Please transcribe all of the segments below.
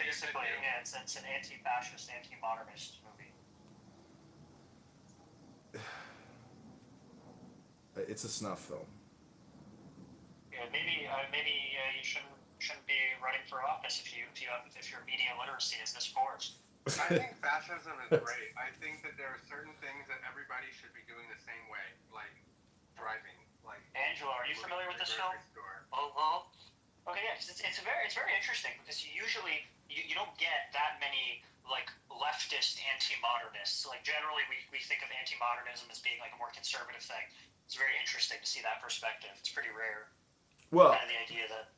basically, yeah, it's an anti-fascist, anti-modernist movie. It's a snuff film. Yeah, maybe you shouldn't be running for office if your media literacy is this poor. I think fascism is great. I think that there are certain things that everybody should be doing the same way, like driving, like Angela, are you moving familiar to with the this film? grocery store. Uh-huh. Okay, yeah, 'cause it's very interesting because you don't get that many like leftist anti-modernists. Like generally we think of anti-modernism as being like a more conservative thing. It's very interesting to see that perspective. It's pretty rare. Kind Well, of the idea that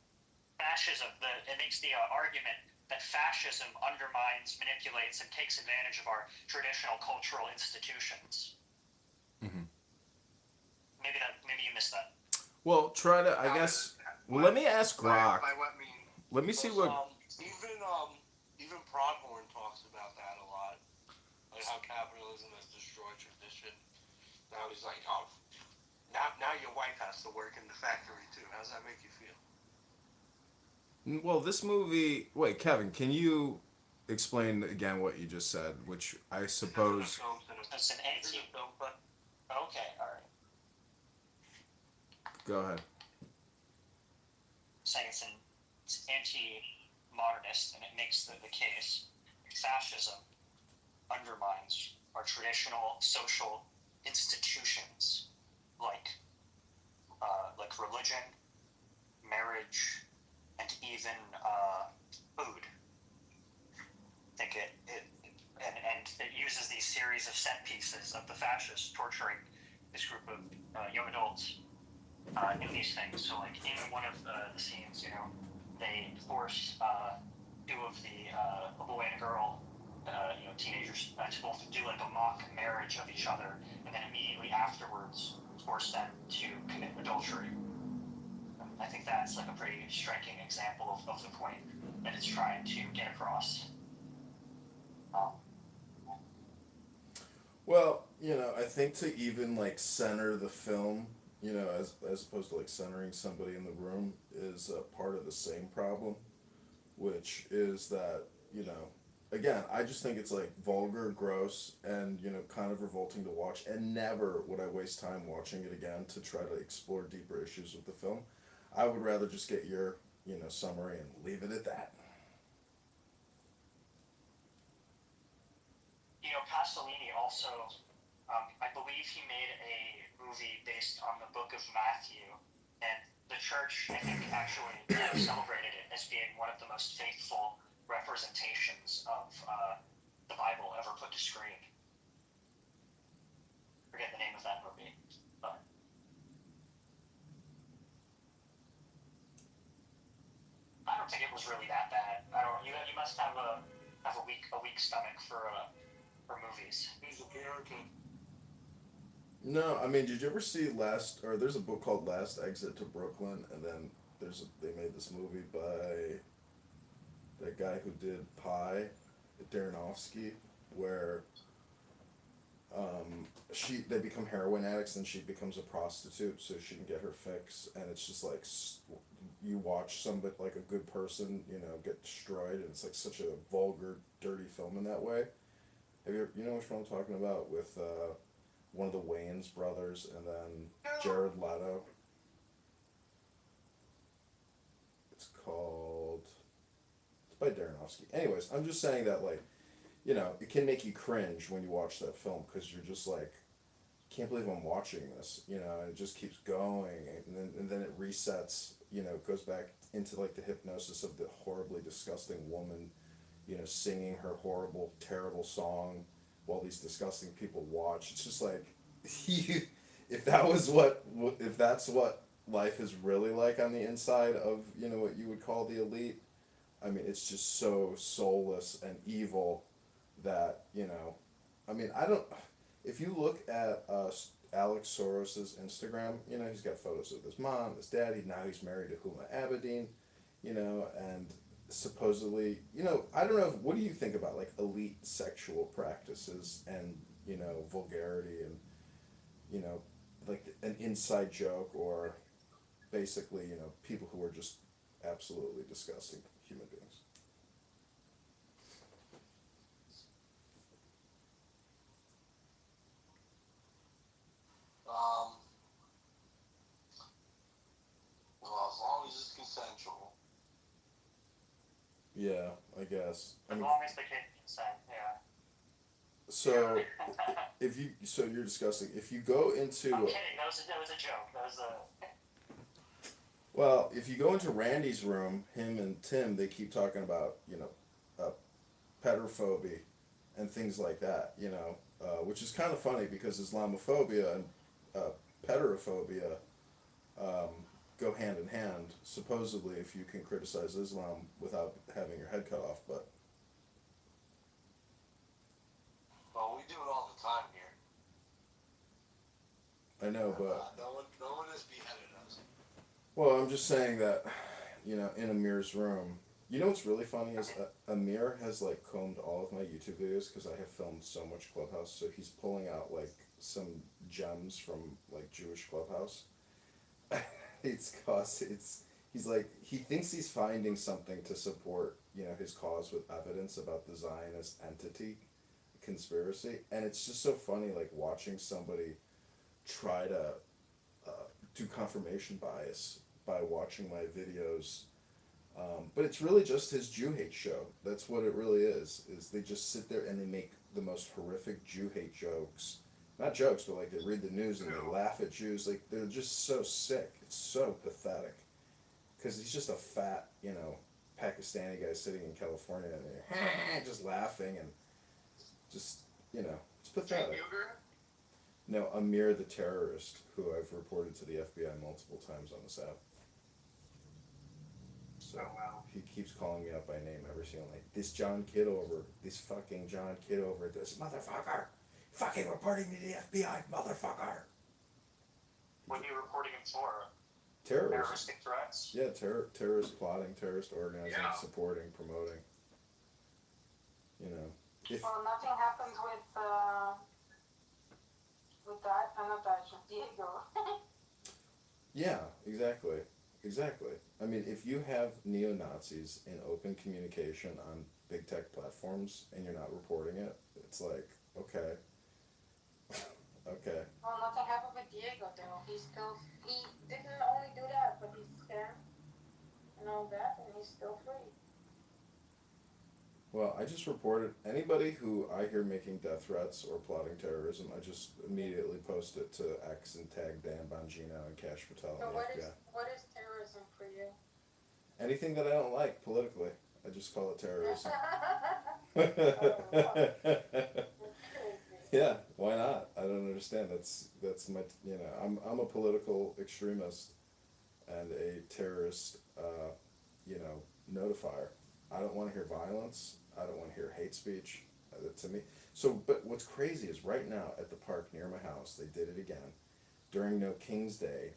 it makes the argument that fascism undermines, manipulates, and takes advantage of our traditional cultural institutions. mhm. Maybe you missed that. Well, try to. I How does guess. Well, let what me ask by Grok. what means? Let me see Because what. even Pronghorn talks about that a lot, like how capitalism has destroyed tradition. Now he's like, oh, now your wife has to work in the factory too. How does that make you feel? Well, this movie. Wait, Kevin, can you explain again what you just said? Which I This isn't a suppose. film cinema. It's an This is anti. a film, but Okay, all right. Go ahead. Saying it's anti-modernist, and it makes the case fascism undermines our traditional social institutions like religion, marriage, and even food. I think and it uses these series of set pieces of the fascists torturing this group of young adults in these things. So, like in one of the scenes, they force two of a boy and a girl, teenagers, to both do like a mock marriage of each other, and then immediately afterwards force them to commit adultery. I think that's like a pretty striking example of the point that it's trying to get across. Um, Well, I think to even like center the film, as opposed to like centering somebody in the room, is part of the same problem, which is that again, I just think it's like vulgar, gross, and kind of revolting to watch, and never would I waste time watching it again to try to explore deeper issues with the film. I would rather just get your summary and leave it at that. Pasolini also, I believe he made a movie based on the Book of Matthew, and the church, I think, actually celebrated it as being one of the most faithful representations of the Bible ever put to screen. Forget the name of that movie, but I don't think it was really that bad. I don't. You must have a weak stomach for movies. he's a Puritan. No, I mean, did you ever see Last? Or there's a book called Last Exit to Brooklyn, and then they made this movie by that guy who did Pi, Darrenofsky, where they become heroin addicts and she becomes a prostitute so she can get her fix, and it's just like you watch somebody like a good person get destroyed, and it's like such a vulgar, dirty film in that way. Have you know which one I'm talking about with one of the Wayans brothers and then Jared Leto? It's called. It's by Darrenofsky. Anyways, I'm just saying that like, it can make you cringe when you watch that film because you're just like, can't believe I'm watching this, and it just keeps going, and then it resets, goes back into like the hypnosis of the horribly disgusting woman, singing her horrible, terrible song while these disgusting people watch. It's just like, if that was if that's what life is really like on the inside of what you would call the elite, I mean, it's just so soulless and evil that I mean, I don't. If you look at Alex Soros's Instagram, he's got photos of his mom, his daddy. Now he's married to Huma Abedin, and supposedly, I don't know. What do you think about like elite sexual practices and vulgarity and like an inside joke, or basically people who are just absolutely disgusting human beings? Yeah, I guess. I As mean, long as the kid consent, yeah. so if you so you're discussing if you go into I'm kidding. That was a joke. That was a. well, if you go into Randy's room, him and Tim, they keep talking about uh, pedophobia and things like that. Which is kind of funny because Islamophobia and pedophobia um, go hand in hand. Supposedly, if you can criticize Islam without having your head cut off, but Well, we do it all the time here. I know, but No one has beheaded us. well, I'm just saying that in Amir's room. You know what's really funny is Amir has like combed all of my YouTube videos because I have filmed so much Clubhouse. So he's pulling out like some gems from like Jewish Clubhouse. He's like he thinks he's finding something to support his cause with evidence about the Zionist entity conspiracy, and it's just so funny like watching somebody try to do confirmation bias by watching my videos. But it's really just his Jew hate show. That's what it really is. Is they just sit there and they make the most horrific Jew hate jokes. Not jokes, but like they read the news and they laugh at Jews. Like they're just so sick. It's so pathetic. Because he's just a fat, Pakistani guy sitting in California and they're just laughing and just, it's pathetic. No, Amir the terrorist, who I've reported to the FBI multiple times on this app. So wow. he keeps calling me out by name every single night. This John Kitover, this fucking John Kitover, this motherfucker, fucking reporting me to the FBI, motherfucker. What are you reporting him for? Terrorist. Terroristic threats? Yeah, terrorist plotting, terrorist organizing, Yeah. supporting, promoting. If Well, nothing happens with that, not that, Diego. yeah, exactly. I mean, if you have neo-Nazis in open communication on big tech platforms and you're not reporting it, it's like, okay. Okay. Well, nothing happened with Diego though. He didn't only do that, but he's scammed and all that, and he's still free. Well, I just reported anybody who I hear making death threats or plotting terrorism, I just immediately post it to X and tag Dan Bongino and Cash Patel So and what the is FBI. terrorism for you? Anything that I don't like politically, I just call it terrorism. Yeah, why not? I don't understand. That's my I'm a political extremist and a terrorist notifier. I don't want to hear violence. I don't want to hear hate speech. To me, but what's crazy is right now at the park near my house, they did it again. During No King's Day,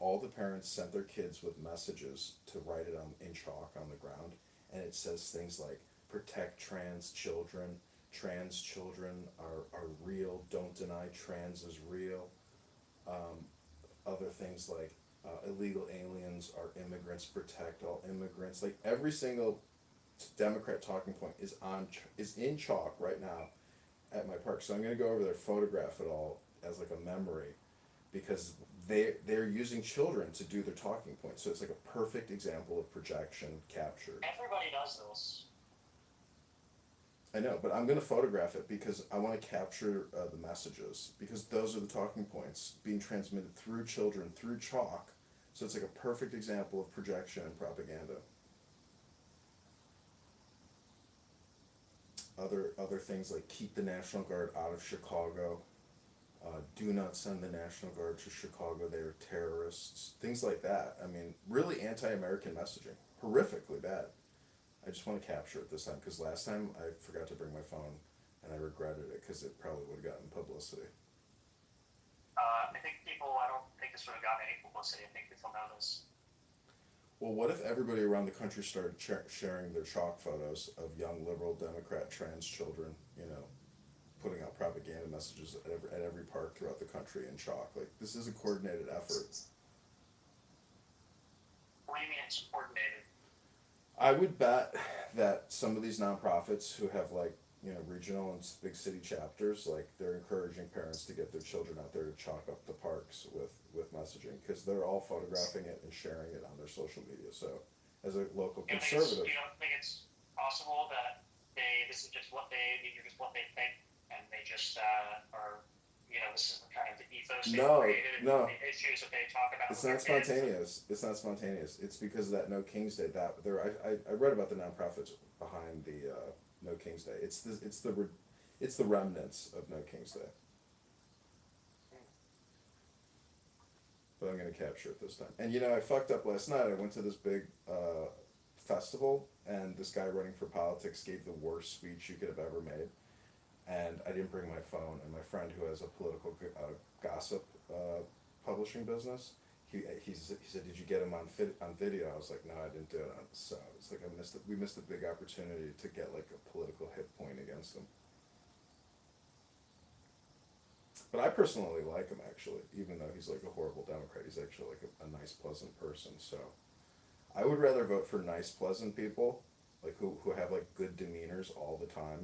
all the parents sent their kids with messages to write it in chalk on the ground, and it says things like "Protect trans children." Trans children are real. Don't deny trans is real. Other things like illegal aliens are immigrants. Protect all immigrants. Like every single Democrat talking point is in chalk right now at my park. So I'm gonna go over there, photograph it all as like a memory, because they're using children to do their talking points. So it's like a perfect example of projection captured. Everybody does this. I know, but I'm going to photograph it because I want to capture the messages, because those are the talking points being transmitted through children, through chalk. So it's like a perfect example of projection and propaganda. Other things like keep the National Guard out of Chicago, do not send the National Guard to Chicago, they are terrorists, things like that. I mean, really anti-American messaging, horrifically bad. I just want to capture it this time, because last time I forgot to bring my phone, and I regretted it, because it probably would have gotten publicity. I don't think this would have gotten any publicity. I think people know this. Well, what if everybody around the country started sharing their chalk photos of young liberal Democrat trans children, putting out propaganda messages at every park throughout the country in chalk? Like, this is a coordinated effort. What do you mean it's coordinated? I would bet that some of these nonprofits who have regional and big city chapters, like they're encouraging parents to get their children out there to chalk up the parks with messaging, because they're all photographing it and sharing it on their social media. So, as a local conservative, You don't think it's this is just what these are just what they think, and they just are, this is the kind of the ethos they've No, created, and no. the issues that they talk about It's with not their kids. spontaneous. It's not spontaneous. It's because of that No King's Day. That there, I read about the nonprofits behind the No King's Day. It's the remnants of No King's Day. But I'm gonna capture it this time. And I fucked up last night. I went to this big festival, and this guy running for politics gave the worst speech you could have ever made. And I didn't bring my phone. And my friend who has a political gossip publishing business, he said, "Did you get him on video?" I was like, "No, I didn't do it." So it's like we missed a big opportunity to get like a political hit point against him. But I personally like him, actually, even though he's like a horrible Democrat. He's actually like a nice, pleasant person. So I would rather vote for nice, pleasant people, like who have like good demeanors all the time.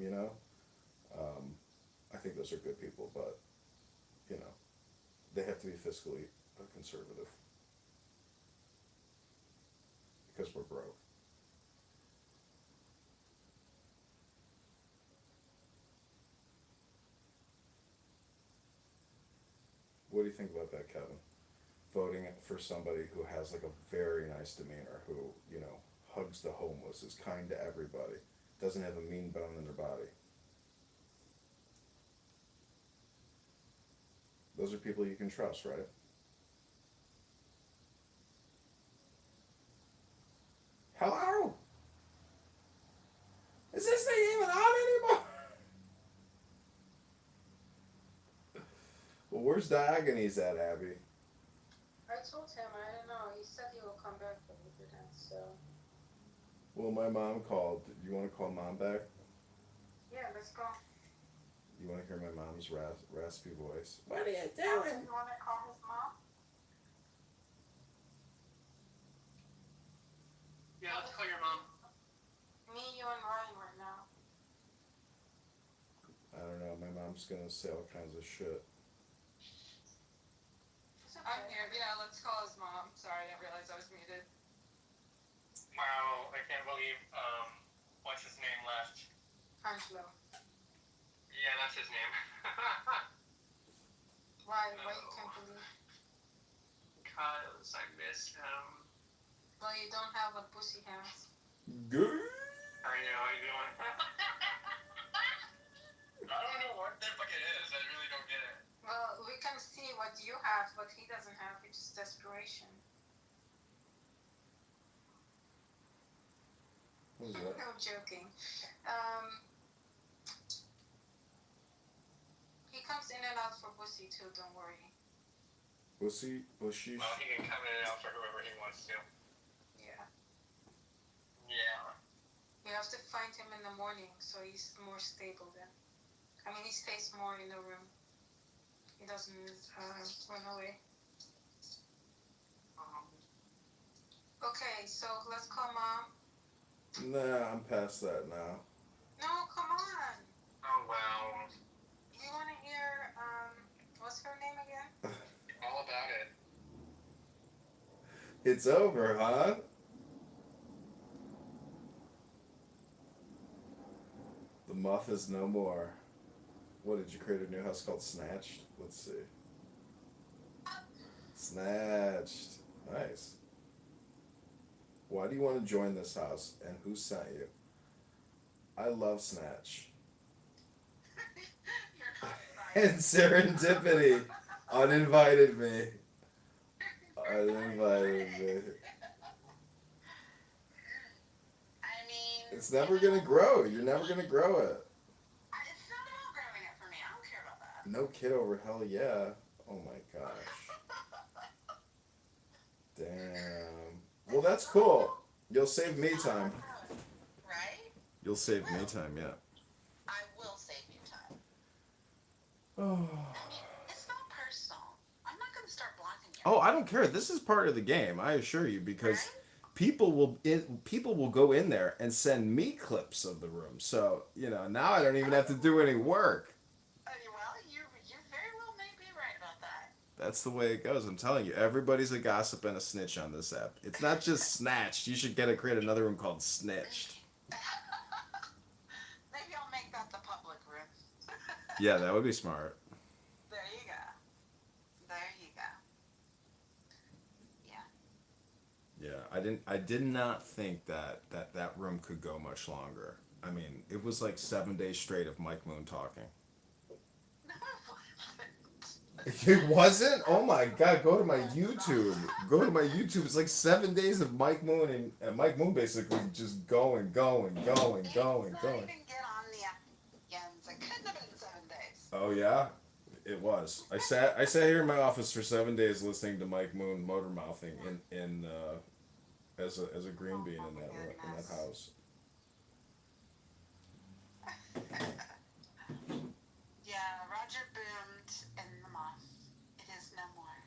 I think those are good people, but they have to be fiscally conservative because we're broke. What do you think about that, Kevin? Voting for somebody who has like a very nice demeanor, who hugs the homeless, is kind to everybody, doesn't have a mean bone in their body. Those are people you can trust, right? Hello? Is this thing even on anymore? Well, where's Diogenes at, Abby? I told him, I don't know. He said he will come back, but he didn't, so. Well, my mom called. Do you want to call Mom back? Yeah, let's go. You want to hear my mom's raspy voice? What are you doing? You want to call his mom? Yeah, let's call your mom. Me, you, and Ryan right now. I don't know. My mom's gonna say all kinds of shit. I'm here. Yeah, let's call his mom. Sorry, I didn't realize I was muted. Wow, I can't believe, what's his name left? Angelo. Yeah, that's his name. Why? Why you can't believe? Because I miss him. Well, you don't have what Pussy has. Good. I know, I know. I don't know what the fuck it is. I really don't get it. Well, we can see what you have, what he doesn't have, which is desperation. What was that? I'm joking. He comes in and out for Pussy too, don't worry. Bushy. Well, he can come in and out for whoever he wants to. Yeah. Yeah. You have to find him in the morning, so he's more stable then. I mean, he stays more in the room. He doesn't run away. Okay, so let's call Mom. Nah, I'm past that now. No, come on. Oh, wow. You want to hear, what's her name again? All about it. It's over, huh? The muff is no more. What, did you create a new house called Snatched? Let's see. Snatched. Nice. Why do you want to join this house, and who sent you? I love Snatch. And serendipity uninvited me. Uninvited me. I mean, It's never gonna grow. You're never gonna grow it. it's not about growing it for me. I don't care about that. No Kitover, hell yeah. Oh my gosh. Damn. Well, that's cool. You'll save me time. Right? You'll save me time, yeah. I will save you time. Oh. I mean, it's not personal. I'm not going to start blocking you. Oh, I don't care. This is part of the game, I assure you, because Right? people will go in there and send me clips of the room. So, now I don't even have to do any work. Well, you very well may be right about that. That's the way it goes. I'm telling you, everybody's a gossip and a snitch on this app. It's not just Snatched. You should create another room called Snitched. Maybe I'll Yeah, that would be smart. There you go. There you go. Yeah. Yeah, I did not think that room could go much longer. I mean, it was like 7 days straight of Mike Moon talking. No, it wasn't. It wasn't? Oh my god, go to my That's YouTube. not. Go to my YouTube. It's like 7 days of Mike Moon and Mike Moon basically just going, going, going, Let's going, not going. even get on the ends. It couldn't have been 7 days. Oh yeah? It was. I sat here in my office for 7 days listening to Mike Moon motor mouthing in as a green Oh bean my in that goodness. house. Yeah, Roger boomed in the moth. It is no more.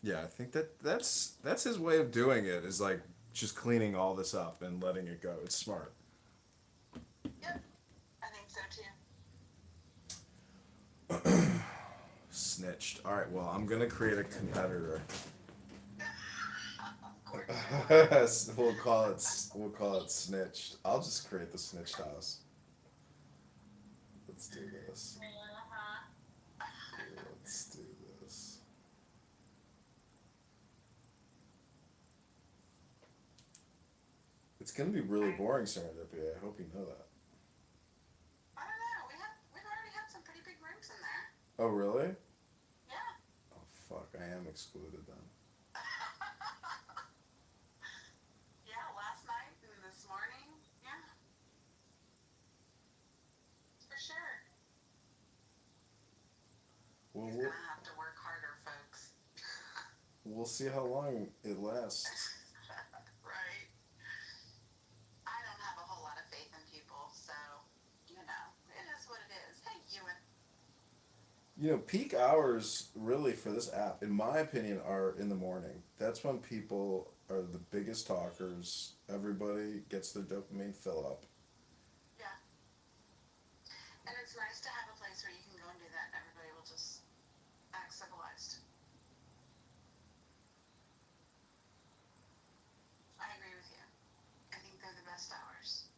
Yeah, I think that's his way of doing it is like just cleaning all this up and letting it go. It's smart. Yep, I think so too. Snitched. All right, well, I'm going to create a competitor. Of course. we'll call it snitched. I'll just create the snitched house. Let's do this. Uh-huh. Let's do this. It's gonna be really boring, Serendipity. I hope you know that. I don't know. We've already had some pretty big rooms in there. Oh really? Yeah. Oh fuck! I am excluded then. Yeah, last night and this morning. Yeah. For sure. Well, He's we'll gonna have to work harder, folks. we'll see how long it lasts. Right. I don't have a whole lot of faith in people, so you know, it is what it is. Hey, Ewan. You know, peak hours really for this app, in my opinion, are in the morning. That's when people are the biggest talkers. Everybody gets their dopamine fill up. Yeah. And it's nice to have a place where you can go and do that and everybody will just act civilized. I agree with you. I think they're the best hours.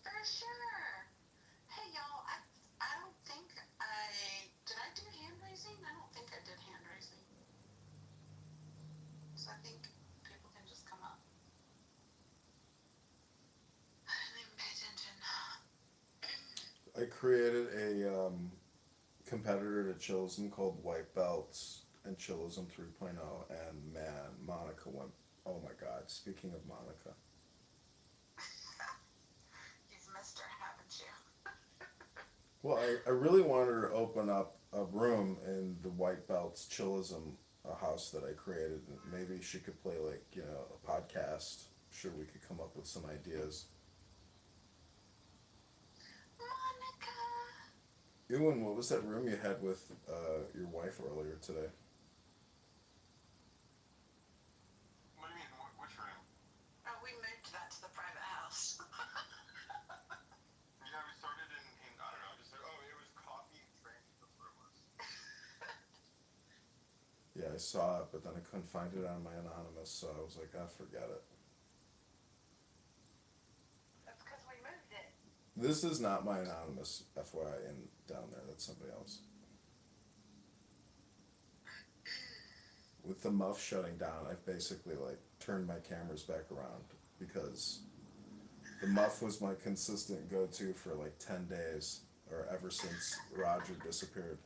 For sure. Hey y'all, I don't think did I do hand raising? I don't think I did hand raising. So I think people can just come up. I didn't even pay attention. I created a competitor to Chillism called White Belts and Chillism 3.0, and man, Monica went. Oh my God! Speaking of Monica, You've missed her, haven't you? well, I really wanted her to open up a room in the White Belts Chillism house that I created, and maybe she could play like a podcast. Sure, we could come up with some ideas. Monica. Ewan, what was that room you had with your wife earlier today? What do you mean? Which room? Oh, we moved that to the private house. Yeah, we started in I don't know, I just said, oh, it was coffee and drinks. That's what it was. Yeah, I saw it, but then I couldn't find it on my anonymous, so I was like, forget it. That's because we moved it. This is not my anonymous, FYI, in down there. That's somebody else. With the muff shutting down, I've basically like turned my cameras back around because the muff was my consistent go-to for like 10 days or ever since Roger disappeared.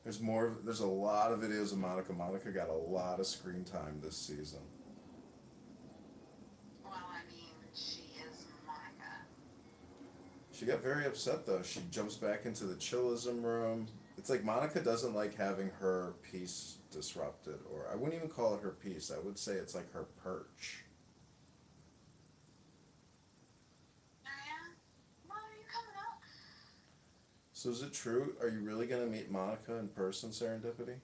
There's a lot of videos of Monica. Monica got a lot of screen time this season. Well, I mean, she is Monica. She got very upset though. She jumps back into the chillism room. It's like Monica doesn't like having her peace disrupted, or I wouldn't even call it her peace. I would say it's like her perch. Oh, yeah? Well, are you coming up? So is it true? Are you really gonna meet Monica in person, Serendipity?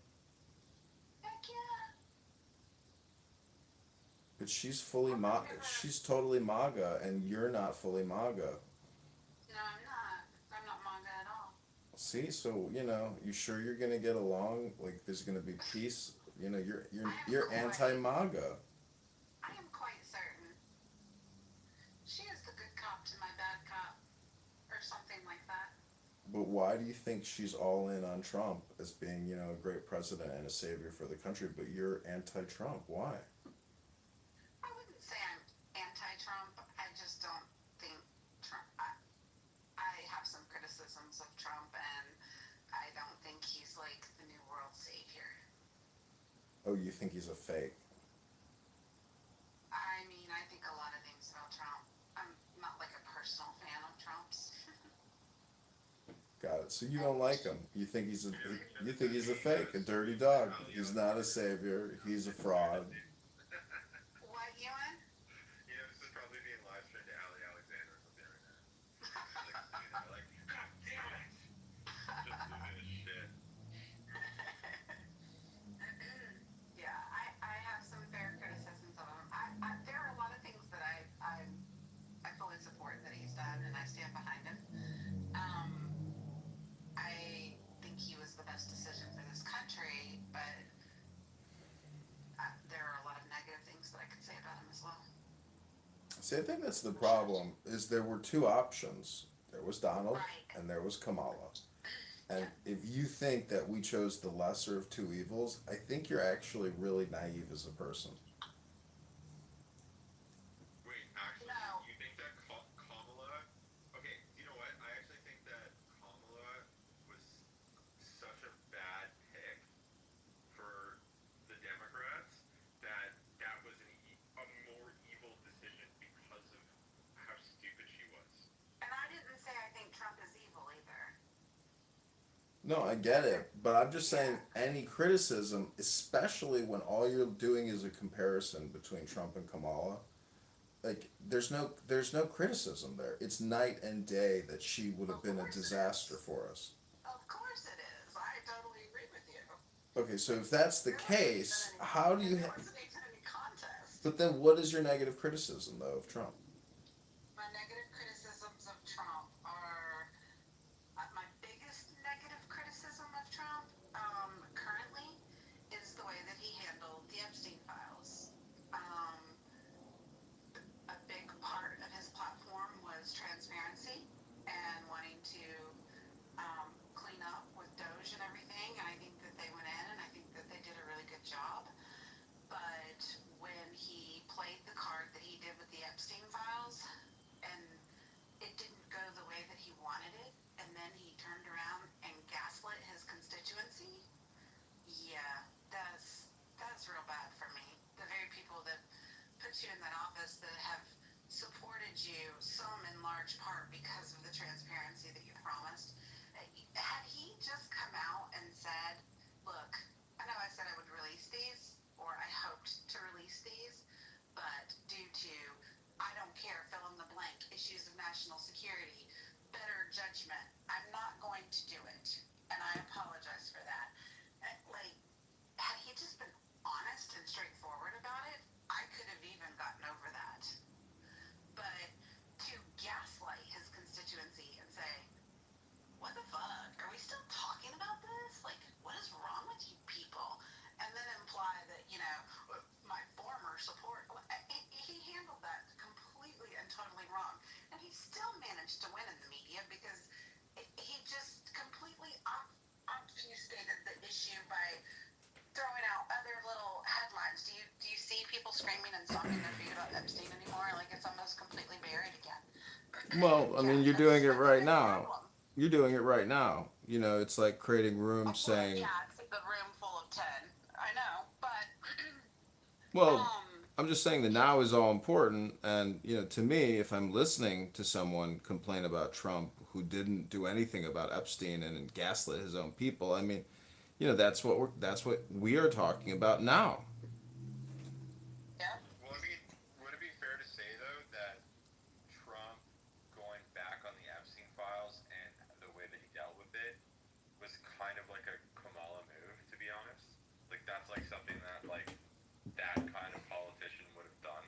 Heck yeah. But she's fully she's totally MAGA, and you're not fully MAGA. No, I'm not. I'm not manga at all. See, so you sure you're gonna get along? Like, there's gonna be peace. You're anti-MAGA. I am quite certain. She is the good cop to my bad cop. why do you think she's all in on Trump as being, a great president and a savior for the country, but you're anti-Trump? Why? I wouldn't say I'm anti-Trump. I just don't think Trump. I have some criticisms of Trump, and I don't think he's like the new world savior. Oh, you think he's a fake? I mean, I think a lot of things about Trump. I'm not like a personal fan of Trump's. Got it. So you don't like him. You think he's a fake, a dirty dog. He's not a savior. He's a fraud. What, Ewan? This is probably being live streamed to Ali Alexander or something right now. Like, God damn it! Just losing his shit. Yeah, I have some fair criticisms of him. There are a lot of things that I fully support that he's done, and I stand behind him. I think he was the best decision for this country, but there are a lot of negative things that I could say about him as well. See, I think that's the problem. Is there were two options. There was Donald, Right. and there was Kamala. And if you think that we chose the lesser of two evils, I think you're actually really naive as a person. Wait, actually, No. you think that Kamala? Okay, you know what? I actually think that Kamala was such a bad pick for the Democrats that was a more evil decision because of how stupid she was. And I didn't say I think Trump is evil either. No, I get it, but I'm just saying any criticism, especially when all you're doing is a comparison between Trump and Kamala, like there's no criticism there. It's night and day that she would have been a disaster for us. Of course it is. I totally agree with you. Okay, so if that's the case, how do you? There wasn't even any contest. But then, what is your negative criticism though of Trump? My negative criticisms of Trump are my biggest negative criticism of Trump currently is the way that he handled the Epstein files. A big part of his platform was transparency and wanting to clean up with Doge and everything. And I think that they went in and I think that they did a really good job. But when he played the card that he did with the Epstein files and it didn't go the way that he wanted it, and then he turned around and gaslit his constituency, yeah, that's real bad for me. The very people that put you in that office that have supported you, some in large part because of the transparency that you promised. Had he just come out and said, look, I know I said I would release these, or I hoped to release these, but due to, I don't care, fill in the blank, issues of national security, better judgment, I'm not going to do it. And I apologize for that. Like, had he just been honest and straightforward about it, I could have even gotten over that. But to gaslight his constituency and say, what the fuck? Are we still talking about this? Like, what is wrong with you people? And then imply that, my former support, he handled that completely and totally wrong. And he still managed to win in the media because he just completely obfuscated the issue by throwing out other little headlines. Do you see people screaming and stomping their feet about Epstein anymore? Like, it's almost completely buried again. Well, I mean, you're that's doing it my right biggest now. problem. You're doing it right now. It's like creating room, Well, saying, yeah, it's the room full of 10. I know, but well, I'm just saying the now is all important. And, to me, if I'm listening to someone complain about Trump who didn't do anything about Epstein and gaslit his own people, I mean, that's what we are talking about now. yeah. Well, I mean, would it be fair to say though that Trump going back on the Epstein files and the way that he dealt with it was kind of like a Kamala move, to be honest? Like that's like something that that kind of politician would have done.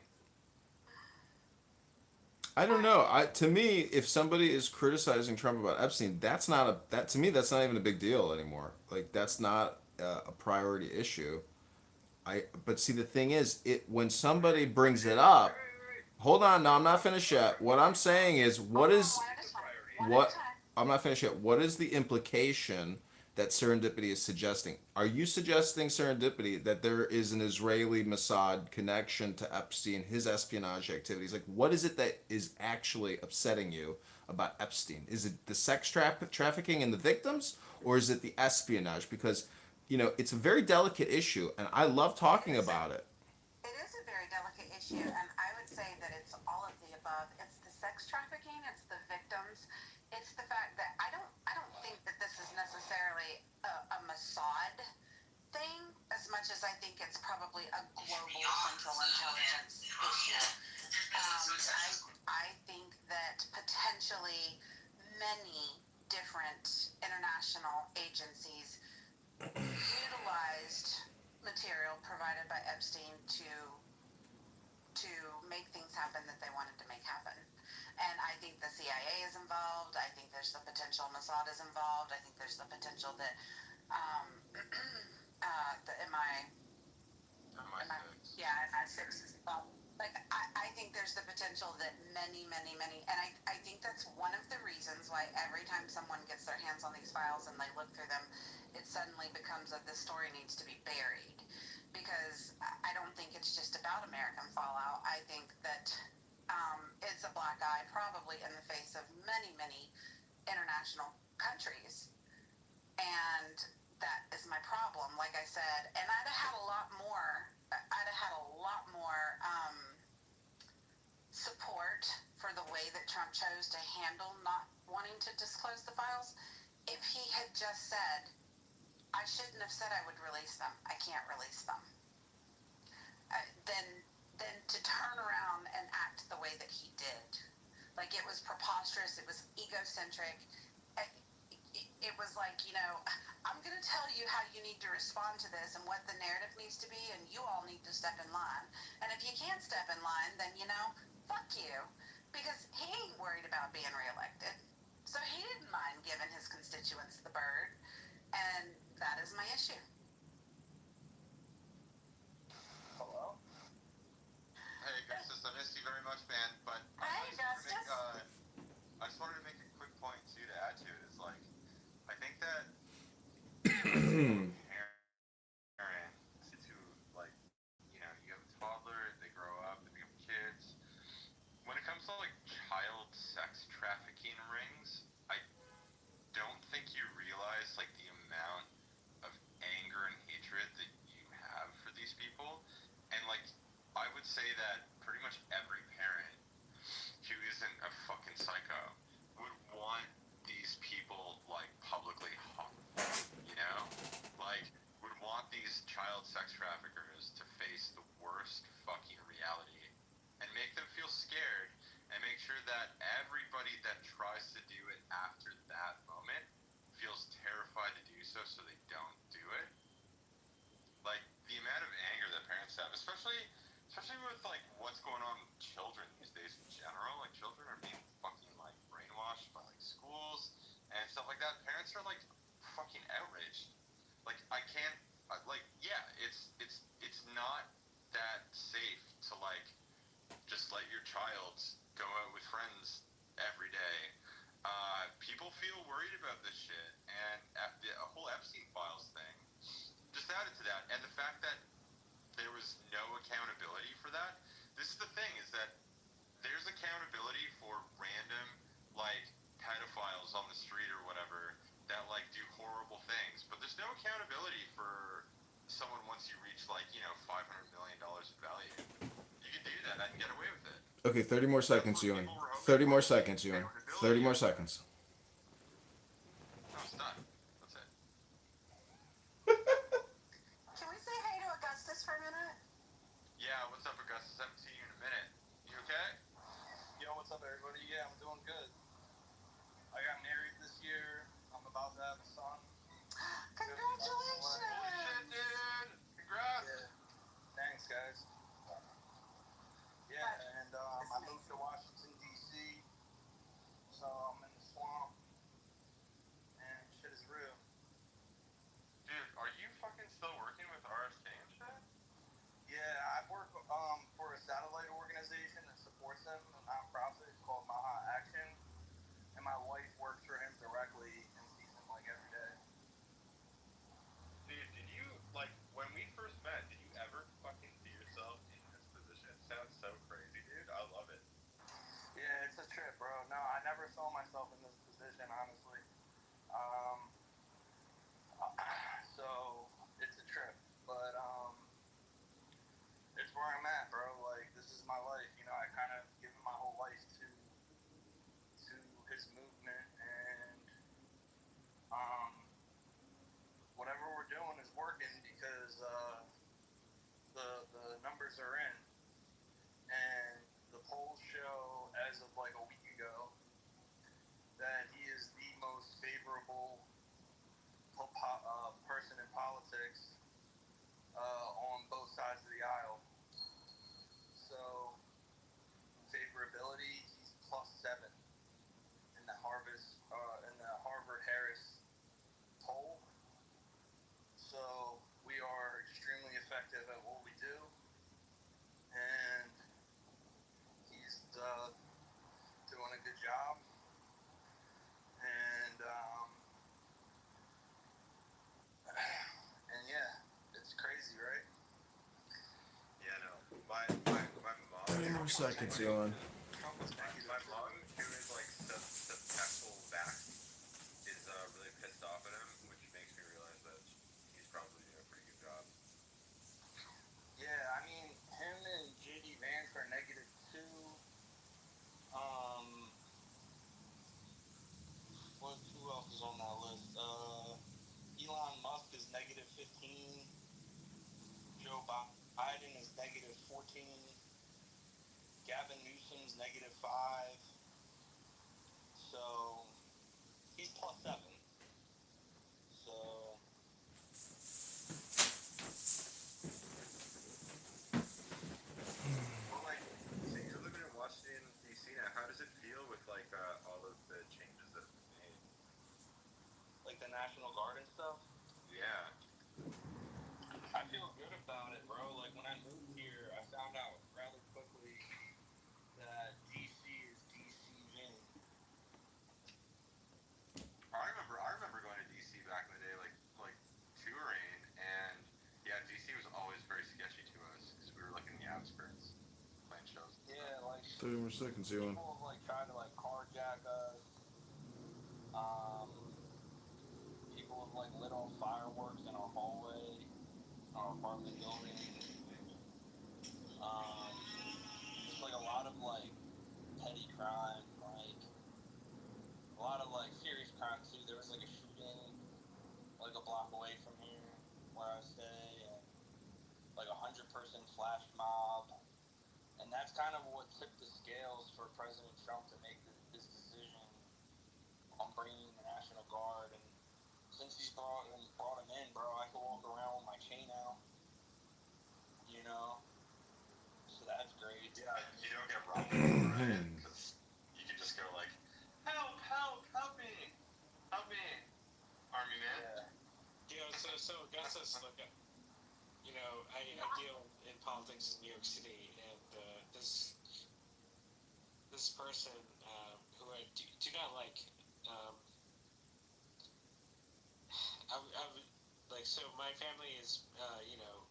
I don't know. To me, if somebody is criticizing Trump about Epstein, that's not even a big deal anymore. Like that's not a priority issue. But see, the thing is, when somebody brings it up, Right. hold on, no, I'm not finished yet. What I'm saying is, One at a time. what I'm not finished yet. What is the implication that serendipity is suggesting? Are you suggesting serendipity that there is an Israeli Mossad connection to Epstein, his espionage activities? Like, what is it that is actually upsetting you about Epstein? Is it the trafficking and the victims, or is it the espionage? Because, it's a very delicate issue, and I love talking about it. It is a very delicate issue, and I would say that it's all of the above. It's the sex trafficking, it's the victims, it's the fact that I don't think that this is necessarily a Mossad thing as much as I think it's probably a global central intelligence issue. I think that potentially many different international agencies utilized material provided by Epstein to make things happen that they wanted to make happen. And I think the CIA is involved. I think there's the potential Mossad is involved. I think there's the potential that the MI6 is involved. Like I think there's the potential that many, and I think that's one of the reasons why every time someone gets their hands on these files and they look through them, it suddenly becomes that this story needs to be buried. Because I don't think it's just about American fallout. I think that it's a black eye probably in the face of many, many international countries. And that is my problem, like I said. And I'd have had a lot more support for the way that Trump chose to handle not wanting to disclose the files if he had just said, I shouldn't have said I would release them. I can't release them. Then to turn around and act the way that he did. Like, it was preposterous. It was egocentric. It was like, I'm going to tell you how you need to respond to this and what the narrative needs to be, and you all need to step in line. And if you can't step in line, then, fuck you. Because he ain't worried about being reelected. So he didn't mind giving his constituents the bird. And that is my issue. Hello? Hey, Gustus, I missed you very much, man. But Hey, Gustus. I just wanted to make a quick point, too, to add to it. It's like, I think that parent to, like, you have a toddler, they grow up, they become kids. When it comes to, like, child sex trafficking rings, I don't think you realize, like, the amount of anger and hatred that you have for these people. And, like, I would say that pretty much every parent who isn't a fucking psycho would want these people, like, publicly hung, like, would want these child sex traffickers to face the worst fucking reality and make them feel scared and make sure that everybody that tries to do it after that moment feels terrified to do so they don't do it. Like, the amount of anger that parents have, especially with, like, what's going on with children these days in general. Like, children are being fucking, like, brainwashed by, like, schools and stuff like that. Parents are, like, fucking outraged. Like, I can't, like, yeah, it's not that safe to, like, just let your child go out with friends every day. People feel worried about this shit, and the whole Epstein files thing just added to that. And the fact that there was no accountability for that. This is the thing, is that there's accountability for random, like, pedophiles on the street or whatever that, like, do horrible things. But there's no accountability for someone once you reach, like, $500 million in value. You can do that and get away with it. Okay, 30 more seconds, Ewan. 30 more seconds, Ewan. 30 more seconds. No, it's done. That's it. Can we say hey to Augustus for a minute? Yeah, what's up, Augustus? I haven't seen you in a minute. You okay? Yo, what's up, everybody? Yeah, I'm doing good. I got married this year. I'm about to have a son. Congratulations! Holy shit, dude! Congrats! Yeah. Thanks, guys. Yeah, and I moved to Washington, D.C., so I'm in the swamp, and shit is real. Dude, are you fucking still working with RSK and shit? Yeah, I work for a satellite organization that supports them, a nonprofit called Maha Action. a good job. And yeah, it's crazy, right? Yeah, no. My mom. 30 more seconds, Elon. Trump was negative. My mom, who is like susceptible back, is really pissed off at him, which makes me realize that he's probably doing a pretty good job. Yeah, I mean, him and JD Vance are -2. Who else is on that list? Elon Musk is -15. Joe Biden is -14. Gavin Newsom's -5. So he's +7. So Well, like, so you're living in Washington D.C. now. How does it feel with like all of the changes that have been made? like the National Guard and stuff. Yeah. I feel good about it, bro. Like when I moved here, I found out rather quickly that DC is DCing. I remember going to D.C. back in the day, like touring, and yeah, D.C. was always very sketchy to us because we were like in the outskirts playing shows. Yeah, like 30 more seconds, Elon. people have like tried to like carjack us. People have like lit off fireworks in our hallway, our apartment building. Just like a lot of like petty crime, like a lot of like serious crime too. There was like a shooting like a block away from here where I stay, and like 100-person flash mob, and that's kind of what tipped the scales for President Trump to make this decision on bringing the National Guard. And since he's brought him in, bro, I can walk around with my chain out, you know. So that's great. Yeah, you don't get robbed anymore, right? Because you can just go like, help, help me, army man. You know, so Augustus, like, you know, I deal in politics in New York City, and this person who I do not like, I like, so my family is, you know,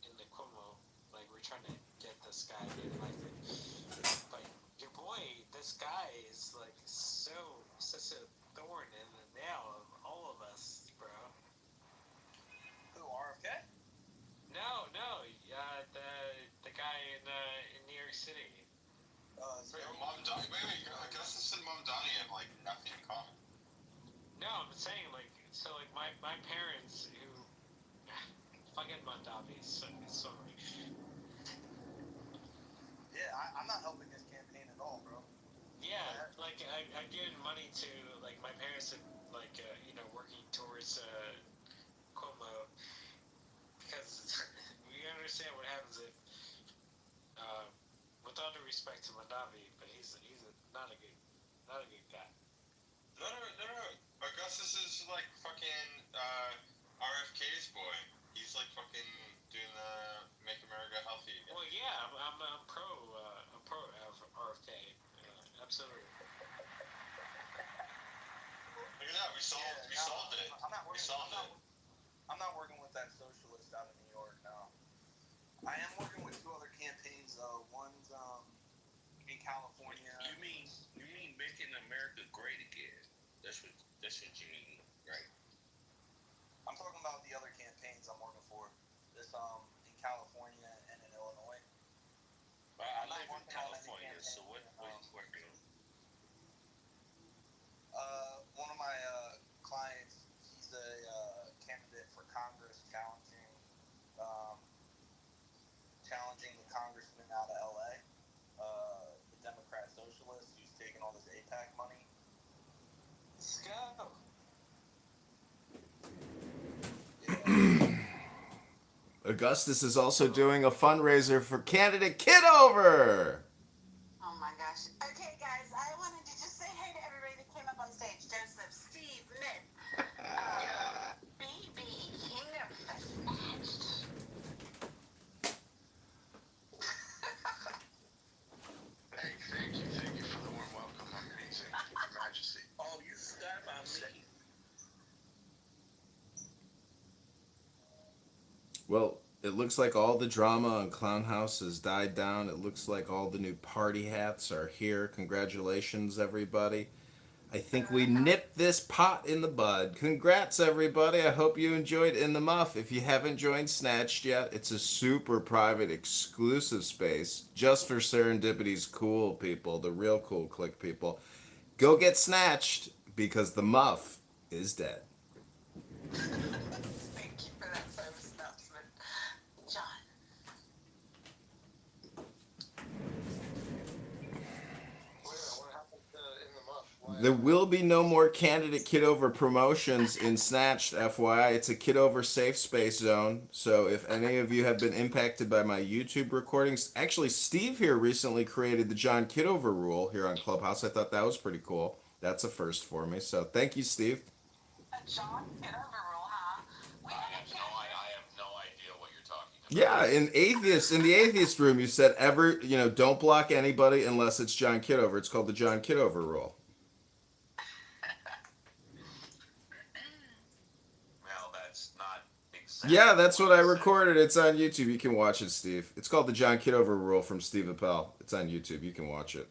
in the Cuomo, like, we're trying to get this guy elected, but your boy, this guy is like such a thorn in the nail of all of us, bro. Who, RFK? No, the guy in New York City. Wait, Augustus and Mom Donnie have like nothing in common. No, I'm saying like, so like my parents who fucking Mondavi, sorry. Yeah, I'm not helping this campaign at all, bro. Yeah, like I've given money to like my parents are like you know, working towards Cuomo, because we understand what happens if with all due respect to Mondavi, but he's not a good guy. No. Augustus is like fucking RFK's boy. He's like fucking doing the Make America Healthy again. Well, yeah, I'm pro RFK, absolutely. Look at that, we solved it. I'm not working with that socialist out of New York now. I am working with 2 other campaigns. One's in California. You mean making America great again? That's what you mean, right? I'm talking about the other campaigns I'm working for. This in California and in Illinois. I live in California, so what are you working on? One of my clients, he's a candidate for Congress challenging the congressman out of LA, the Democrat socialist who's taking all this APAC money. Let's go. Augustus is also doing a fundraiser for candidate Kitover. Oh my gosh. Okay, guys, I wanted to just say hi to everybody that came up on stage. Joseph, Steve, Mitt, BB, King of the Snatched. Thank you for the warm welcome. I'm gonna Well, it looks like all the drama on Clown House has died down. It looks like all the new party hats are here. Congratulations, everybody. I think we nipped this pot in the bud. Congrats, everybody. I hope you enjoyed In the Muff. If you haven't joined Snatched yet, it's a super private, exclusive space just for Serendipity's cool people, the real cool click people. Go get Snatched because the Muff is dead. Thank you for that service announcement, John. What happened to In the Muff? Why- There will be no more candidate Kitover promotions in Snatched, FYI. It's a Kitover safe space zone. So if any of you have been impacted by my YouTube recordings, actually Steve here recently created the John Kitover rule here on Clubhouse. I thought that was pretty cool. That's a first for me. So thank you, Steve. John, get over rule, huh? We I had a have no idea what you're talking about. Yeah, in the atheist room, you said don't block anybody unless it's John Kitover. It's called the John Kitover rule. Well, that's not exactly. Yeah, that's what I said. recorded. It's on YouTube. You can watch it, Steve. It's called the John Kitover rule from Steve Appel. It's on YouTube. You can watch it.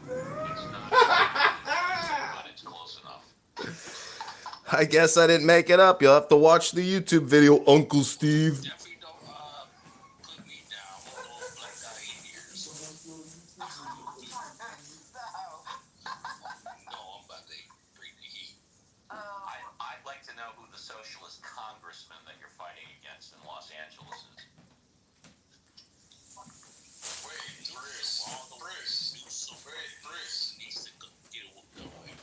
It's not, but it's close enough. I guess I didn't make it up. You'll have to watch the YouTube video, Uncle Steve. Definitely don't put me down with a little black guy in here. So, So, no, I'm about to bring the heat. oh, I'd like to know who the socialist congressman that you're fighting against in Los Angeles is. Wait, Bruce, Needs to get going.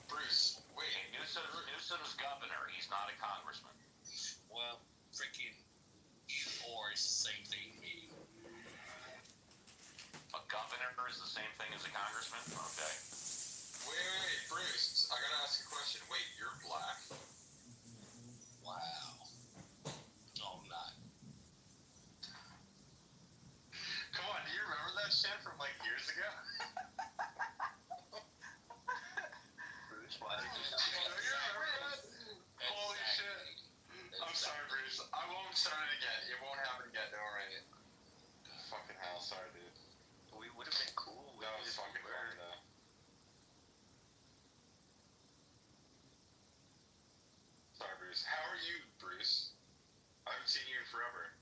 Bruce, wait. Hey, Newsom is governor. He's not a congressman. Well, freaking or it's the same thing to me. A governor is the same thing as a congressman? Okay. Wait, Bruce, I gotta ask a question. Wait, you're black? Wow. No, I'm not. Come on, do you remember that shit from like years ago? Bruce, why did you Do you remember that? Holy shit. I'm sorry, Bruce. I won't start it again. It won't happen again, don't worry. Fucking hell, sorry, dude. We would have been cool. That was fucking funny, though. Sorry, Bruce. How are you, Bruce? I haven't seen you in forever.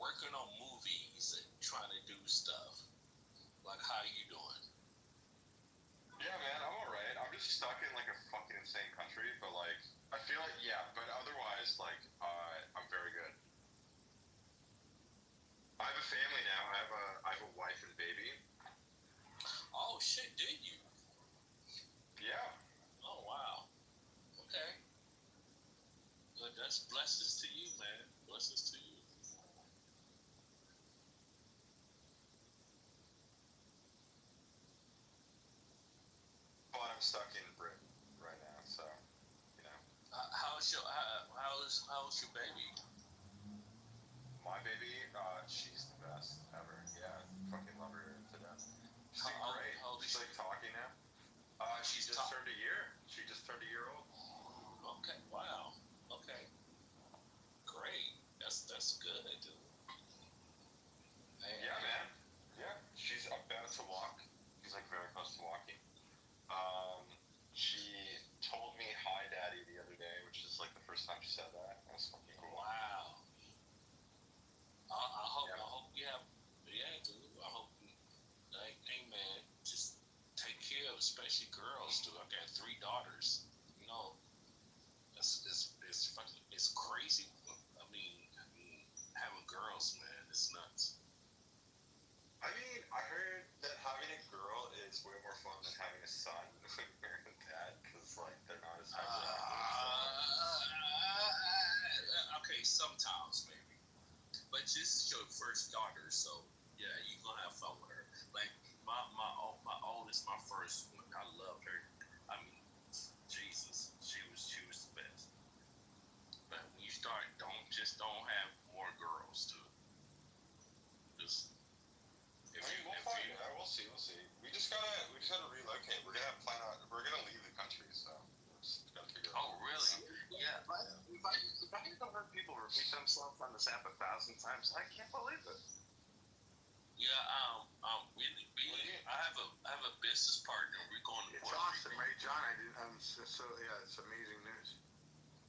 Working on movies and trying to do stuff. Like, how you doing? Yeah, man, I'm alright. I'm just stuck in like a fucking insane country, but like, I feel like, yeah, but otherwise, like, I'm very good. I have a family now. I have a wife and baby. Oh, shit, did you? Yeah. Oh, wow. Okay. Good, that's blessings to you, man. Blessings to you. But I'm stuck in Britain right now, so, you know. How's your baby? My baby, she's the best ever. Yeah, fucking love her to death. She's doing How- great. how old is She's she? like talking now. She just turned a year. She just turned a year old. Okay, wow. Okay. Great. That's good, dude. Yeah, man. Yeah, she's about to walk. She's like very close to walking. She told me hi, daddy, the other day, which is like the first time she said that. That was fucking cool. Wow. Yeah. I hope you have, yeah, dude. I hope, like, hey, man, just take care of, especially girls, dude. I got 3 daughters. You know, it's fucking, it's crazy. I mean, having girls, man, it's nuts. I mean, I heard that having a girl is way more fun than having a son when you're a dad, because like they're not as Okay, sometimes maybe, but this is your first daughter, so yeah, you're gonna have fun with her. Like my oldest, my first one, I loved her. I mean, Jesus, she was the best. But when you start, don't have more girls, dude. Just I mean, we'll find out. We'll see. We just gotta relocate. We're gonna leave the country, so we're just gotta figure out. Oh, really? Yeah. people repeat themselves on this app 1,000 times. I can't believe it. Yeah, I have a business partner. We're going to It's Puerto awesome, Rico. right, John? It's amazing news.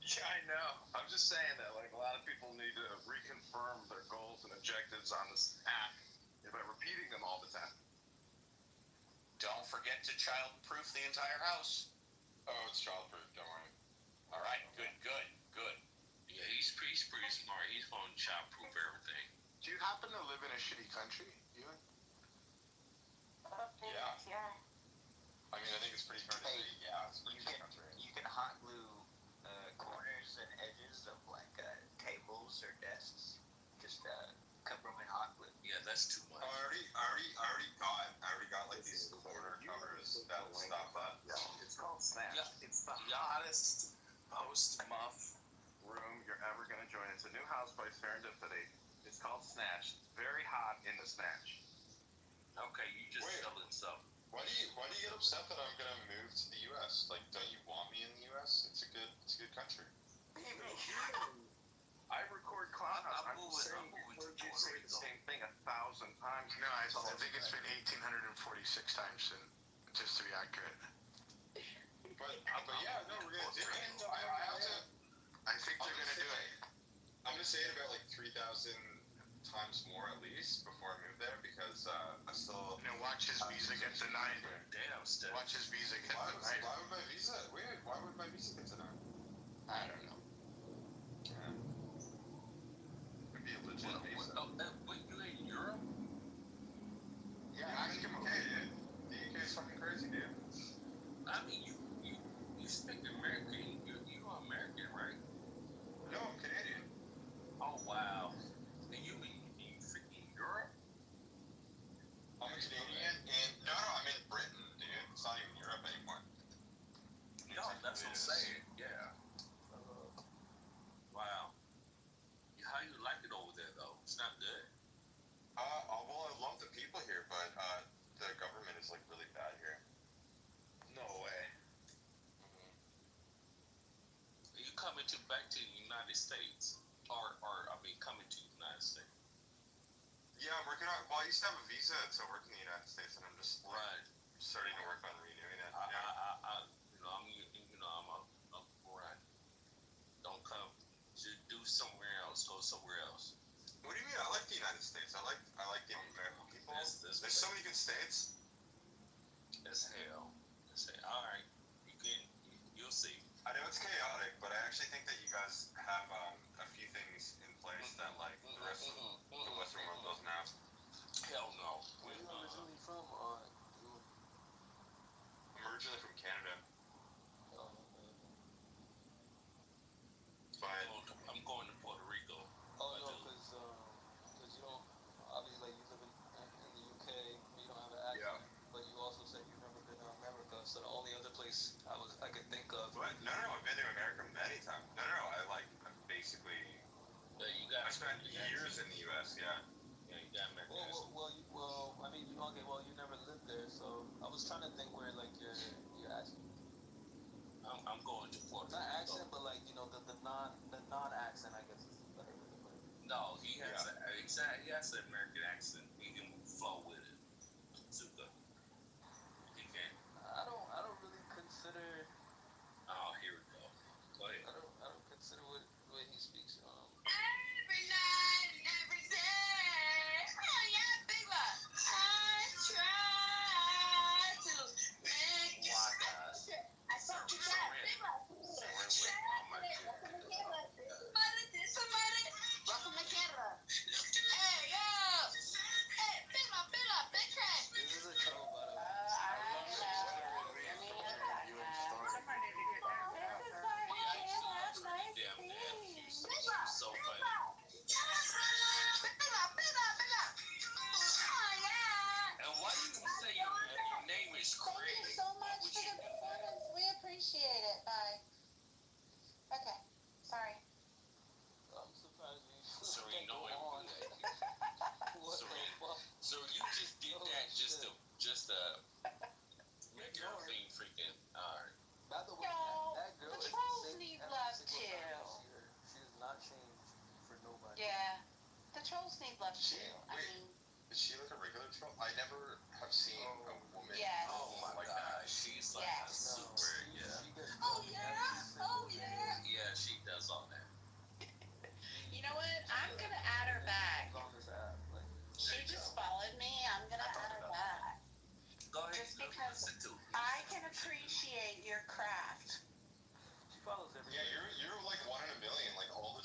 Yeah, I know. I'm just saying that like a lot of people need to reconfirm their goals and objectives on this app by repeating them all the time. Don't forget to child-proof the entire house. Oh, it's childproof. Don't worry. All right, good. Yeah, he's pretty smart. He's going to child-proof everything. Do you happen to live in a shitty country, Ewan? Yeah. I mean, I think it's pretty fair to say, yeah, it's pretty shitty country. You can hot glue corners and edges of like tables or desks. Just cover them in hot glue. Yeah, that's too much. I already got like these corner covers that will stop that. It's called Snatch. Yeah. It's the hottest, most muff room you're ever gonna join. It's a new house by Serendipity. It's called Snatch. It's very hot in the Snatch. Okay, you just selling stuff. Why do you get upset that I'm gonna move to the U.S.? Like, don't you want me in the U.S.? It's a good country. I record Clownhouse. I'm saying heard you say the same thing 1,000 times. No, I think it's been 1,846 times, just to be accurate. But yeah, no, we're gonna do it. I think they're gonna do it. I'm gonna say it about like 3,000 times more at least before I move there because I still. Watch his visa get denied. Damn, Steph. Watch his visa get Why denied. would my visa? Wait, why would my visa get denied? I don't know. Yeah. It'd be a legit visa. Wait, you in Europe? Yeah, I'm in the UK, dude. The UK is fucking crazy, dude. I mean, you speak American. You are American, right? No, I'm Canadian. Oh wow. And you freaking Europe? I'm a Canadian, and no, I'm in Britain, dude. It's not even Europe anymore. No, that's what I'm saying. Yeah. Wow. How you like it over there, though? It's not good. Well, I love the people here, but the government is like really bad here. No way. You coming back to the United States, or I mean, coming to the United States? Yeah, I'm working on. Well, I used to have a visa to work in the United States, and I'm just Right. starting to work on renewing it. I'm right. Don't come. Just do somewhere else. Go somewhere else. What do you mean? I like the United States. I like the American people. There's There's so many good states. As hell. All right. You'll see. I know it's chaotic, but I actually think that you guys have a few things in place that like the rest of the Western world doesn't have. Hell no. Where are you originally from? I'm originally from Canada, but I'm going to Puerto Rico. Oh no, because you don't obviously like you live in the UK, but you don't have an accent. But you also said you've never been to America, so the only other place I could think of. what? No, I've been to America many times. No, I basically. Yeah, you got. I spent years in the U.S. Yeah. Yeah, you got American accent. I mean, okay, well, you never lived there, so I was trying to think where like your accent. I'm going to Puerto Not Rico. accent, but like the non accent, I guess is better way to put it. No, he has he has an American accent. He can flow with it. Super. He can. I don't really consider. Oh, here we go. Go ahead. I don't consider what he speaks. Every night and every day. Oh yeah, big love. I try to make you smile. I saw you that big love. Somebody, welcome to Canada. Hey yo.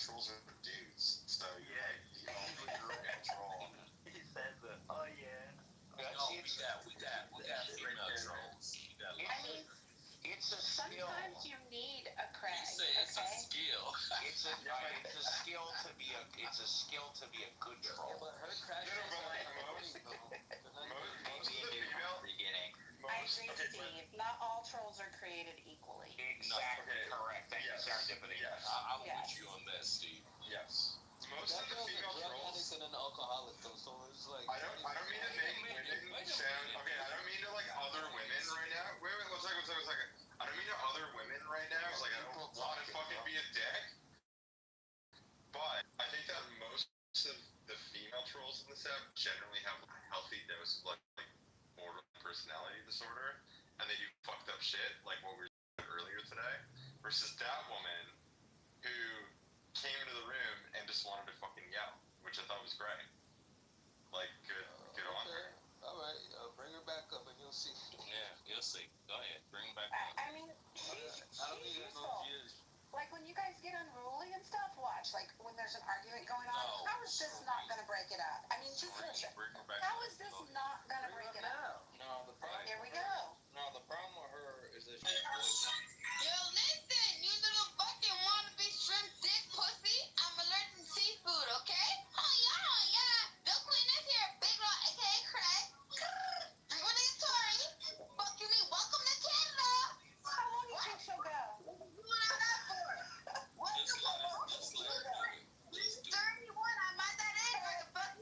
trolls are dudes, so you all are a troll. He said that. Oh yeah. No, we got female trolls. We got I mean, it's a skill. Sometimes you need a Craig. You say it's a skill. It's a skill to be a good troll. But her crash No, but like is most of the female. Beginning. I agree, Steve. Not all trolls are created equally. Exactly Okay. correct. Thank you, Yes. serendipity. Yes. I'm Yes. with you on that, Steve. Yes. Most that of the girl's a female drug trolls. addict and an alcoholic though, so it's like I don't mean to make women sound okay. I don't mean to like other women right now. Wait, one second. I don't mean to other women right now. It's like I don't want to fucking be a dick. But I think that most of the female trolls in this app generally have a healthy dose of like borderline personality disorder, and they do fucked up shit like what we were talking about earlier today. Versus that woman who came into the room and just wanted to fucking yell, which I thought was great. Like, good on her. Alright, bring her back up and you'll see. Yeah, you'll see. Go ahead, bring them back up. I mean, I don't she's think there's no useful. fears. Like when you guys get unruly and stuff, watch. Like when there's an argument going on, No, how is this not going to break it up? I mean, just listen. Bring her back How up. is this Go ahead. not going to break it up? No, the problem. Here we go. No, the problem with her is that Yo, listen, you little fucking wannabe shrimp dick pussy. I'm allergic to seafood, okay? Oh yeah. Bill Queen is here. Big Law, aka Craig. Tori. Fuck you mean? Welcome to Canada. How long do you think she'll go? What am I for? What Just the let fuck? her do it. He's Just do it. 31. I'm at that age where the fuck,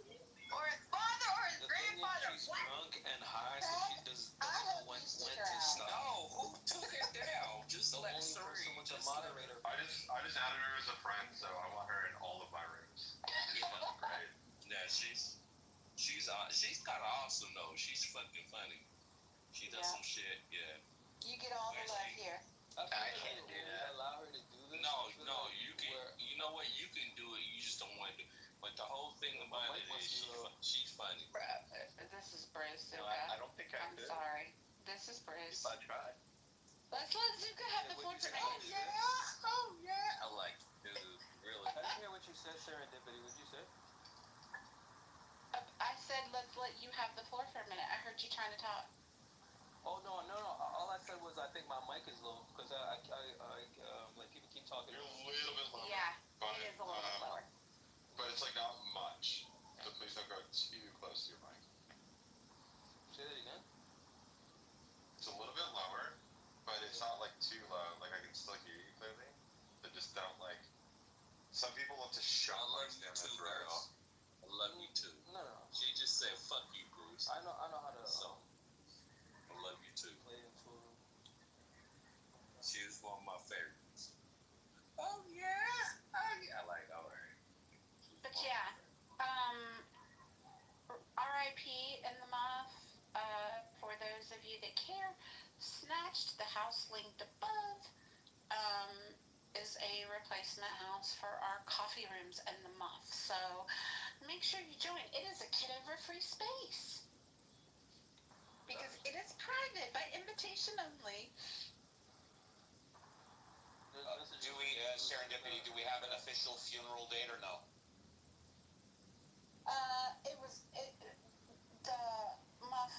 or his father or his the thing grandfather. is she's What? drunk and high, so she doesn't know when to stop. No, who took it down? Just The let only Suri. person with the Just let her. moderator. I just added her as a friend, so I want her in all of my rooms. She's fucking great. Yeah, she's kind of awesome though. She's fucking funny. She does Yeah. some shit. Yeah. You get all the love here. I can't do that. Allow her to do this. No, because, no, like, you can. where- You know what? You can do it. You just don't want to. But the whole thing about it is she's funny. This is Bruce No, Zuka. I don't think I I'm could. sorry. This is Bruce. If I tried. Let's let Zuka have the floor for Oh, now. Oh yeah. I like it. Really. I didn't hear what you said, serendipity. What'd you say? I said let's let you have the floor for a minute. I heard you trying to talk. Oh no. All I said was I think my mic is low because I like people keep talking. You're a little bit lower. Yeah, But, it is a little bit lower. But it's like not much. So please don't go too close to your mic. Say that again. It's a little bit lower, but it's not like too low. Like I can still hear you clearly. But just don't like. Some people love to shove I love mics you down their too, girl. throats. I love you too. No. She just said, "Fuck you, Bruce." I know how to So, I love you too. play into it. She was one of my favorites. Oh yeah. I like. All right. But yeah, R.I.P. in the muff. For those of you that care, Snatched, the house linked above, is a replacement house for our coffee rooms in the muff. So make sure you join. It is a Kitover free space because it is private by invitation only. Do we, serendipity? Do we have an official funeral date or no? The muff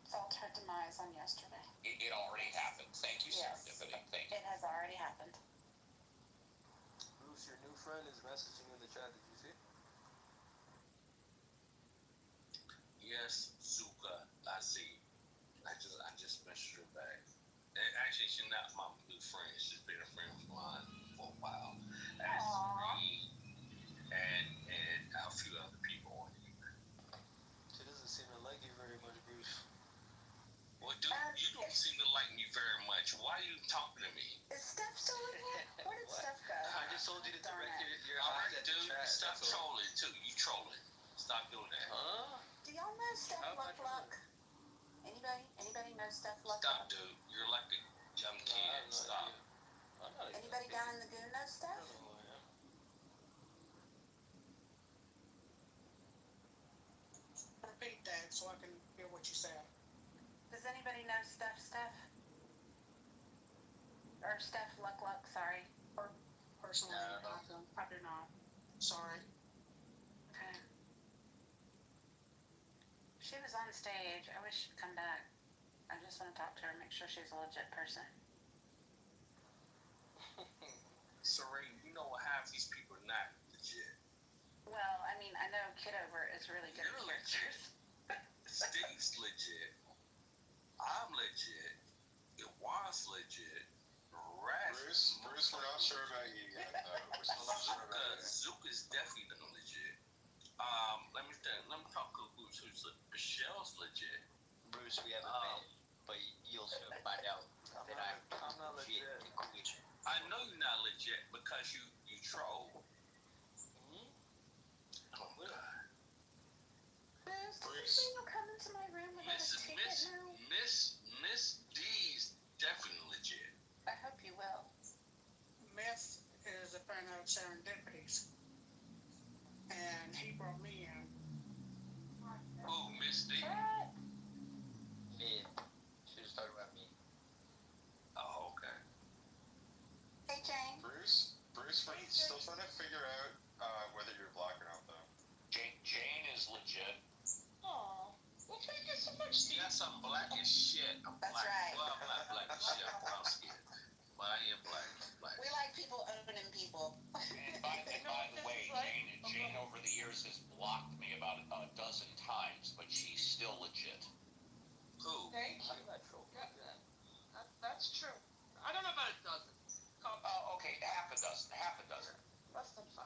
felt her demise on yesterday. It already happened. Thank you, Yes. serendipity. Thank you. It has already happened. Bruce, your new friend is messaging you in the chat. Did you see? Yes, Zuka. I see. I just messaged her back. And actually, she's not my new friend. She's been a friend of mine for a while. As Aww. me and a few other people on here. She doesn't seem to like you very much, Bruce. Well, dude, you don't seem to like me very much. Why are you talking to me? Is Steph still in here? Where did What? Steph go? I just told you to Darn direct it. your All eyes right, at the dude. chat. Stop that's all. trolling, too. You trolling. Stop doing that. Huh? Do y'all know Steph How am I Luck? Anybody know Steph Luck? Stop, dude. You're like a young No, I kid. have no Stop. idea. I'm not Anybody exactly- down in the goon know I Steph? don't know who I am. Repeat that so I can hear what you said. Does anybody know Steph? Or Steph Luck, sorry. Or personally. No. I do not. Sorry. Okay. She was on stage. I wish she'd come back. I just want to talk to her, make sure she's a legit person. Serene, you know what half these people are not legit. Well, I mean, I know Kitover is really good at You're legit. characters. Steve's legit. I'm legit. It was legit. Bruce, we're not sure about you yet, though. We're still not sure about you. Zuka's definitely not legit. Let me think. Let me talk to who's Michelle's legit. Bruce, we haven't met, but you'll soon find out that I'm not legit legit. and queen. I know you're not legit because you troll. Oh God. Bruce, you come into my room without a ticket now? Miss D's definitely legit. I hope you will. Myth is a fan of Serendipities. And he brought me in. Ooh, Miss D. Me. She was talking about me. Oh, okay. Hey, Jane. Bruce, we're still trying to figure out whether you're black or not, though. Jane is legit. Aw. Well, thank you so much, You Steve. got some black as shit. I'm That's black. right. Well, I'm not black as shit. I'm brown skinned. But I am black. We like people owning people. And by the way, Jane over the years has blocked me about a dozen times, but she's still legit. Who? Thank you. I'm not sure. That's true. I don't know about a dozen. Oh, okay, half a dozen. Less than 5.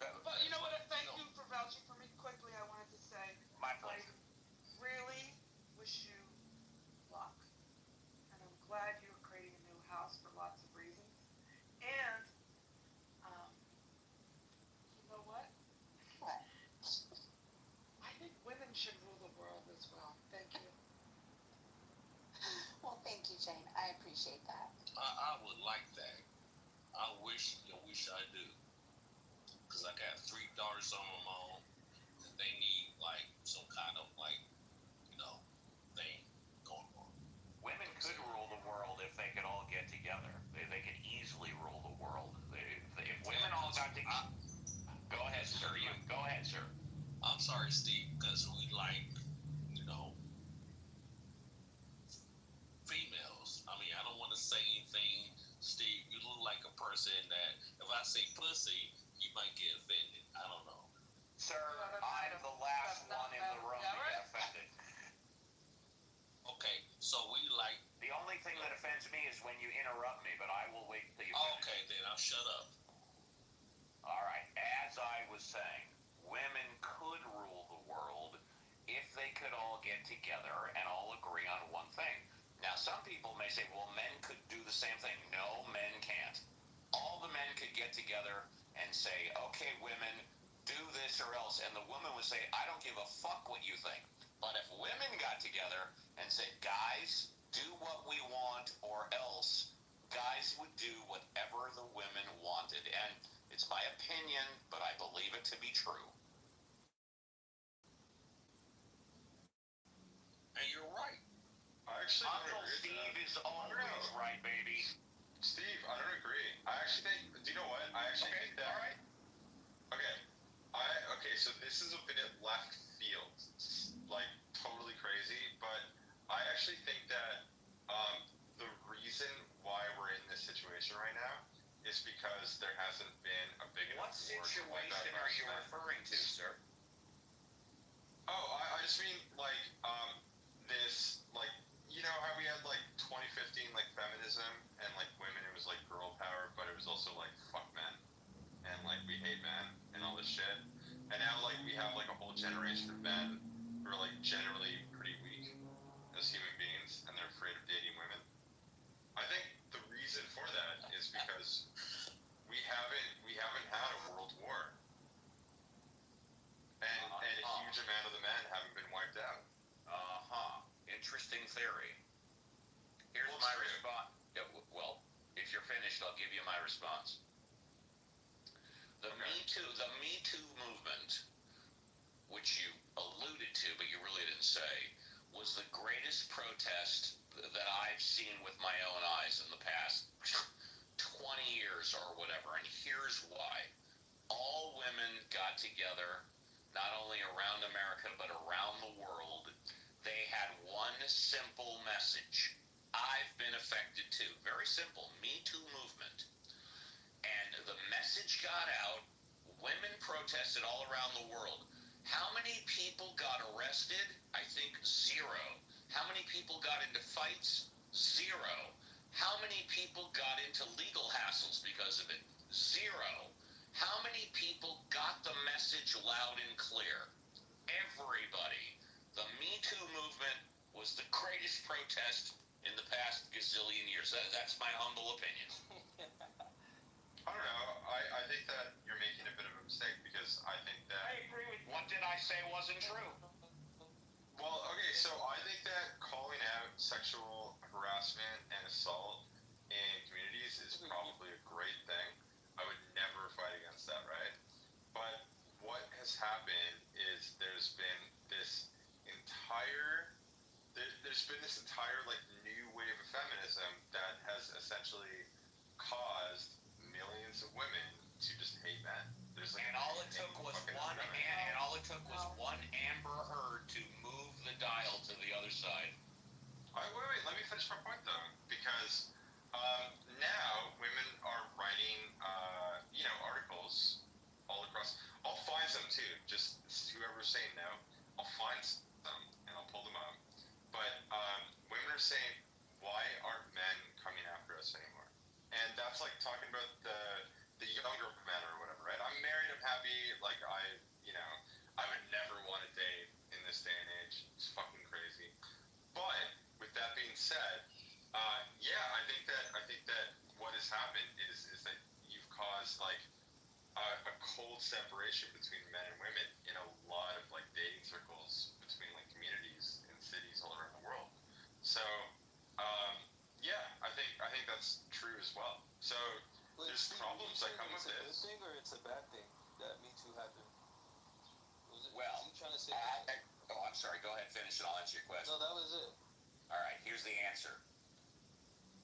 But you know what? Thank you for vouching for me. Quickly, I wanted to say, My I pleasure. really wish you luck. And I'm glad you are creating a new house for lots of reasons. And, you know what? What? I think women should rule the world as well. Thank you. Well, thank you, Jane. I appreciate that. I would like that. I wish I do. Because I got 3 daughters on my own. And they need, like, some kind of, like, thing going on. Women could rule the world if they could all get together. They could easily rule the world. If women all got together. Go ahead, sir. Go ahead, sir. I'm sorry, Steve, because we like, females. I mean, I don't want to say anything, Steve. You look like a person that, if I say pussy, you might get offended. I don't know. Sir, I'm the last one in the room to get offended. Okay, so we like. The only thing that offends me is when you interrupt me, but I will wait till you finish. Okay, then I'll shut up. All right. As I was saying, women could rule the world if they could all get together and all agree on one thing. Now, some people may say, well, men could do the same thing. No, men can't. All the men could get together and say, okay, women, do this or else. And the woman would say, I don't give a fuck what you think. But if women got together and said, guys, do what we want or else, guys would do whatever the women wanted. And it's my opinion, but I believe it to be true. And you're right. I actually don't Uncle agree with Steve that. is always right, baby. Steve, I don't agree. I actually think. Do you know what? I actually think that. All right. Okay, so this is a bit left field, like totally crazy, but I actually think that the reason why we're in this situation right now is because there hasn't been a big What enough war to wipe situation out are you men. referring to, sir? Oh, I just mean like this, like, you know how we had like 2015 like feminism and like women, it was like girl power, but it was also like fuck men and like we hate men and all this shit. And now like we have like a whole generation of men who are like generally pretty weak as human beings and they're afraid of dating women. I think the reason for that is because we haven't had a world war. And a huge amount of the men haven't been wiped out. Interesting theory. Here's my response. Yeah, well, if you're finished, I'll give you my response. The Me Too movement, which you alluded to, but you really didn't say, was the greatest protest that I've seen with my own eyes in the past 20 20 years or whatever, and here's why. All women got together, not only around America, but around the world. They had one simple message. I've been affected too. Very simple. Me Too movement. And the message got out. Women protested all around the world. How many people got arrested? I think 0. How many people got into fights? 0. How many people got into legal hassles because of it? 0. How many people got the message loud and clear? Everybody. The Me Too movement was the greatest protest in the past gazillion years. That's my humble opinion. I don't know. I think that you're making a bit of a mistake because I think that. I agree with you. What did I say wasn't true? Well, okay, so I think that calling out sexual harassment and assault in communities is probably a great thing. I would never fight against that, right? But what has happened is there's been this entire like new wave of feminism that has essentially caused millions of women to just hate men. There's like And all it took was one Amber Heard to move the dial to the other side. Wait, let me finish my point though, because now women are writing, articles all across. I'll find some too. Just whoever's saying no, I'll find some and I'll pull them up. But women are saying, why aren't men coming after us anymore? And that's like talking about the younger men or whatever, right? I'm married, I'm happy, like I would never want to date in this day and age. It's fucking crazy. But with that being said, I think that what has happened is that you've caused like a cold separation between men and women in a lot of like dating circles between like communities and cities all around the world. So I think that's true as well. So there's problems that come with this. this. Is it a good thing or it's a bad thing that Me Too happened? Well, you trying to say I'm sorry. Go ahead, finish and I'll answer your question. No, that was it. All right, here's the answer.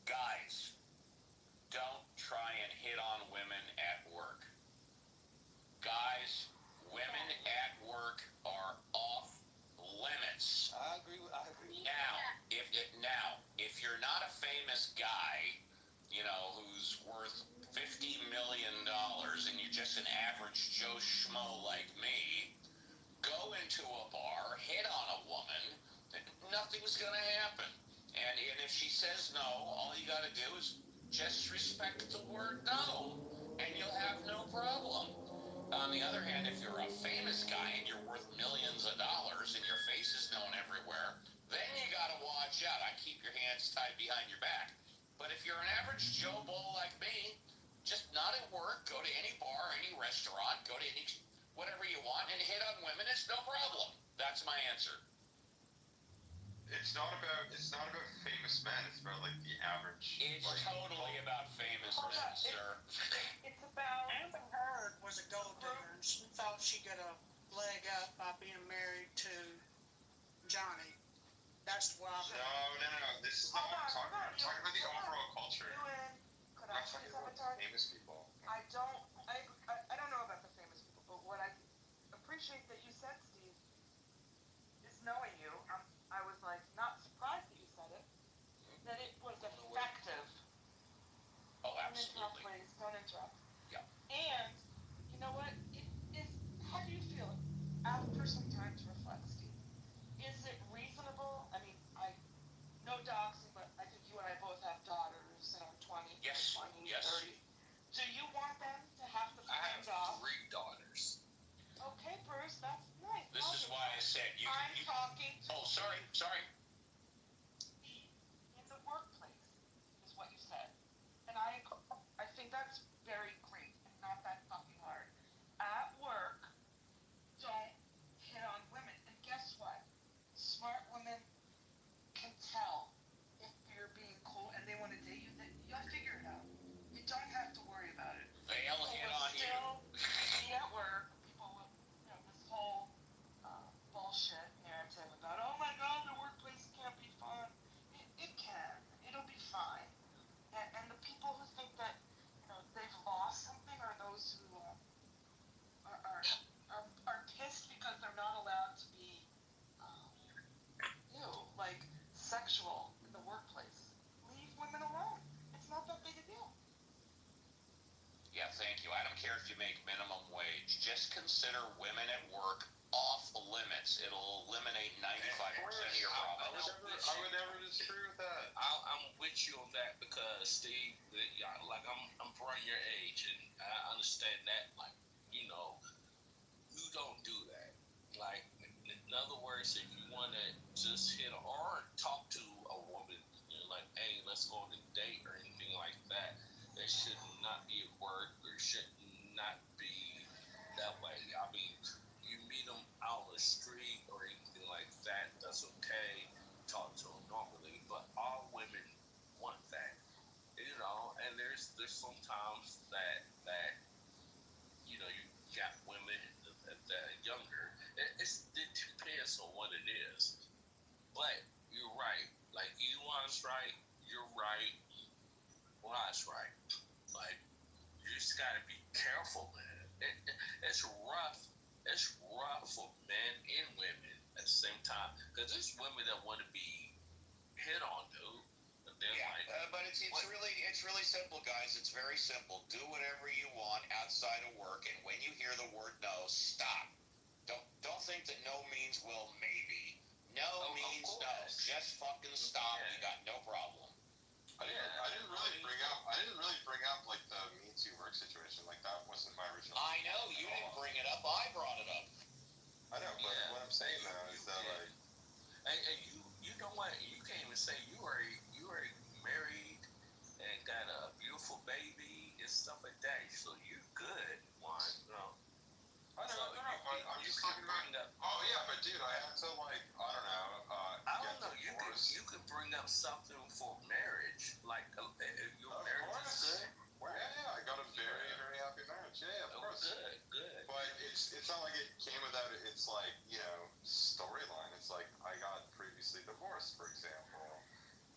Guys, don't try and hit on women at work. Guys, women at work are off limits. I agree. If you're not a famous guy, who's worth $50 million and you're just an average Joe Schmo like me, go into a bar, hit on a woman, nothing's gonna happen. And if she says no, all you gotta do is just respect the word no, and you'll have no problem. On the other hand, if you're a famous guy and you're worth millions of dollars and your face is known everywhere, then you gotta watch out. I keep your hands tied behind your back. But if you're an average Joe Bull like me, just not at work, go to any bar, any restaurant, go to any whatever you want and hit on women, it's no problem. That's my answer. It's not about famous men. It's about like the average. It's totally about famous men, sir. It's about Amber Heard was a gold digger, and she thought she got a leg up by being married to Johnny. That's why. No. This is not what I'm talking about. I'm talking about the overall culture. Could I'm I not talking say about something? famous people. I don't know about the famous people, but what I appreciate that you said, Steve, is knowing you. I was like not surprised that you said it. That it was effective. Oh, Don't interrupt, absolutely. please. Don't interrupt. Yeah. And you know what? How do you feel after some time to reflect, Steve? Is it reasonable? I mean, no doxing, but I think you and I both have daughters in our 20s, Yes. 30s. Do you want them to have to I find have off? 3 daughters. Okay, Bruce, that's nice. This is why I said I'm talking to Oh, sorry. in the workplace, is what you said. And I think that's very great and not that fucking hard. At work, don't hit on women. And guess what? Smart women can tell if you're being cool and they want to date you, then you'll figure it out. You don't have to worry about it. They'll hit on you. Still be at work. People with this whole bullshit narrative about, oh my god, the workplace you make minimum wage. Just consider women at work off limits. It'll eliminate 95% of your problems. I would never disagree with that. I'm with you on that because Steve, like I'm around your age and I understand that. Like, you know, you don't do that. Like, in other words, if you want to just hit or talk to a woman, you know, like, hey, let's go on a date or anything like that, it should not be at work or should not be that way. I mean, you meet them out on the street or anything like that, that's okay. Talk to them normally, but all women want that, you know. And there's sometimes that you know you got women that are younger. It depends on what it is, but you're right. Like Elon's right, you're right, Ron's right. Like you just gotta be careful, man. It's rough. It's rough for men and women at the same time. Because there's women that want to be hit on, dude. But they're like, but it's really simple, guys. It's very simple. Do whatever you want outside of work, and when you hear the word no, stop. Don't think that no means well maybe. No means no. Just fucking stop. Yeah. You got no problem. I didn't really bring up like the Me Too work situation. Like that wasn't my original. I know you didn't bring it up. I brought it up. I know, but what I'm saying though is that like, and you know what? You can't even say you are married and got a beautiful baby and stuff like that. So you're good, one. No. I know, So I'm just talking about. Oh yeah, but dude, I have to like, I don't know. I don't know. You can bring up something for marriage, like your marriage is good. Yeah, I got a very, very happy marriage. Yeah, of course. Good. But it's not like it came without it's like, you know, storyline. It's like I got previously divorced, for example.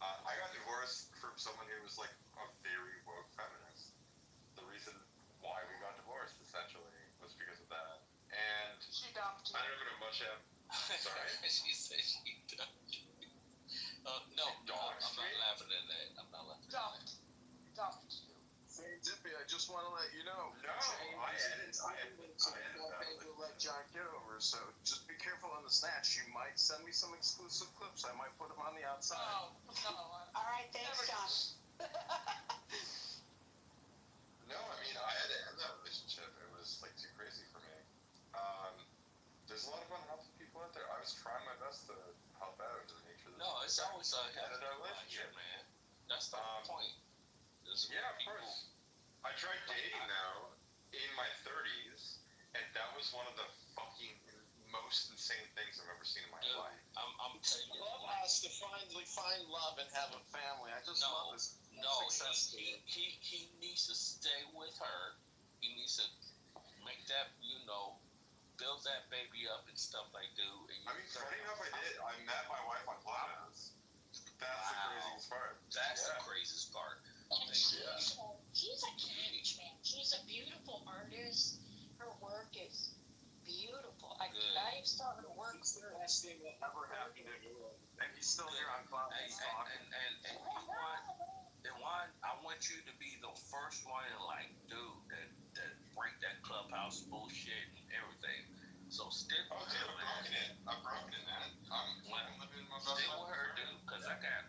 I got divorced from someone who was like a very woke feminist. The reason why we got divorced essentially was because of that. And She dumped you. I don't know much of. Sorry? She said she dumped you. No, I'm not laughing at that. I'm not laughing at that. Dumped you. Dippy, I just want to let you know. No, I edited that. We'll let John Kitover, so just be careful on the snatch. She might send me some exclusive clips. I might put them on the outside. Oh, no. All right, thanks, John. No, I mean, I had to end that relationship. It was like too crazy for me. There's a lot of unhealthy people out there. I was trying my best to help out and make sure that. No, it's always a Ended our healthy relationship. man. That's the whole point. There's Yeah, of people- course. I tried dating now in my 30s, and that was one of the fucking most insane things I've ever seen in my Dude, life. I'm telling you. Love has to finally find love and have a family. I just love this success story. He needs to stay with her. He needs to make that, you know, build that baby up and stuff like that. I mean, funny enough, I did. I met my wife on Clubhouse. That's the craziest part. That's the craziest part. And she's a catch, man. She's a beautiful artist. Her work is beautiful. Good. I've started to work It's the best thing that ever happened to me. And he's still here on Clubhouse talking. And you want, I want you to be the first one, like, dude, that break that Clubhouse bullshit and everything. So stick Oh, with dude, her, man. I'm broken it, man. I'm living my best Stick life. with her, dude, because I got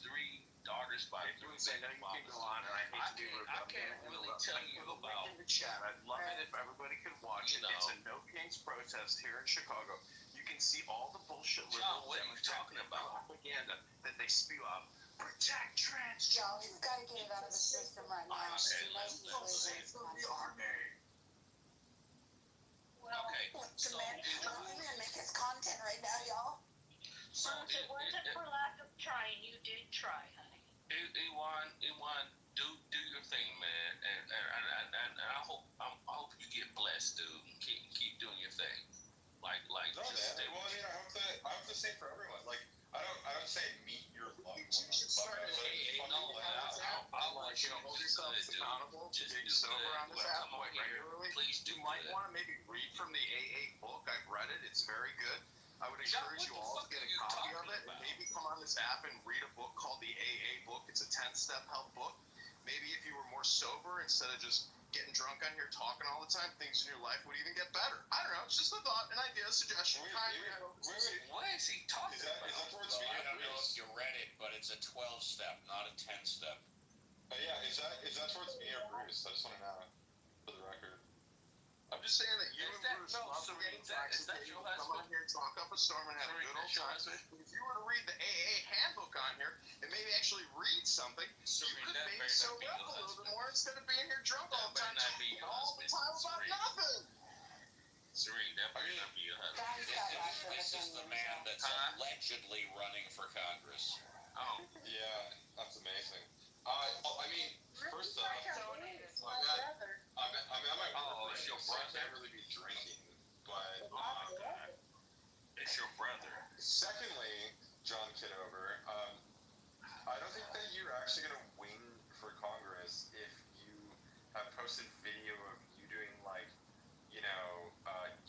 3 daughters by 3 I know you can go on, and I hate to do it. I can't really tell you about. In the chat, I'd love it if everybody could watch it. You know. It's a No Kings protest here in Chicago. You can see all the bullshit John, liberal what are you talking about? propaganda that they spew out. Protect trans Joe, he's got to get it out of his system right now. Okay, He knows he's losing his content. Well, Okay, the so man, it- I'm gonna make his content right now, y'all. So It wasn't for lack of trying. You did try, honey. Iwan, do your thing, man, and I hope you get blessed, dude. And keep doing your thing, like No, just man. stay. Well, I mean, I hope the same for everyone. Like, I don't say meet your loved one. You should start an AA. I want you to hold do yourself good, dude. accountable to Just being do sober good. on this Well, app come on quite here. regularly. Please do You might good. want to maybe read from the AA book. I've read it. It's very good. I would John, encourage you what the all to fuck get are a you copy of talking it and about? maybe come on this app and read a book called the AA book. It's a 10-step help book. Maybe if you were more sober, instead of just getting drunk on here, talking all the time, things in your life would even get better. I don't know. It's just a thought, an idea, a suggestion. What is he talking Is that about? towards Well, me? I don't know if you read it, but it's a 12-step, not a 10-step. Yeah, is that towards me or Bruce? I just want to know for the record. I'm just saying that you Is and that- Bruce no, love Serene, getting is that intoxicated, your come husband? on here and talk up a storm and have a Serene, good old that's your time. husband? If you were to read the AA handbook on here and maybe actually read something, Serene, you could that maybe better sober not be up your a little husband. bit more instead of being here drunk all the That time, better not be talking your all the husband. time about Serene. nothing. Serene, that better not be your husband. John's got lots of This is the opinions. man that's Huh? allegedly running for Congress. Oh, Yeah, that's amazing. Well, I mean, first off, Donated. I might Oh, work it's right, your so I brother. can't really be drinking, but oh, okay. It's your brother. secondly, John Kitover, I don't think that you're actually going to win for Congress if you have posted video of you doing, like,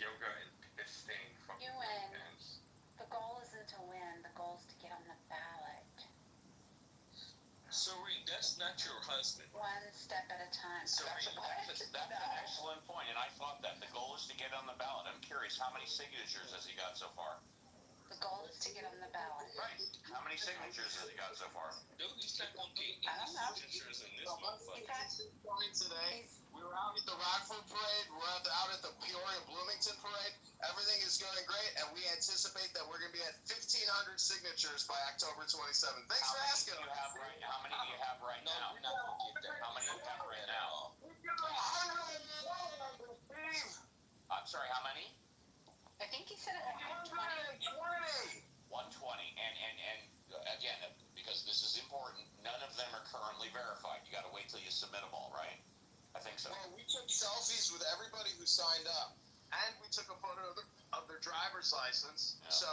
yoga and piss stained fucking You win. pants. The goal isn't to win, the goal is to get on the ballot. Serene, that's not your husband. One step at a time. Serene, that's an excellent point, and I thought that. The goal is to get on the ballot. I'm curious, how many signatures has he got so far? The goal is to get on the ballot. Right. How many signatures has he got so far? Dude, he's not gonna get I don't know. any signatures in this motherfucker. Today, we were out at the Rockford Parade, we're out at the Peoria Bloomington Parade. Everything is going great, and we anticipate that we're going to be at 1,500 signatures by October 27th. Thanks for asking. How many do you have right No, now? we're not gonna get that. How many do you have right now? Steve, I'm sorry, how many? I think he said 120. 120. And again, because this is important, none of them are currently verified. You got to wait till you submit them all, right? I think so. Well, we took selfies with everybody who signed up, and we took a photo of their driver's license. Yeah. So,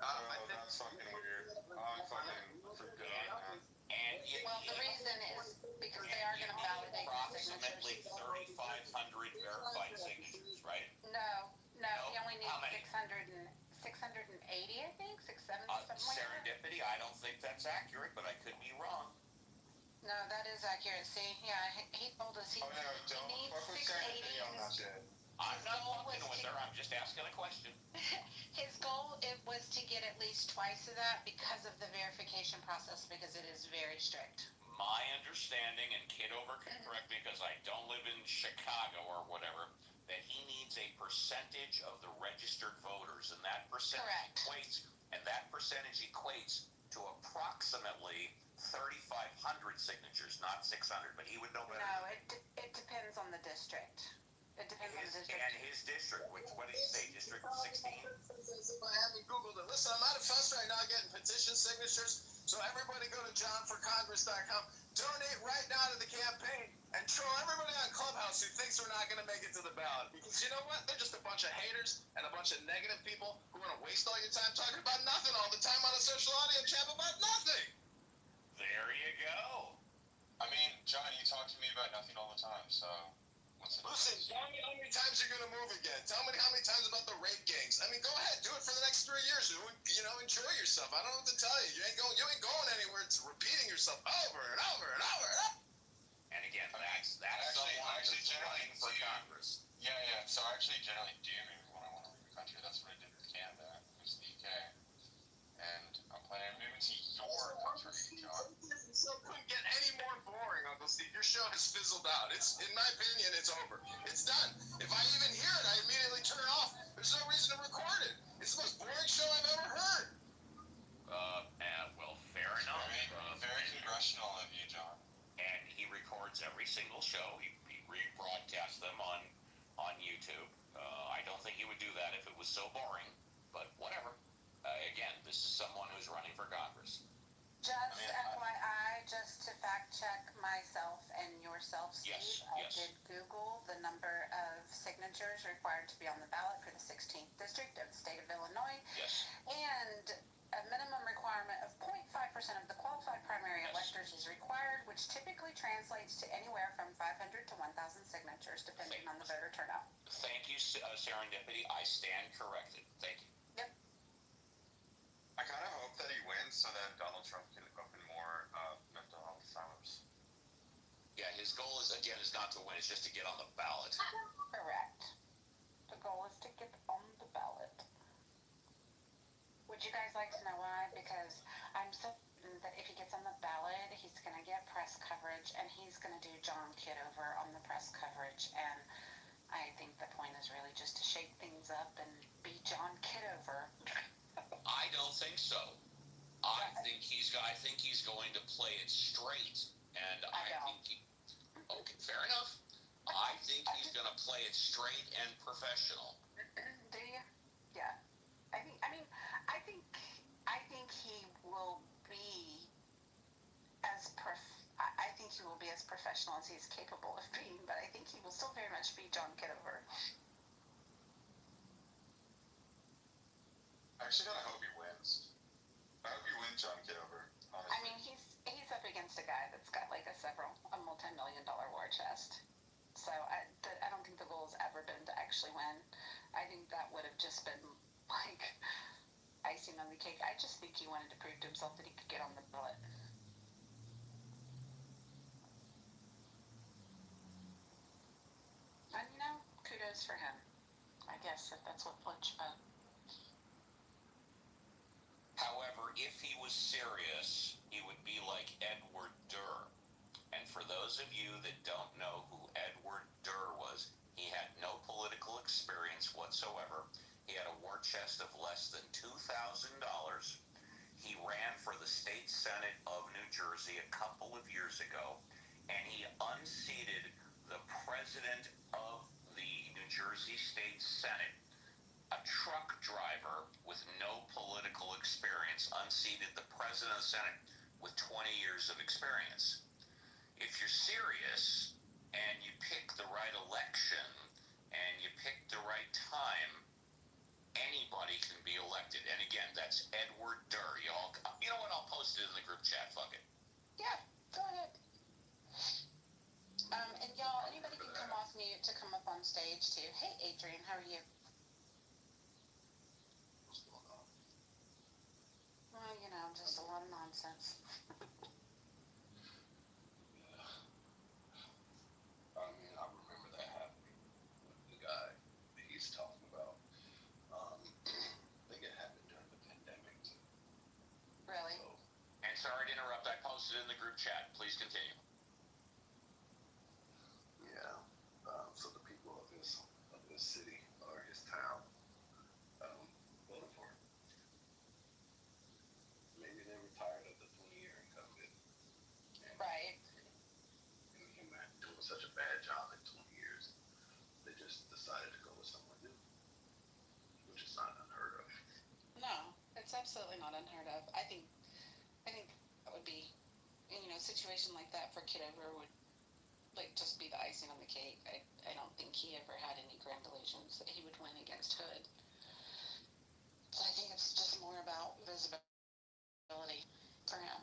I think that's fucking weird. I'm fucking forget on that. And Well, the reason is because they are going to validate the approximately signatures. 3,500 verified signatures, right? No, he No? only needs How many? 680, I think, 670, something like that. Serendipity, I don't think that's accurate, but I could be wrong. No, that is accurate. See, yeah, he told us he needs 680. I'm not fucking with her. I'm just asking a question. His goal was to get at least twice of that because of the verification process, because it is very strict. My understanding, and Kitover can correct me because I don't live in Chicago or whatever, that he needs a percentage of the registered voters, and that percentage equates to approximately 3,500 signatures, not 600. But he would know better. No, it depends on the district. It depends on the district. And his district, what did he say? District 16? I haven't Googled it. Listen, I'm out of fuss right now getting petition signatures, so everybody go to johnforcongress.com. Donate right now to the campaign and troll everybody on Clubhouse who thinks we're not going to make it to the ballot. Because you know what? They're just a bunch of haters and a bunch of negative people who want to waste all your time talking about nothing all the time on a social audio chat about nothing. There you go. I mean, John, you talk to me about nothing all the time, so what's the Listen, tell me how many times you're going to move again. Tell me how many times about the rape gangs. I mean, go ahead. Do it for the next 3 years. Enjoy yourself. I don't know what to tell you. You ain't going anywhere. It's repeating yourself over and over and over and over. And again, that's someone who's running for Congress. Yeah. So I actually generally do move when I want to leave the country. That's what I did with Canada. It was the UK. And I'm planning on moving to your country, John. So it couldn't get any more boring, Uncle Steve. Your show has fizzled out. In my opinion, it's over. It's done. If I even hear it, I immediately turn it off. There's no reason to record it. It's the most boring show I've ever heard. Well, fair enough. Very congressional of you, John. And he records every single show. He rebroadcasts them on YouTube. I don't think he would do that if it was so boring, but whatever. Again, this is someone who's running for Congress. Just FYI, just to fact check myself and yourself, Steve, Yes. I did Google the number of signatures required to be on the ballot for the 16th district of the state of Illinois, Yes. and a minimum requirement of 0.5% of the qualified primary Yes. electors is required, which typically translates to anywhere from 500 to 1,000 signatures, depending on the voter turnout. Thank you, Serendipity. I stand corrected. Thank you. Yep. I kind of hope that he wins so that Donald Trump can open more mental health asylums. Yeah, his goal is not to to win. It's just to get on the ballot. Correct. The goal is to get on the ballot. Would you guys like to know why? Because I'm certain that if he gets on the ballot, he's going to get press coverage, and he's going to do John Kitover on the press coverage. And I think the point is really just to shake things up and be John Kitover. I don't think so. I think he's going to play it straight, and okay, fair enough. I think he's going to play it straight and professional. Do you? Yeah. I think he will be I think he will be as professional as he's capable of being, but I think he will still very much be John Kitover. I actually kind of hope he wins. I hope he wins John Kitover, honestly. I mean, he's up against a guy that's got like a multi-million-dollar war chest. So I don't think the goal has ever been to actually win. I think that would have just been like icing on the cake. I just think he wanted to prove to himself that he could get on the ballot. And kudos for him. I guess if that's what floats your boat. However, if he was serious, he would be like Edward Durr. And for those of you that don't know who Edward Durr was, he had no political experience whatsoever. He had a war chest of less than $2,000. He ran for the state senate of New Jersey a couple of years ago, and he unseated the president of the New Jersey State Senate. A truck driver with no political experience unseated the president of the Senate with 20 years of experience. If you're serious and you pick the right election and you pick the right time, anybody can be elected. And again, that's Edward Durr. You know what? I'll post it in the group chat. Fuck it. Yeah, go ahead. And y'all, anybody can come off mute to come up on stage too. Hey, Adrian, how are you? What's going on? Well, just a lot of nonsense. I mean, I remember that happening with the guy that he's talking about. I think it happened during the pandemic too. Really? So, And sorry to interrupt. I posted it in the group chat. Please continue. yeah. So the people of his city or his town voted for him. Maybe they were tired of the 20-year incumbent. And Right. him doing such a bad job in 20 years. They just decided to go with someone new, which is not unheard of. No, it's absolutely not unheard of. I think that would be, a situation like that for Kitover would like just be the icing on the cake. I don't think he ever had any grand illusions that he would win against Hood. So I think it's just more about visibility for him.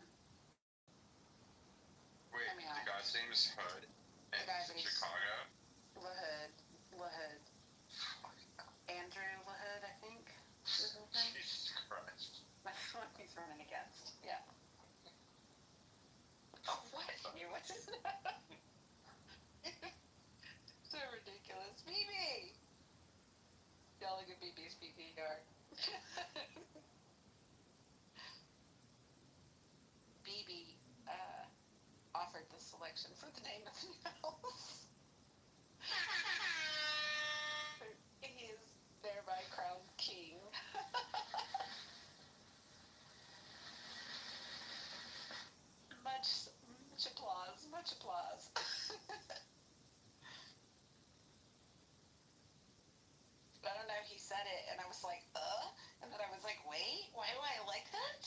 Wait, I mean, the guy's name is Hood, and the guy he's in that he's- Chicago? LaHood. Andrew LaHood, I think. Is his name? Jesus Christ. That's what he's running against. Yeah. Oh, what? What's his name? So ridiculous. BB! Y'all look at BB's PPR. BB offered the selection for the name of the house. He is thereby crowned king. Much applause, much applause. I don't know, he said it, and I was like, and then I was like, wait, why do I like that?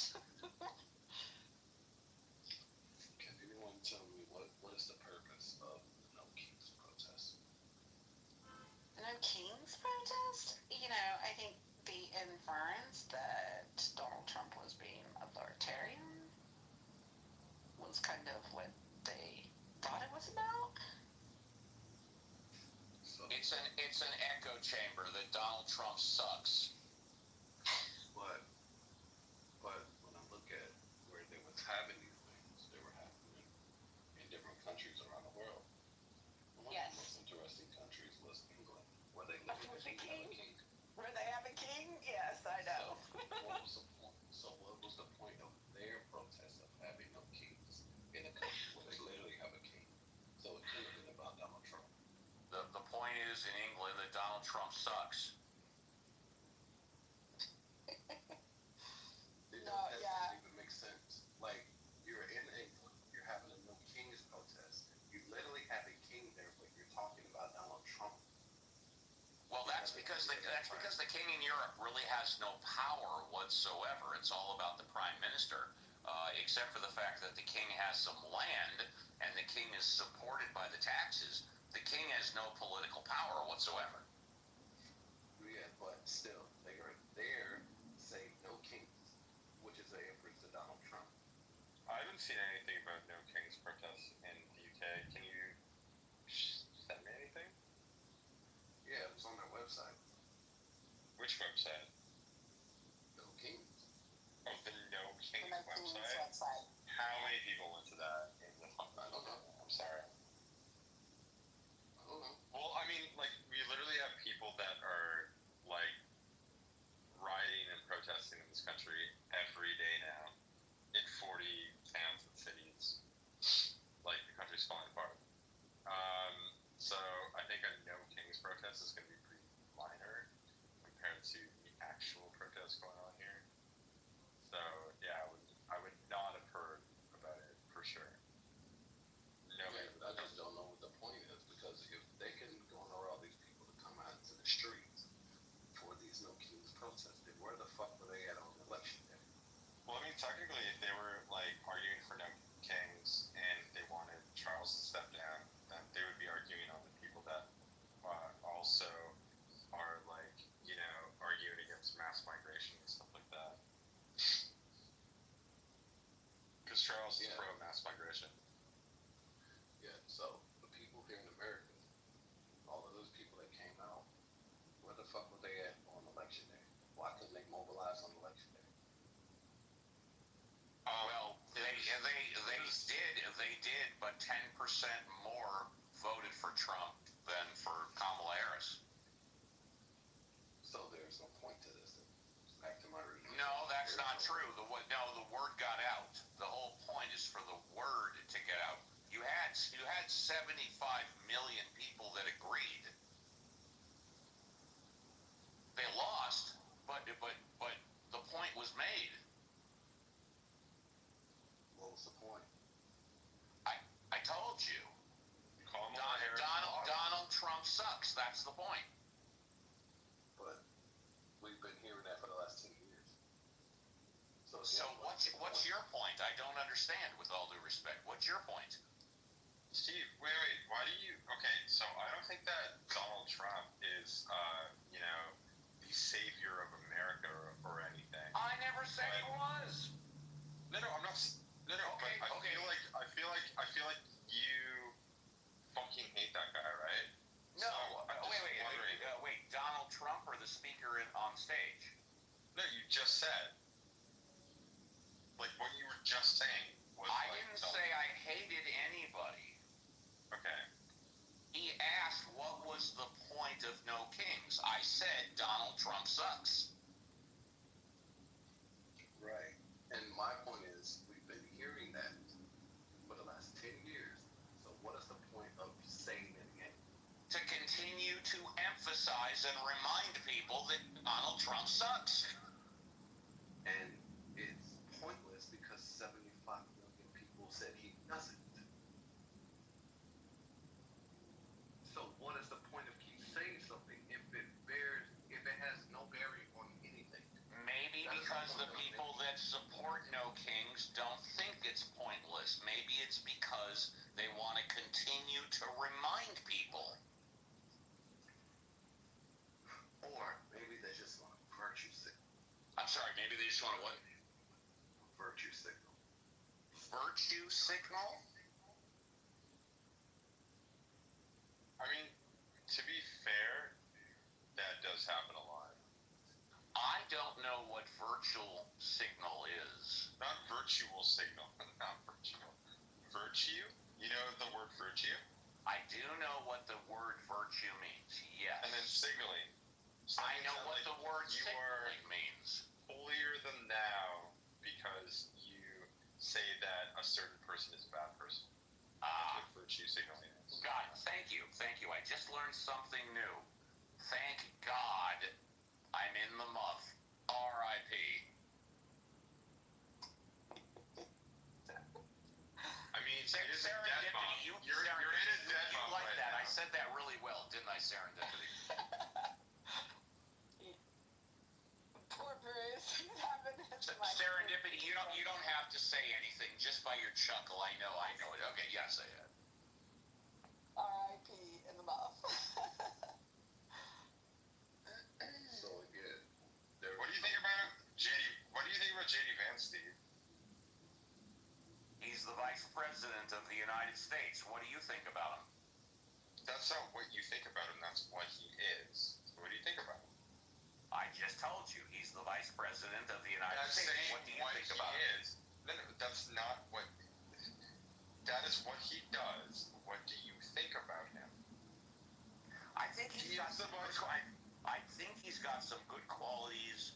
Can anyone tell me what is the purpose of the No Kings protest? The No Kings protest? I think the inference that Donald Trump was being authoritarian was kind of what they thought it was about. So, It's an echo chamber that Donald Trump sucks. but when I look at where they was having these things, they were happening in different countries around the world. I'm like, Yes. is in England that Donald Trump sucks. It No, doesn't yeah. even make sense. Like, you're in England, you're having a No Kings protest. You literally have a king there, but you're talking about Donald Trump. Well, that's because the king in Europe really has no power whatsoever. It's all about the prime minister, except for the fact that the king has some land and the king is supported by the taxes. The king has no political power whatsoever. Yeah, but still, they are there saying No Kings, which is a reference to Donald Trump. I haven't seen anything about No Kings protests in the UK. Can you send me anything? Yeah, it was on their website. Which website? No Kings. Oh, the No Kings And the King's website? website. How many people went to that in the I don't know. I'm sorry. I don't know. Well, I mean, like, we literally have people that are, like, rioting and protesting in this country every day now in 40 towns and cities. Like, the country's falling apart. So I think a No Kings protest is going to be pretty minor compared to the actual protests going on here. So, yeah, I would not have heard about it for sure. No, Yeah, but I just don't know what the point is, because if they can garner all these people to come out into the streets for these No Kings protests, then where the fuck were they at on election day? well, I mean, technically, if they were, like, arguing for No Kings and they wanted Charles to step down, then they would be arguing on the people that also are, like, you know, arguing against mass migration and stuff like that. Because Charles is Yeah. pro mass migration. Yeah, so the people here in America, all of those people that came out, where the fuck were they at on election day? Why couldn't they mobilize on election day? Well, they did, but 10% more voted for Trump than for Kamala Harris. So there's no point to this. Back to my original. No, that's There's not no- true. The word got out. The whole point is for the word to get out. You had 75 million people that agreed. They lost, but the point was made. What was the point? I told you. Kamala Harris lost. Donald Trump sucks. That's the point. But we've been hearing that for the last 10 years. So What's your point? I don't understand. With all due respect, what's your point? Steve, wait, why do you... Okay, so I don't think that Donald Trump is, you know, the savior of America or anything. I never said he was. No, I'm not... No, Okay, but okay. I feel like you fucking hate that guy, right? No, So, I'm just wondering- wait. Donald Trump or the speaker on stage? No, you just said. Like, what you were just saying was I like... didn't say I hated anybody. Okay. He asked what was the point of No Kings. I said Donald Trump sucks. Right. And my point is, we've been hearing that for the last 10 years. So what is the point of saying it again? To continue to emphasize and remind people that Donald Trump sucks. And it's pointless because 75 million people said he doesn't. So what is the point of keep saying something if it has no bearing on anything? Maybe because the people that support No Kings don't think it's pointless. Maybe it's because they want to continue to remind people. Or maybe they just want a virtue signal. I'm sorry, maybe they just want to what? Virtue signal. Virtue signal? I mean, to be fair, that does happen a lot. I don't know what virtual signal is. Not virtual signal, not virtual. Virtue? You know the word virtue? I do know what the word virtue means, yes. And then signaling. I know Something what that, the word you are signaling means. holier than thou because you say that a certain person is a bad person. That's what virtue signaling is. God, thank Thank you. I just learned something new. Thank God I'm in the muff. R.I.P. I mean, it is a dead Serendipity. bomb. You're in a dead you bomb like right that. now. I said that really well, didn't I, Serendipity? Poor Bruce. He's having his Serendipity, you don't have to say anything. Just by your chuckle, I know it. Okay, yeah, say it. R.I.P. in the muff. So good. What do you think about JD Vance, Steve? He's the vice president of the United States. What do you think about him? That's not what you think about him. That's what he is. So what do you think about him? I just told you he's the vice president of the United States. What do you think about him? No, that's not what. That is what he does. What do you think about him? I think he's got some good qualities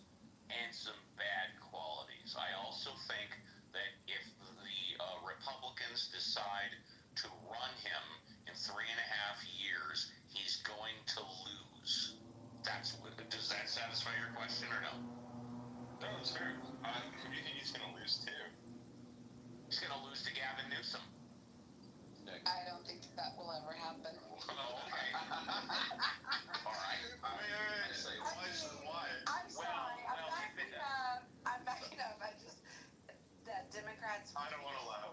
and some bad qualities. I also think that if the Republicans decide to run him in 3.5 years, he's going to lose. Does that satisfy your question or no? No, it's fair. Who do you think he's going to lose to? He's going to lose to Gavin Newsom. I don't think that will ever happen. Oh, okay. All right. Why? I'm sorry. I'm backing up. That Democrats I don't want to laugh.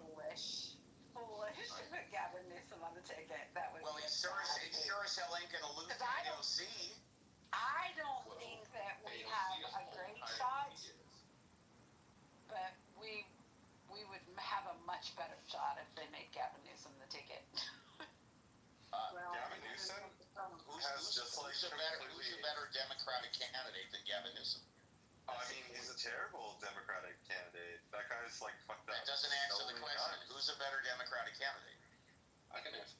foolish to put Gavin Newsom on the ticket. That was Well, he sure as hell ain't going to lose to AOC. I don't think that we have a great shot, but we would have a much better shot if they made Gavin Newsom the ticket. Gavin Newsom Who's a better Democratic candidate than Gavin Newsom? I mean, he's a terrible Democratic candidate. That guy's like fucked up. That doesn't answer the question. Who's a better Democratic candidate? I can answer.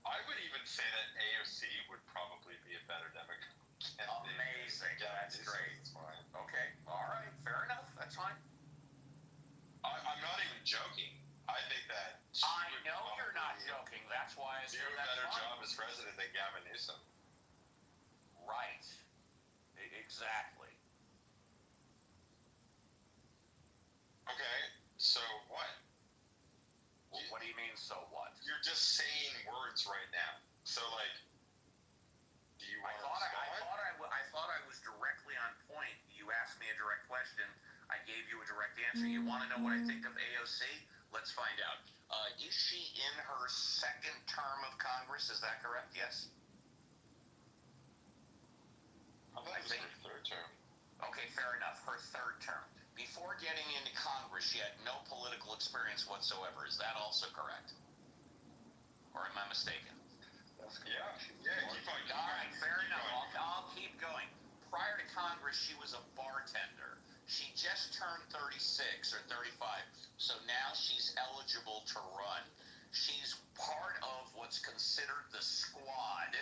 I would even say that AOC would probably be a better Democratic candidate. Amazing. That's great. It's fine. Okay. All right. Fair enough. That's fine. I'm not even joking. I think that I know you're not joking. That's why I do said a that's better fine. job as president than Gavin Newsom. Right. Exactly. Okay, so what? Well, what do you mean, so what? You're just saying words right now. So, like, do you want to respond? I thought I was directly on point. You asked me a direct question. I gave you a direct answer. You want to know what I think of AOC? Let's find out. Is she in her second term of Congress? Is that correct? Yes. I thought it was her third term. Okay, fair enough. Her third term. Before getting into Congress, she had no political experience whatsoever. Is that also correct? Or am I mistaken? Yeah. Keep on. All right, fair enough. I'll keep going. Prior to Congress, she was a bartender. She just turned 36 or 35, so now she's eligible to run. She's part of what's considered the squad.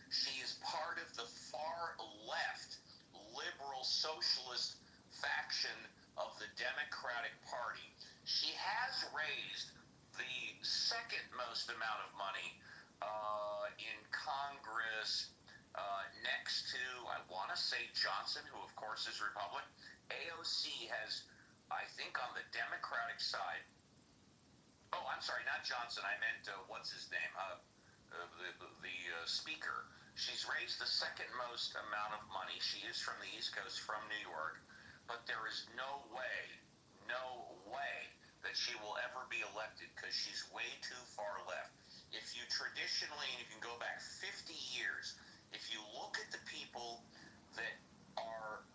She is part of the far left liberal socialist faction of the Democratic Party. She has raised the second most amount of money in Congress, next to, I want to say, Johnson, who of course is Republican. AOC has, I think, on the Democratic side. Oh, I'm sorry, not Johnson. I meant what's his name? The speaker. She's raised the second most amount of money. She is from the East Coast, from New York, but there is no way that she will ever be elected because she's way too far left. If you traditionally, and you can go back 50 years, if you look at the people that are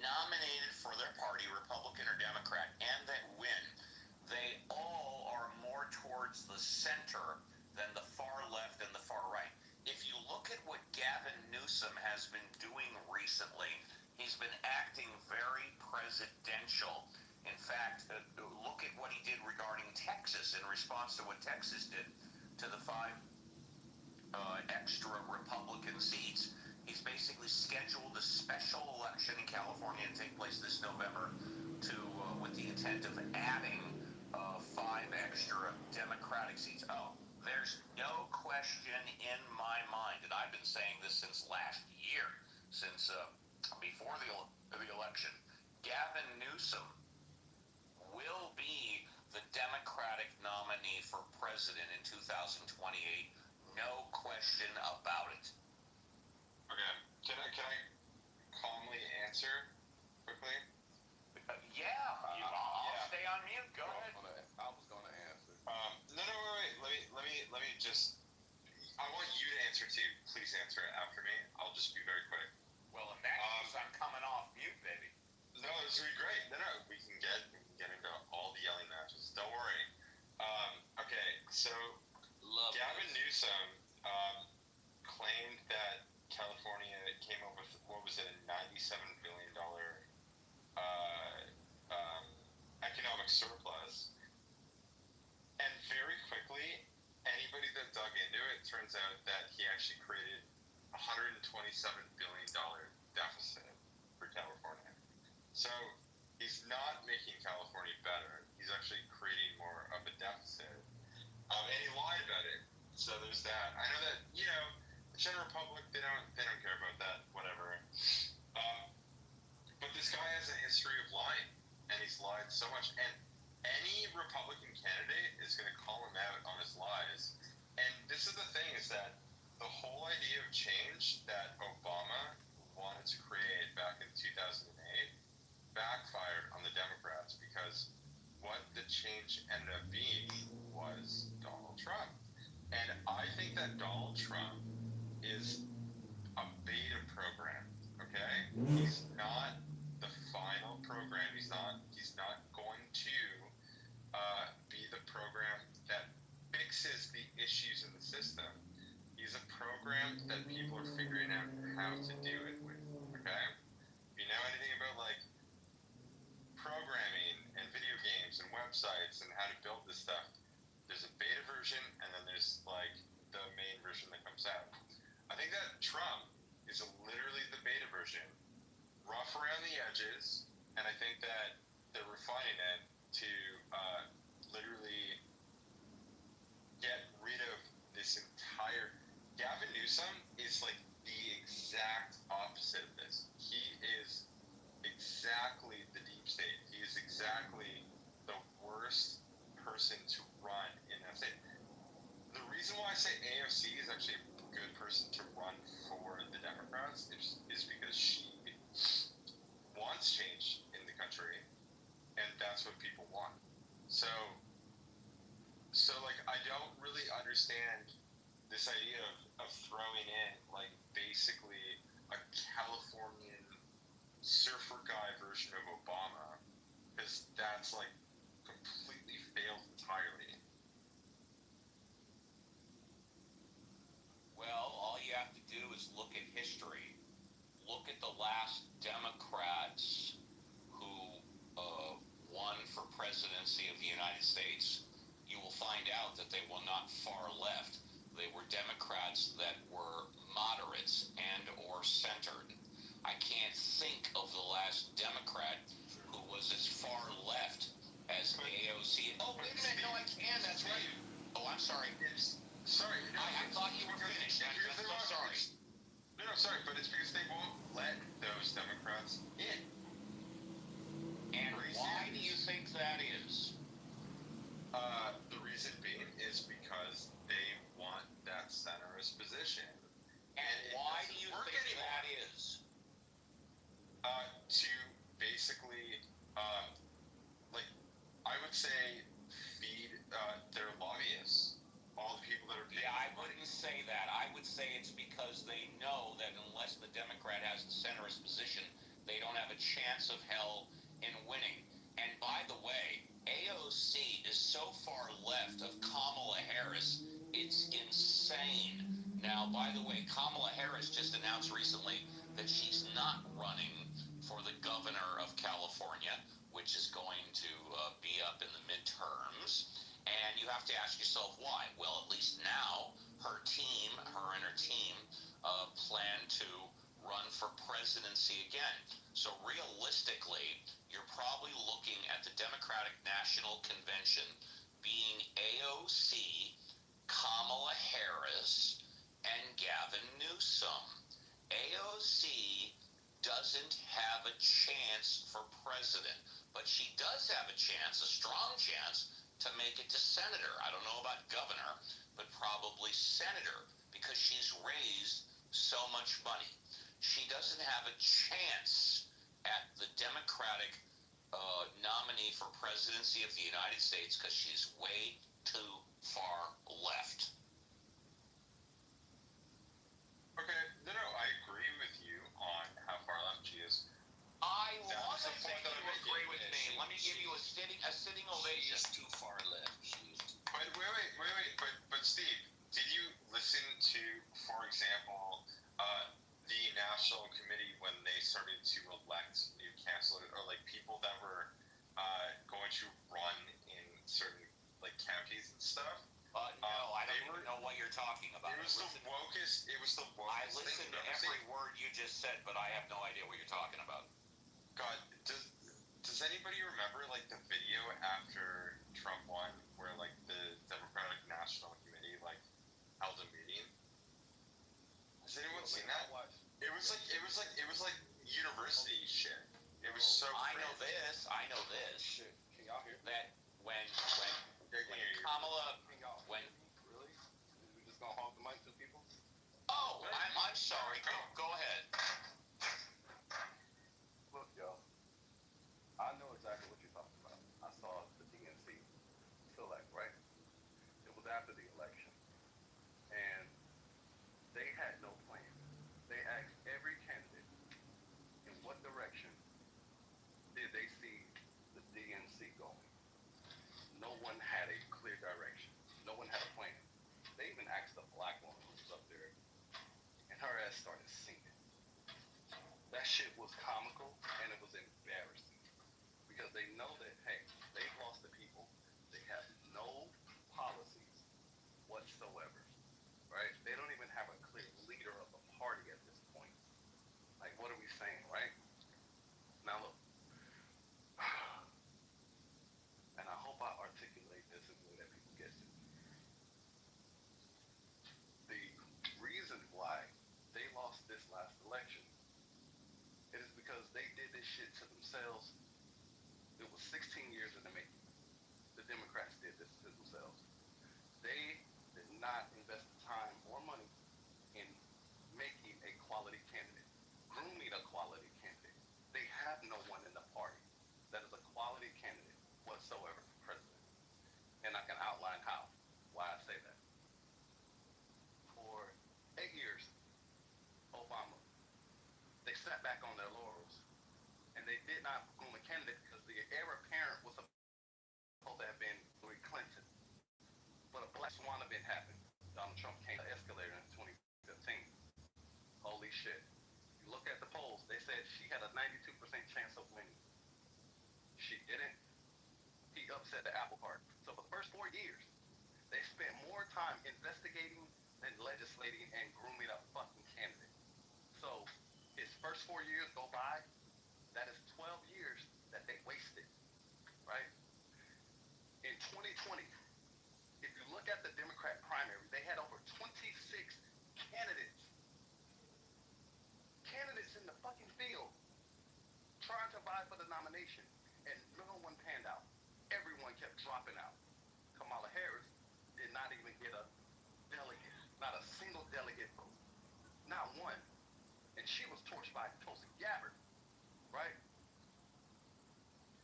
nominated for their party, Republican or Democrat, and that win, they all are more towards the center than the far left and the far right. If you look at what Gavin Newsom has been doing recently, he's been acting very presidential. In fact, look at what he did regarding Texas in response to what Texas did to the 5 extra Republican seats. He's basically scheduled a special election in California to take place this November with the intent of adding 5 extra Democratic seats. Oh, There's no question in my mind, and I've been saying this since last year, since before the election. Gavin Newsom will be the Democratic nominee for president in 2028. No question about it. Okay. Can I calmly answer quickly? Yeah, I'll stay on mute. Go ahead. I was gonna answer. No, wait. Let me just. I want you to answer too. Please answer it after me. I'll just be very quick. Well, in that case, I'm coming off mute, baby. No, this will be great. No, we can get into all the yelling matches. Don't worry. Okay, so Love Gavin this. Newsom claimed that California came up with what was it, a $97 billion economic surplus, and very quickly, anybody that dug into it turns out that he actually created a $127 billion deficit for California. So he's not making California better. He's actually creating more of a deficit. And he lied about it. So there's that. I know that, the general public, they don't care about that, whatever. But this guy has a history of lying, and he's lied so much. And any Republican candidate is going to call him out on his lies. And this is the thing, is that the whole idea of change that Obama wanted to create back in 2008 backfired on the Democrats, because what the change ended up being was Donald Trump. And I think that Donald Trump is a beta program, okay? He's not the final program. He's not going to be the program that fixes the issues in the system. He's a program that people are figuring out how to do it with, okay? If you know anything about, like, programming and video games and websites and how to build this stuff, there's a beta version, and then there's, like, the main version that comes out. I think that Trump is literally the beta version, rough around the edges, and I think that they're refining it to literally get rid of this entire. Gavin Newsom is like the exact opposite of this. He is exactly the deep state. He is exactly the worst person to run in that state. The reason why I say AOC is actually a good person to run for the Democrats is because she wants change in the country, and that's what people want. So like, I don't really understand this idea of throwing in, like, basically a Californian surfer guy version of Obama, because that's, like, completely failed entirely. Well, all you have to do is look at history. Look at the last Democrats who won for presidency of the United States. You will find out that they were not far left. They were Democrats that were moderates and or centered. I can't think of the last Democrat who was as far left as AOC. Oh, wait a minute. No, I can. That's right. Oh, I'm sorry. Sorry. No, I thought you were finished. I'm so sorry. No, sorry, but it's because they won't let those Democrats in. And why do you think that is? The reason being is because they want that centrist position. And why do you think that is? To basically, like, I would say, feed their lobbyists, all the people that are paying. Yeah, I wouldn't say that. I would say it's because they know that unless the Democrat has the centrist position, they don't have a chance of hell in winning. And by the way, AOC is so far left of Kamala Harris, it's insane. Now, by the way, Kamala Harris just announced recently that she's not running for the governor of California, which is going to be up in the midterms. And you have to ask yourself why. Well, at least now her and her team plan to run for presidency again. So realistically, you're probably looking at the Democratic National Convention being AOC Kamala Harris and Gavin Newsom. AOC doesn't have a chance for president, but she does have a chance, a strong chance, to make it to senator. I don't know about governor, but probably senator, because she's raised so much money. She doesn't have a chance at the Democratic nominee for presidency of the United States because she's way too far left. Okay, no, I agree with you on how far left she is. I That's love the it point that that you I'm making. agree with me. Let me give you a sitting She ovation. is too far left. She is too. But wait, but Steve, did you listen to, for example, the National Committee when they started to elect new councilors, or like people that were going to run in certain like counties and stuff? No, I don't even know what you're talking about. It was the wokest. It was the wokest. I listened to every word you just said, but I have no idea what you're talking about. God, does anybody remember like the video after Trump won, where like the Democratic National Committee like held a meeting? Has anyone seen that? It was like university shit. It was so. I know this. Shit, can y'all hear? That when Kamala, when Really? We just gonna honk the mic to people? I'm sorry. Go ahead. Look, y'all. I know exactly what you're talking about. I saw the DNC select, right? It was after the election. And they had no plan. They asked every candidate, in what direction did they see the DNC going? No one had a clear direction. No one had a plan. They even asked a black woman who was up there, and her ass started singing. That shit was comical, and it was embarrassing. Because they know that, hey, they've lost the people. They have no policies whatsoever, right? They don't even have a clear leader of the party at this point. Like, what are we saying, right? Now, look. And I hope I articulate this in a way that people get it. The reason why they lost this last election, it is because they did this shit to themselves. It was 16 years in the making. The Democrats did this to themselves. They did not invest the time or money in making a quality candidate, grooming a quality candidate. They have no one in the party that is a quality candidate whatsoever for president. And I can outline how, why I say that. For 8 years, Obama, they sat back on their laurels, and they did not groom a candidate because the heir apparent was supposed to have been Hillary Clinton. But a black swan event happened. Donald Trump came to escalator in 2015. Holy shit. You look at the polls, they said she had a 92% chance of winning. She didn't. He upset the apple cart. So for the first 4 years, they spent more time investigating than legislating and grooming a fucking candidate. So his first 4 years go by, that is 12 years that they wasted, right? In 2020, if you look at the Democrat primary, they had over 26 candidates. Candidates in the fucking field trying to vie for the nomination, and no one panned out. Everyone kept dropping out. Kamala Harris did not even get a delegate, not a single delegate vote, not one. And she was torched by Tulsi Gabbard, right?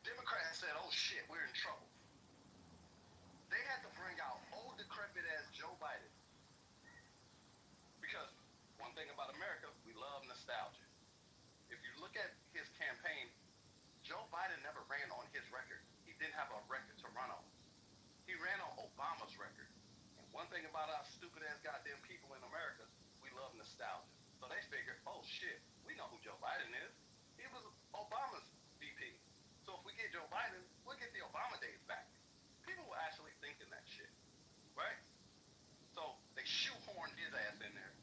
Democrats said, oh shit, we're in trouble. They had to bring out old decrepit ass Joe Biden. Because one thing about America, we love nostalgia. If you look at his campaign, Joe Biden never ran on his record. He didn't have a record to run on. He ran on Obama's record. And one thing about our stupid ass goddamn people in America, we love nostalgia. So they figured, oh shit, we know who Joe Biden is. He was Obama's VP. So if we get Joe Biden, we'll get the Obama days back. People were actually thinking that shit, right? So they shoehorned his ass in there.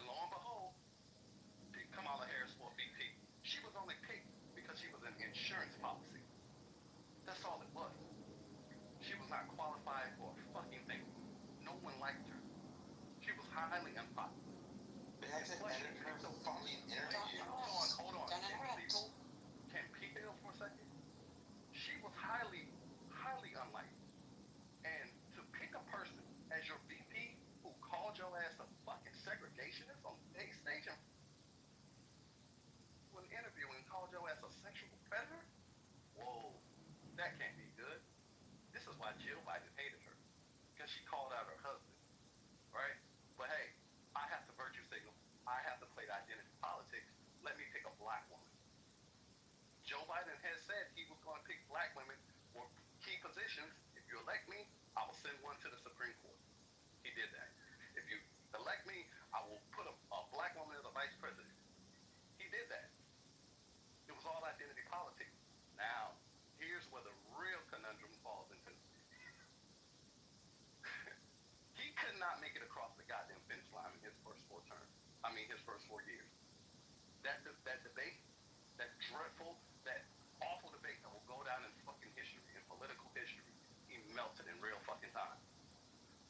And lo and behold, picked Kamala Harris for VP. She was only picked because she was an insurance policy. That's all it was. She was not qualified for a fucking thing. No one liked her. She was highly unpopular. They had to Plus, edit her fucking interview. Hold on. Don't interrupt. Can people for a second? She was highly unliked. And to pick a person as your VP who called your ass a fucking segregationist on stage and an interview and called your ass a sexual predator? Whoa, that can't be good. This is why Jill Biden hated her. Because she called out her husband, right? But hey, I have to virtue signal. I have to play the identity politics. Let me pick a black woman. Joe Biden has said he was going to pick black women for key positions. If you elect me, I will send one to the Supreme Court. He did that. If you elect me, I will put a black woman as a vice president. He did that. It was all identity politics. Now, here's where the real conundrum falls into. He could not make it across the goddamn finish line in his first his first 4 years. That debate, that dreadful, that awful debate that will go down in fucking history, in political history, he melted in real fucking time.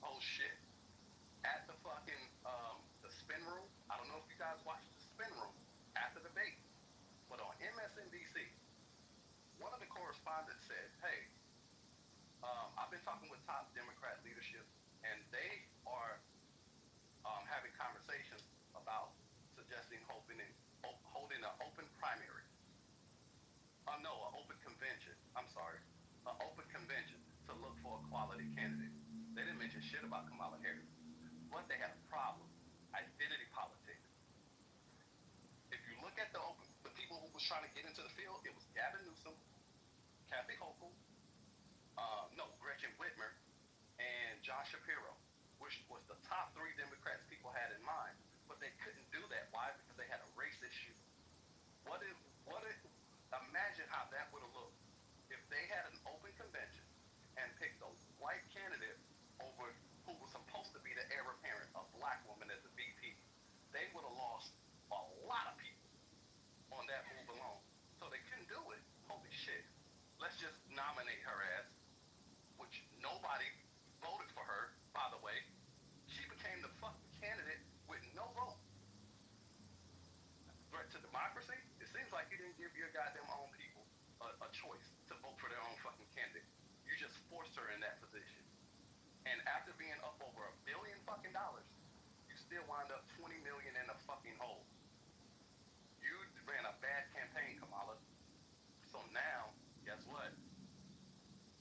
Oh shit. At the fucking, the spin room, I don't know if you guys watched the spin room after the debate, but on MSNBC, one of the correspondents said, hey, I've been talking with top Democrat leadership, and they are having conversations about suggesting holding an open primary. No, an open convention. I'm sorry. An open convention to look for a quality candidate. They didn't mention shit about Kamala Harris. But they had a problem. Identity politics. If you look at the people who was trying to get into the field, it was Gavin Newsom, Kathy Hochul, Gretchen Whitmer, and John Shapiro, which was the top 3 Democrats people had in mind. But they couldn't do that. Why? Because they had a race issue. Imagine how that would have looked if they had an open convention and picked a white candidate over who was supposed to be the heir apparent, a black woman as a VP. They would have lost a lot of people on that move alone. So they couldn't do it. Holy shit. Let's just nominate her ass, which nobody voted for her, by the way. She became the fucking candidate with no vote. Threat to democracy? It seems like you didn't give your goddamn own people a choice to vote for their own fucking candidate. You just forced her in that position. And after being up over $1 billion fucking dollars, you still wind up 20 million in the fucking hole. You ran a bad campaign, Kamala. So now, guess what?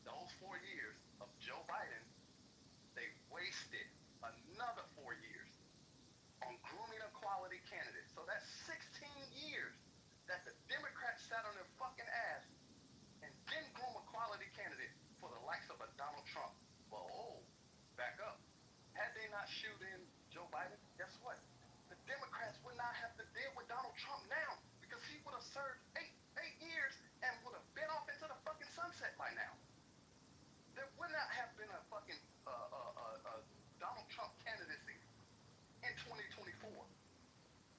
Those 4 years of Joe Biden, they wasted another 4 years on grooming a quality candidate. So that's 16 years that the Democrats sat on their fucking ass and didn't groom a quality candidate for the likes of a Donald Trump. Well, back up. Had they not shoot in Joe Biden, guess what? The Democrats would not have to deal with Donald Trump now because he would have served 8 years and would have been off into the fucking sunset by now. There would not have been a fucking Donald Trump candidacy in 2024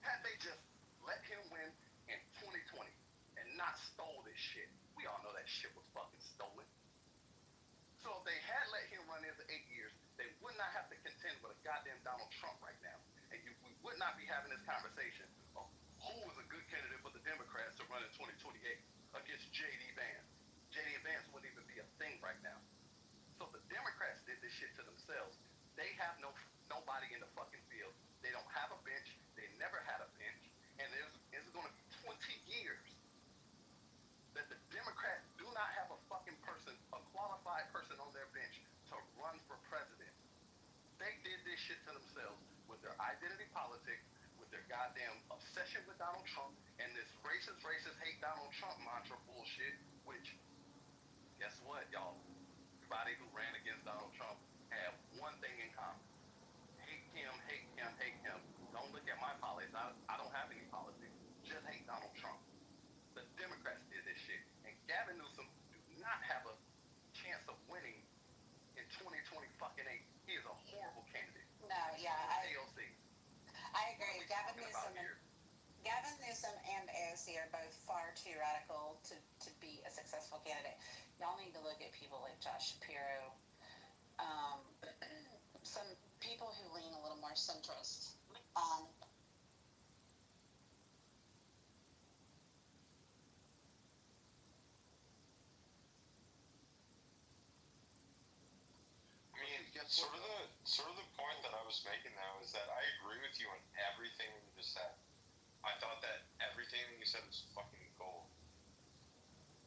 had they just let him win in 2020 and not stole this shit. We all know that shit was fucking stolen. So if they had let him run in for 8 years, they would not have to contend with a goddamn Donald Trump right now. And we would not be having this conversation of who is a good candidate for the Democrats to run in 2028 against J.D. Vance. J.D. Vance wouldn't even be a thing right now. So the Democrats did this shit to themselves. They have nobody in the fucking field. They don't have a bench. They never had a bench. And it's going to be 20 years that the Democrats do not have a fucking person, a qualified person on their bench to run for president. They did this shit to themselves with their identity politics, with their goddamn obsession with Donald Trump, and this racist, hate Donald Trump mantra bullshit, which, guess what, y'all? Everybody who ran against Donald Trump had one thing in common. Hate him, hate him, hate him. Don't look at my politics. I don't have any politics. Just hate Donald Trump. The Democrats did this shit. And Gavin Newsom do not have a chance of winning in 2020 fucking 8. He is a horrible candidate. No, yeah, AOC. I agree. Gavin Newsom and AOC are both far too radical to be a successful candidate. Y'all need to look at people like Josh Shapiro. Some people who lean a little more centrist. Um, I mean, sort of the point that I was making though is that I agree with you on everything you just said. I thought that everything you said was fucking gold.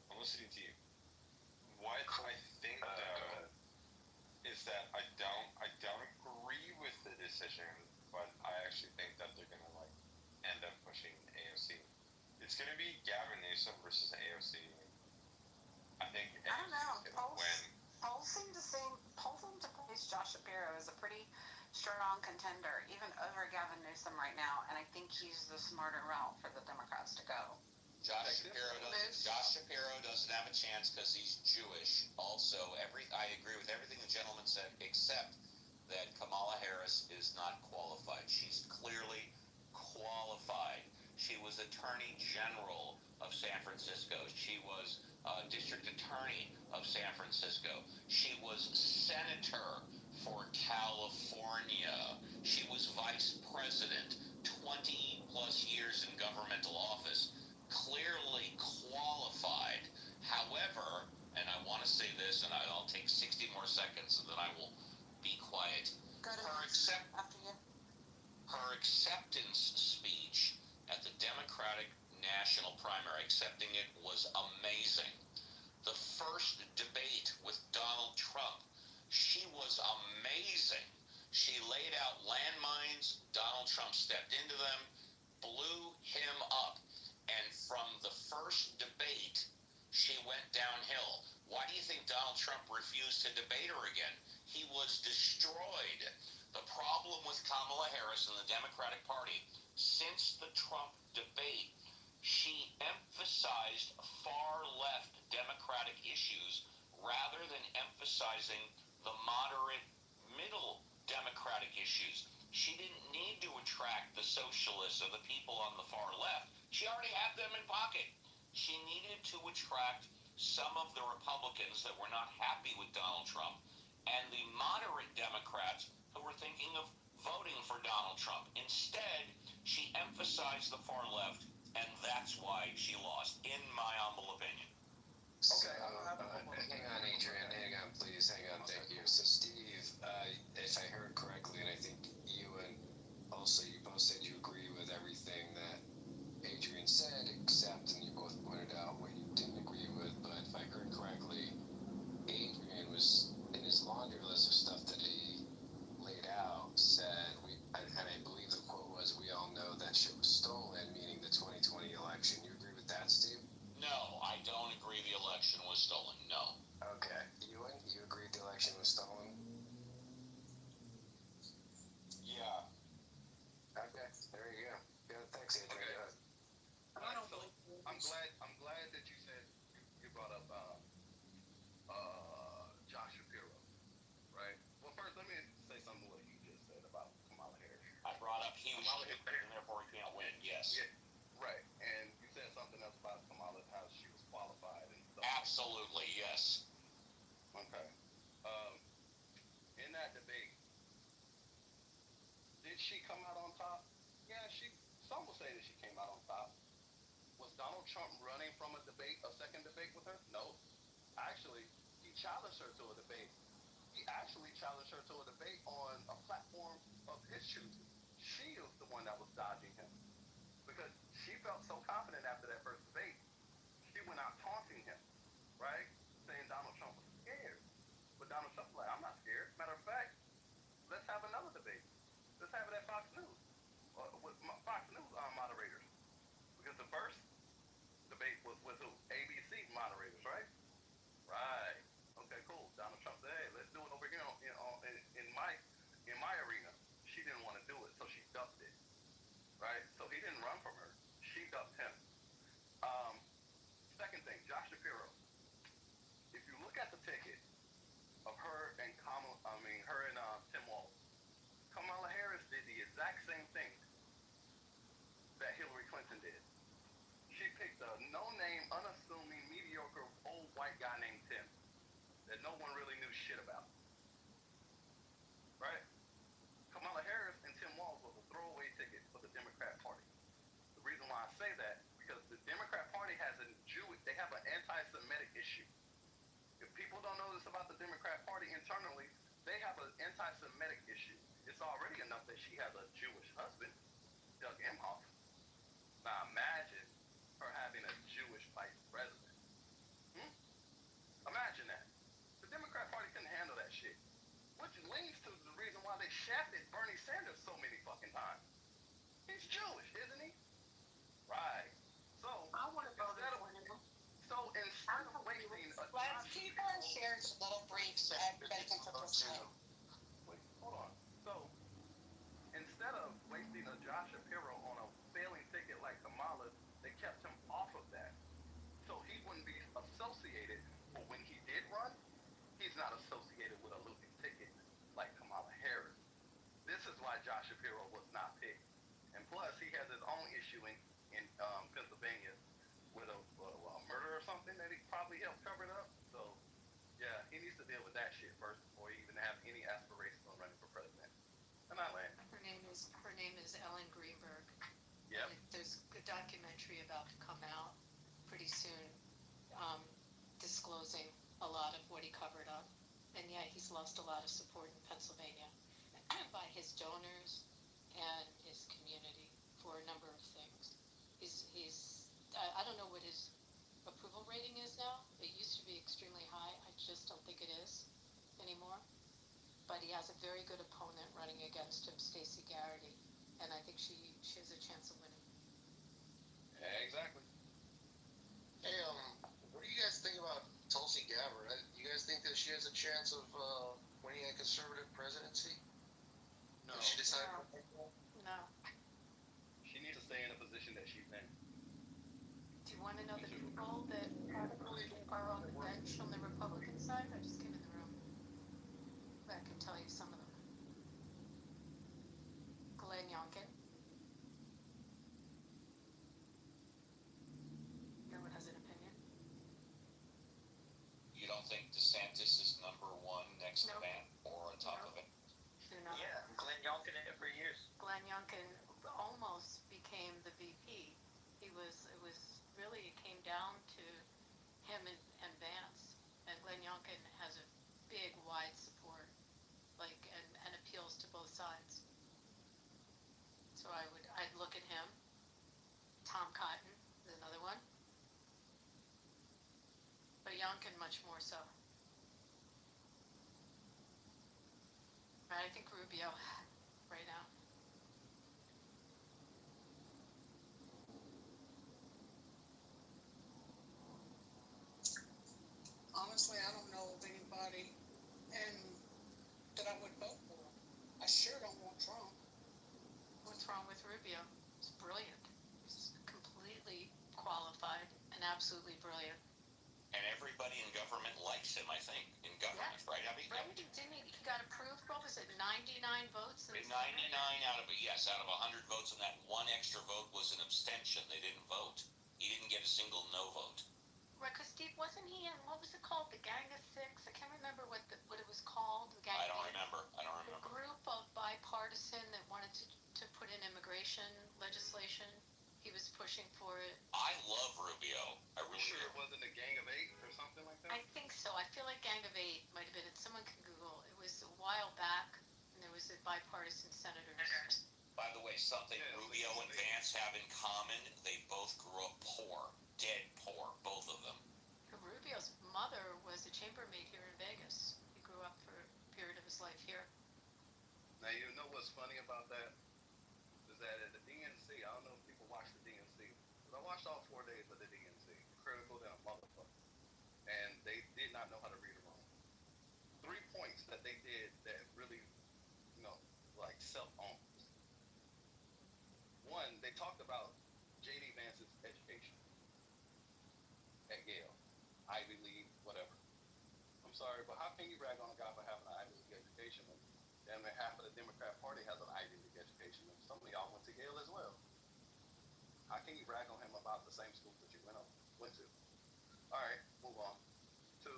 I'm listening to you. What I think though is that I don't agree with the decision, but I actually think that they're gonna like end up pushing AOC. It's gonna be Gavin Newsom versus AOC. I think I don't know. AOC is gonna win. Polls seem to place Josh Shapiro as a pretty strong contender, even over Gavin Newsom right now, and I think he's the smarter route for the Democrats to go. Josh Shapiro doesn't have a chance because he's Jewish. Also, I agree with everything the gentleman said, except that Kamala Harris is not qualified. She's clearly qualified. She was Attorney General of San Francisco. She was District Attorney of San Francisco. She was Senator for California. She was Vice President, 20 plus years in governmental office. Clearly qualified. However, and I want to say this, and I'll take 60 more seconds, and then I will be quiet. Her acceptance speech at the Democratic National Primary, accepting it, was amazing. The first debate with Donald Trump, she was amazing. She laid out landmines. Donald Trump stepped into them, blew him up. And from the first debate, she went downhill. Why do you think Donald Trump refused to debate her again? He was destroyed. The problem with Kamala Harris and the Democratic Party, since the Trump debate, she emphasized far-left Democratic issues rather than emphasizing the moderate middle Democratic issues. She didn't need to attract the socialists or the people on the far left. She already had them in pocket. She needed to attract some of the Republicans that were not happy with Donald Trump and the moderate Democrats who were thinking of voting for Donald Trump. Instead, she emphasized the far left, and that's why she lost, in my humble opinion. Okay, hang on, Adrian. Hang on, please. Hang on. Thank you. So, Steve, if I heard correctly, and I think you and also you both said you agree with everything that Adrian said, except, and you both pointed out what you didn't agree with. But if I heard correctly, Adrian was in his laundry list of stuff that he laid out said and I believe the quote was, "We all know that shit was stolen," meaning the 2020 election. You agree with that, Steve? No, I don't agree the election was stolen. No. Okay. Ewan, you agree the election was stolen? Yeah. Okay, there you go. Yeah, thanks, Adrian. Okay. Go ahead. I'm glad that you said you brought up Josh Shapiro, right? Well, first let me say something to what you just said about Kamala Harris. I brought up he was stupid and therefore he can't win. Yes. Yeah, right. And you said something else about Kamala, how she was qualified and stuff. Absolutely, yes. Okay. In that debate, did she come out on top? Yeah, some will say that she came out on top. Was Donald Trump running from a second debate with her? No. Actually, he challenged her to a debate. He actually challenged her to a debate on a platform of his choosing. She was the one that was dodging him because she felt so confident after that first debate. She went out taunting him, right? Saying Donald Trump was scared. But Donald Trump was like, I'm not scared. Matter of fact, let's have another debate. Let's have it at Fox News. With Fox News moderators. Because the first debate was with who? ABC moderators, right? Right. Okay, cool. Donald Trump said, hey, let's do it over here in my arena. She didn't want to do it, so she ducked it. Right? So he didn't run from her. She ducked him. Second thing, Josh Shapiro. If you look at the ticket of her and Tim Walz, Kamala Harris did the exact same thing that Hillary Clinton did. She picked a no-name, unassuming, mediocre, old white guy named Tim that no one really knew shit about. Right? notice about the Democrat Party internally, they have an anti-Semitic issue. It's already enough that she has a Jewish husband, Doug Emhoff. Now imagine her having a Jewish vice president. Imagine that. The Democrat Party couldn't handle that shit. Which leads to the reason why they shafted Bernie Sanders so many fucking times. He's Jewish, isn't he? Right. So I want to vote instead of for him. instead of wasting a Let's keep our shares little brief so everybody can participate. Wait, hold on. So instead of wasting a Josh Shapiro on a failing ticket like Kamala, they kept him off of that. So he wouldn't be associated. But when he did run, he's not associated with a losing ticket like Kamala Harris. This is why Josh Shapiro was not picked. And plus, he has his own issue in Pennsylvania with a murder or something that he probably helped cover it up. So, yeah, he needs to deal with that shit first before he even have any aspirations on running for president. And I land. Her name is Ellen Greenberg. Yep. There's a documentary about to come out pretty soon, disclosing a lot of what he covered up. And yeah, he's lost a lot of support in Pennsylvania by his donors and his community for a number of things. I don't know what his approval rating is now. It used to be extremely high. I just don't think it is anymore. But he has a very good opponent running against him, Stacey Garrity, and I think she has a chance of winning. Yeah, exactly. Hey, what do you guys think about Tulsi Gabbard? You guys think that she has a chance of winning a conservative presidency? No. If she decides No. She needs to stay in the position that she's in. Do you want to know the people that are on the bench on the Republican side? I just came in the room. I can tell you some of them. Glenn Youngkin. No one has an opinion. You don't think DeSantis is number one next to Nope. Van or on top of it? Do not. Yeah, Glenn Youngkin in it for years. Glenn Youngkin almost became the VP. It came down to him and Vance. And Glenn Youngkin has a big, wide support, and appeals to both sides. So I'd look at him. Tom Cotton is another one. But Youngkin much more so. I think Rubio right now. Honestly, I don't know of anybody that I would vote for. I sure don't want Trump. What's wrong with Rubio? He's brilliant. He's completely qualified and absolutely brilliant. And everybody in government likes him, I think, in government, Yeah. right, Abby? Right? Didn't he got approved? What was it? 99 votes? 99 out of 100 votes, and that one extra vote was an abstention. They didn't vote. He didn't get a single no vote. Right, because Steve, wasn't he in, what was it called? The Gang of Six? I can't remember what it was called. The Gang I don't of remember. The group of bipartisan that wanted to put in immigration legislation. He was pushing for it. I love Rubio. I really Sure do. it wasn't a Gang of Eight or something like that? I think so. I feel like Gang of Eight might have been it. Someone can Google. It was a while back, and there was a bipartisan senators. By the way, something Yeah, Rubio and Vance have in common, they both grew up poor. Dead poor, both of them. Rubio's mother was a chambermaid here in Vegas. He grew up for a period of his life here. Now, you know what's funny about that? Is that at the DNC, I don't know if people watch the DNC, but I watched all 4 days of the DNC. Critical down, motherfucker. And they did not know how to read a room. 3 points that they did that really, like self-owned. One, they talked about J.D. Vance's education at Yale, Ivy League, whatever. I'm sorry, but how can you brag on a guy for having an Ivy League education when damn near half of the Democrat Party has an Ivy League education, and some of y'all went to Yale as well? How can you brag on him about the same schools that you went to? All right, move on. 2,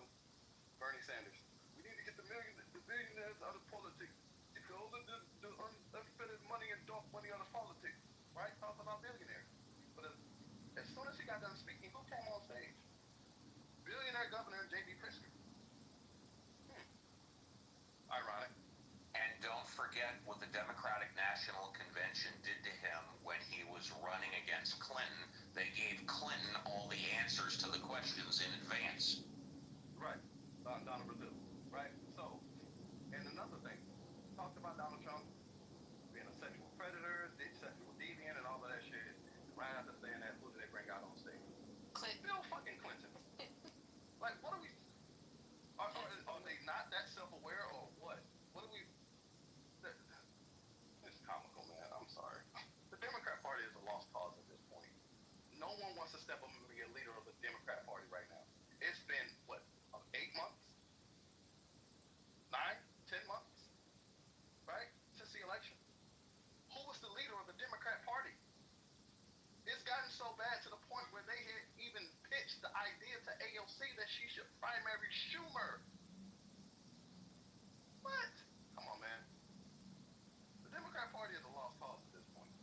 Bernie Sanders. We need to get the billionaires out of politics. If all the unfettered money and dark money out of politics, right? Talk about billionaires. But as soon as he got done speaking, who came on stage? Billionaire Governor J.B. Pritzker. questions in advance. Right. Donald Brazil. Right? So, and another thing, talked about Donald Trump being a sexual predator, sexual deviant, and all of that shit. Right after saying that, who did they bring out on stage? Clinton. Bill fucking Clinton. Like, what are we? Are they not that self-aware, or what? What are we? It's comical, man. I'm sorry. The Democrat Party is a lost cause at this point. No one wants to step up and be a leader of the Democrat Party right now. It's been what, 8 months, 9, 10 months, right, since the election. Who was the leader of the Democrat Party? It's gotten so bad to the point where they had even pitched the idea to AOC that she should primary Schumer. What? Come on, man. The Democrat Party is a lost cause at this point.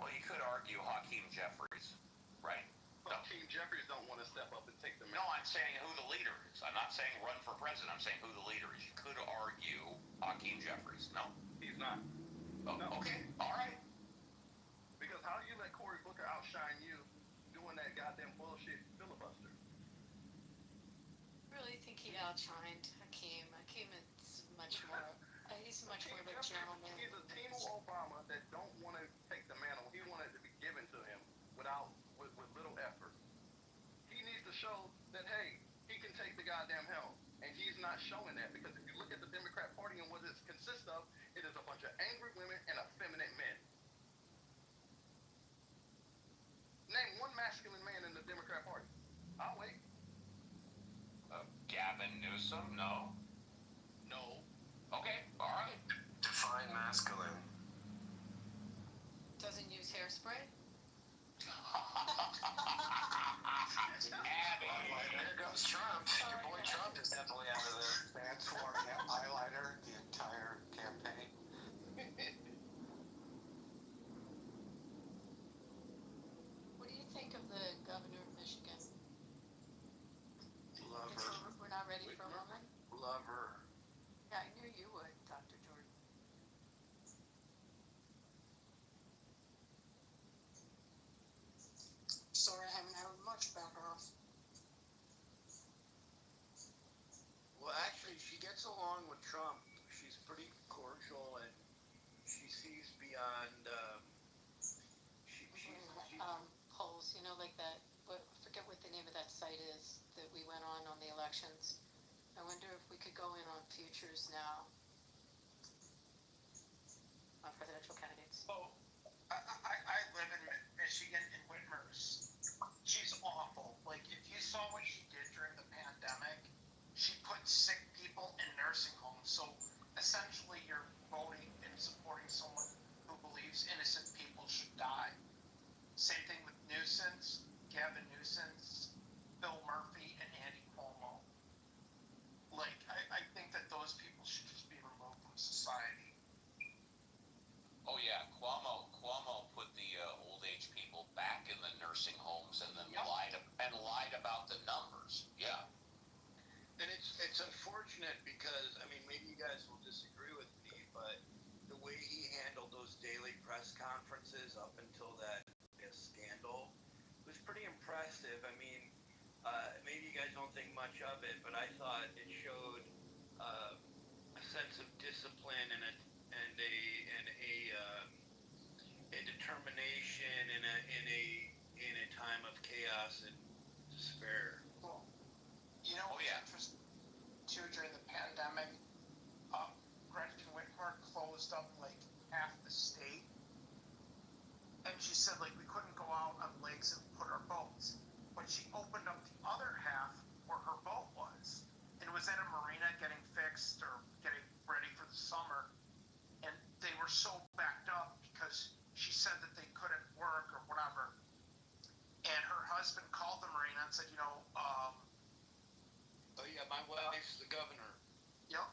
Well, you could argue Hakeem Jeffries, right? Hakeem Jeffries don't want to step up and take the No, I'm saying who the leader is. I'm not saying run for president. I'm saying who the leader is. You could argue Hakeem Jeffries. No? He's not. Oh, No. okay. All right. Because how do you let Cory Booker outshine you doing that goddamn bullshit filibuster? I really think he outshined Hakeem. Hakeem is much more. He's much more of a gentleman. He's a Tino Obama that don't want to take the mantle. He wanted it to be given to him with little effort. He needs to show that, hey, he can take the goddamn helm. And he's not showing that, because if you look at the Democrat Party and what it consists of, it is a bunch of angry women and effeminate men. Name one masculine man in the Democrat Party. I'll wait. Gavin Newsom? No? No. Okay. All right. Define masculine. Doesn't use hairspray. Abby. There goes Trump. Your boy Trump is definitely out of there. That's for highlighter the entire campaign. What do you think of the governor of Michigan? Love her. We're not ready for a woman? Love her. Yeah, I knew you would, Dr. Jordan. Sorry, I haven't heard much about her. Well, actually, she gets along with Trump. She's pretty cordial, and she sees beyond. Polls, like that. I forget what the name of that site is that we went on the elections. I wonder if we could go in on futures now on presidential candidates. Oh, I live in Michigan, in Whitmer's. She's awful. Like, if you saw what she did during the pandemic, she put sick people in nursing homes. So essentially, you're voting and supporting someone who believes innocent people should die. Same thing with Nuisance, Gavin Nuisance, Bill Murphy, and Andy Cuomo. Like, I think that those people should just be removed from society. Oh yeah, Cuomo put the old age people back in the nursing homes and then lied about the numbers. Yeah. And it's unfortunate because, I mean, maybe you guys will disagree with me, but the way he handled those daily press conferences up until that scandal was pretty impressive. I mean, maybe you guys don't think much of it, but I thought it showed a sense of discipline and a determination in a time of chaos and despair. Well, what's interesting too, during the pandemic, Gretchen Whitmer closed up like half the state, and she said like we couldn't go out on lakes and put our boats, but she opened up the other half where her boat was, and it was at a marina getting fixed or getting ready for the summer, and they were so backed up because she said that they couldn't work or whatever, and her husband called the marina and said, Oh yeah, my wife's the governor. Yep.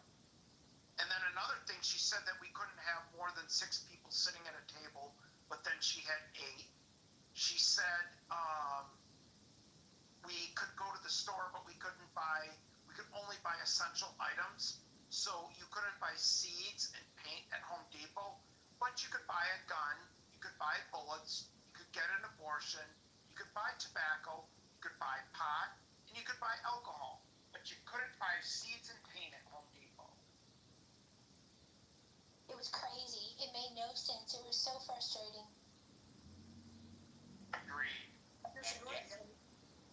And then another thing, she said that we couldn't have more than 6 people sitting at a table, but then she had 8. She said we could go to the store, but we could only buy essential items. So you couldn't buy seeds and paint at Home Depot, but you could buy a gun, you could buy bullets, you could get an abortion, you could buy tobacco, you could buy pot and you could buy alcohol, but you couldn't buy seeds and paint at Home Depot. It was crazy. It made no sense. It was so frustrating. Agreed.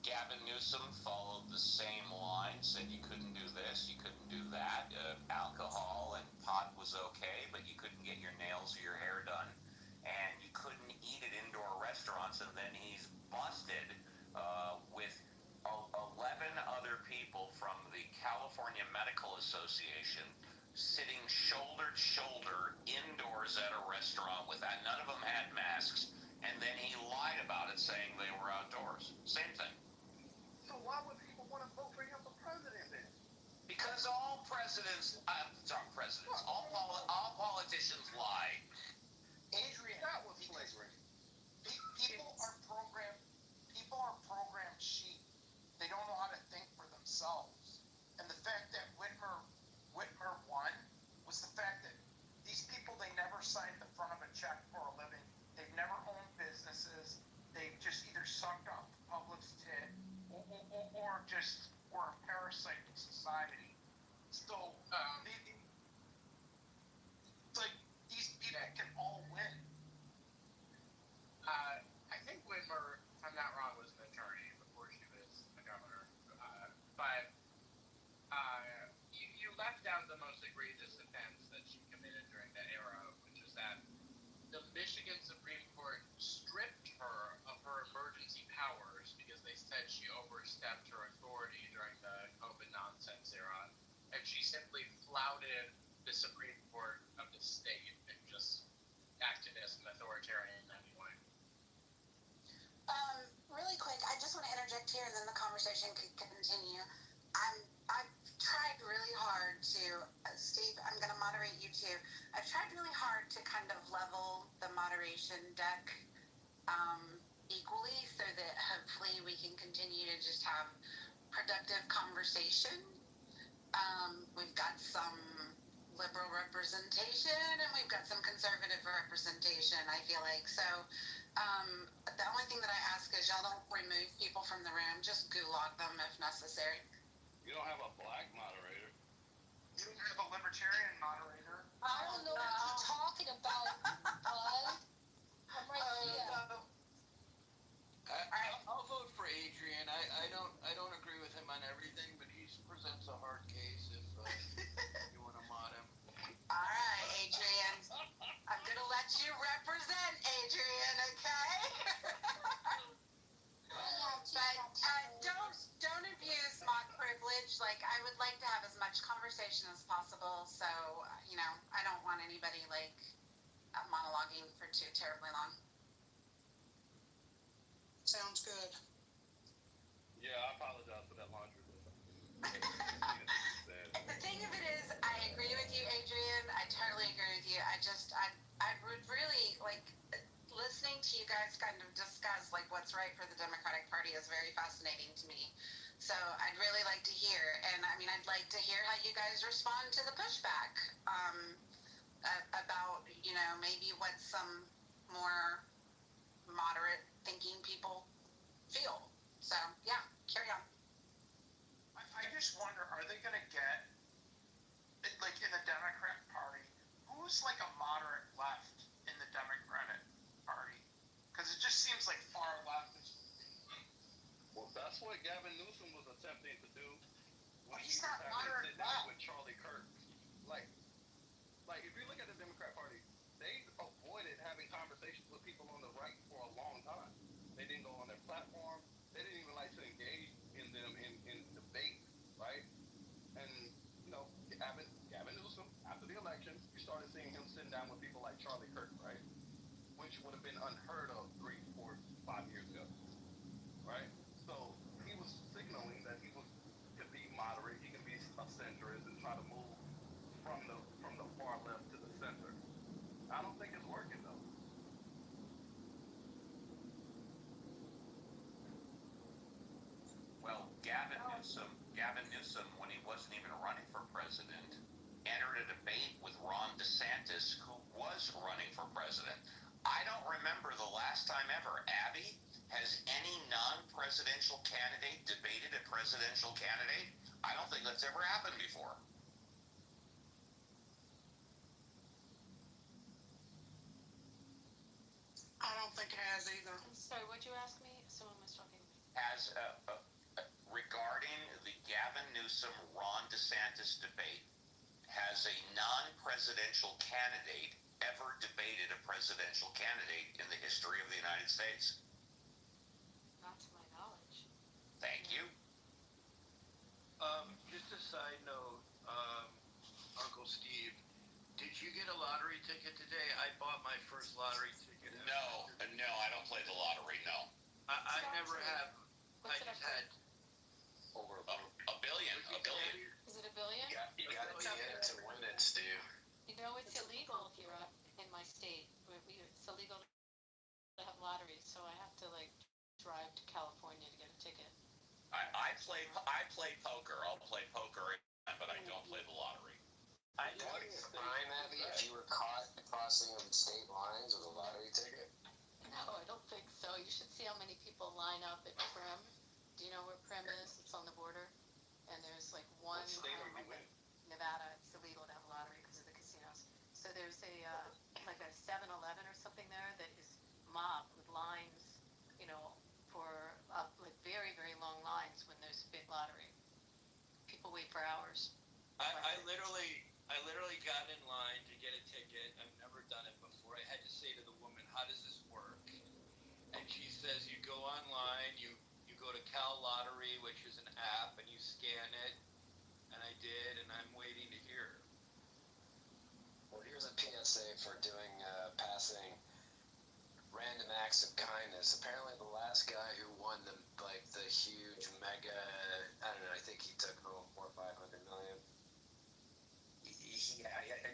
Gavin Newsom followed the same line, said you couldn't do this, you couldn't do that. Alcohol and pot was okay, but you couldn't get your nails or your hair done. And you couldn't eat at indoor restaurants, and then he's busted with 11 other people from the California Medical Association sitting shoulder to shoulder indoors at a restaurant with that. None of them had masks, and then he lied about it, saying they were outdoors. Same thing. So why would people want to vote for him for president then? Because all politicians lie. Adrian, that was slavery. People are programmed sheep. They don't know how to think for themselves. And the fact that Whitmer won was the fact that these people, they never signed the front of a check for a living. They've never owned businesses. They've just either sucked off the public's tit or just were a parasite in society. So it's like these people can all win. I think Whitmer, if I'm not wrong, was an attorney before she was a governor. But you left out the most egregious offense that she committed during that era, which is that the Michigan Supreme Court stripped her of her emergency powers because they said she overstepped her authority during the COVID nonsense era, and she simply flouted the Supreme Court of the state and just acted as an authoritarian anyway. Really quick, I just want to interject here, and then the conversation can continue. I've tried really hard to, Steve, I'm going to moderate you too. I've tried really hard to kind of level the moderation deck equally so that hopefully we can continue to just have productive conversation. We've got some liberal representation and we've got some conservative representation, I feel like. So the only thing that I ask is y'all don't remove people from the room, just gulag them if necessary. You don't have a black moderator. You don't have a libertarian moderator. I don't know what you're talking about, bud. I'm right here. I'll vote for Adrian. I don't agree with him on everything, but he presents a hard case if you want to mod him. All right, Adrian. I'm going to let you represent Adrian, okay? But don't abuse mock privilege. Like, I would like to have as much conversation as possible. So, I don't want anybody, monologuing for too terribly long. Sounds good. Yeah, I apologize for that laundry list. The thing of it is, I agree with you, Adrian. I totally agree with you. I would really, listening to you guys kind of discuss, what's right for the Democratic Party is very fascinating to me. So I'd really like to hear, and I'd like to hear how you guys respond to the pushback about, maybe what some more moderate thinking people feel. So, yeah, carry on. I just wonder, are they going to get, in the Democrat Party, who's a moderate left in the Democratic Party? Because it just seems like far left is... Well, that's what Gavin Newsom was attempting to do. Well, he's not moderate left. With Charlie Kirk. If you look at the Democrat Party, they avoided having conversations with people on the right for a long time. They didn't go on their platform. They didn't even like to engage in them in debate, right? And, Gavin Newsom, after the election, you started seeing him sitting down with people like Charlie Kirk, right? Which would have been unheard of 3, 4, 5 years ago, right? So he was signaling that he could be moderate, he can be a centrist and try to move from the far left to the center. I don't think it's working though. Well, Gavin Newsom, when he wasn't even running for president, entered a debate with Ron DeSantis, who was running for president. I don't remember the last time ever, Abby, Has any non-presidential candidate debated a presidential candidate? I don't think that's ever happened before. I don't think it has either. I'm sorry, what'd you ask me? Someone was talking to me. Has regarding the Gavin Newsom Ron DeSantis debate, has a non-presidential candidate ever debated a presidential candidate in the history of the United States? Not to my knowledge. Thank you. Just a side note, Uncle Steve, did you get a lottery ticket today? I bought my first lottery ticket. No, I don't play the lottery. No. I never have. What's I it just up to? had Over a billion. Is it $1 billion? You gotta be in it to win it, Steve. You know, it's illegal here in my state. It's illegal to have lotteries, so I have to like drive to California to get a ticket. I play poker. I'll play poker, but I don't play the lottery. I think it's fine, Abby, if you were caught crossing state lines with a lottery ticket. No, I don't think so. You should see how many people line up at Prim. Do you know where Prim is? It's on the border. And there's like one. What state are you in? Nevada. It's illegal to have a lottery because of the casinos. So there's a like a 7-Eleven or something there that is mobbed with lines, you know, for like very, very long lines when there's a big lottery. People wait for hours. I literally got in line to get a ticket. I've never done it before. I had to say to the woman, "How does this work?" And she says, "You go online, you go to Cal Lottery, which is an app, and you scan it." And I did, and I'm waiting to hear. Well, here's a PSA for doing passing random acts of kindness. Apparently, the last guy who won the huge mega, I don't know, I think he took home 400 or 500 million.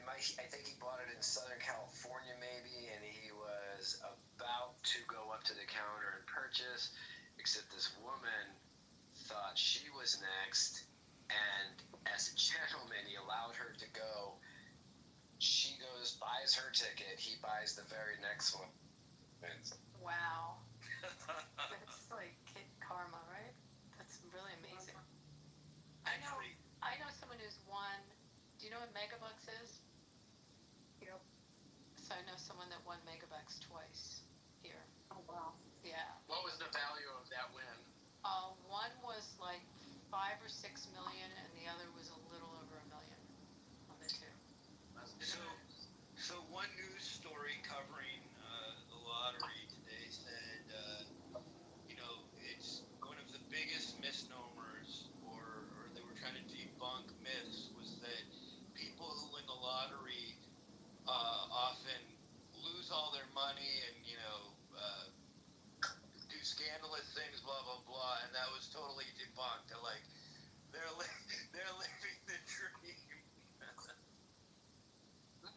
I think he bought it in Southern California, maybe, and he was about to go up to the counter and purchase, except this woman thought she was next, and as a gentleman, he allowed her to go. She goes, buys her ticket, he buys the very next one. Wow. That's like kid karma, right? That's really amazing. I know someone who's won. Do you know what Megabucks is? Yep. So I know someone that won Megabucks twice here. Oh, wow. Yeah. What was the value of that win? One was like 5 or 6 million, and the other was a little over $1 million on the two. So one news story covering the lottery today said, it's one of the biggest misnomers, or they were trying to debunk myths, was that people who win the lottery often lose all their money and, do scandalous things, blah, blah, blah, and that was totally debunked. They're living the dream.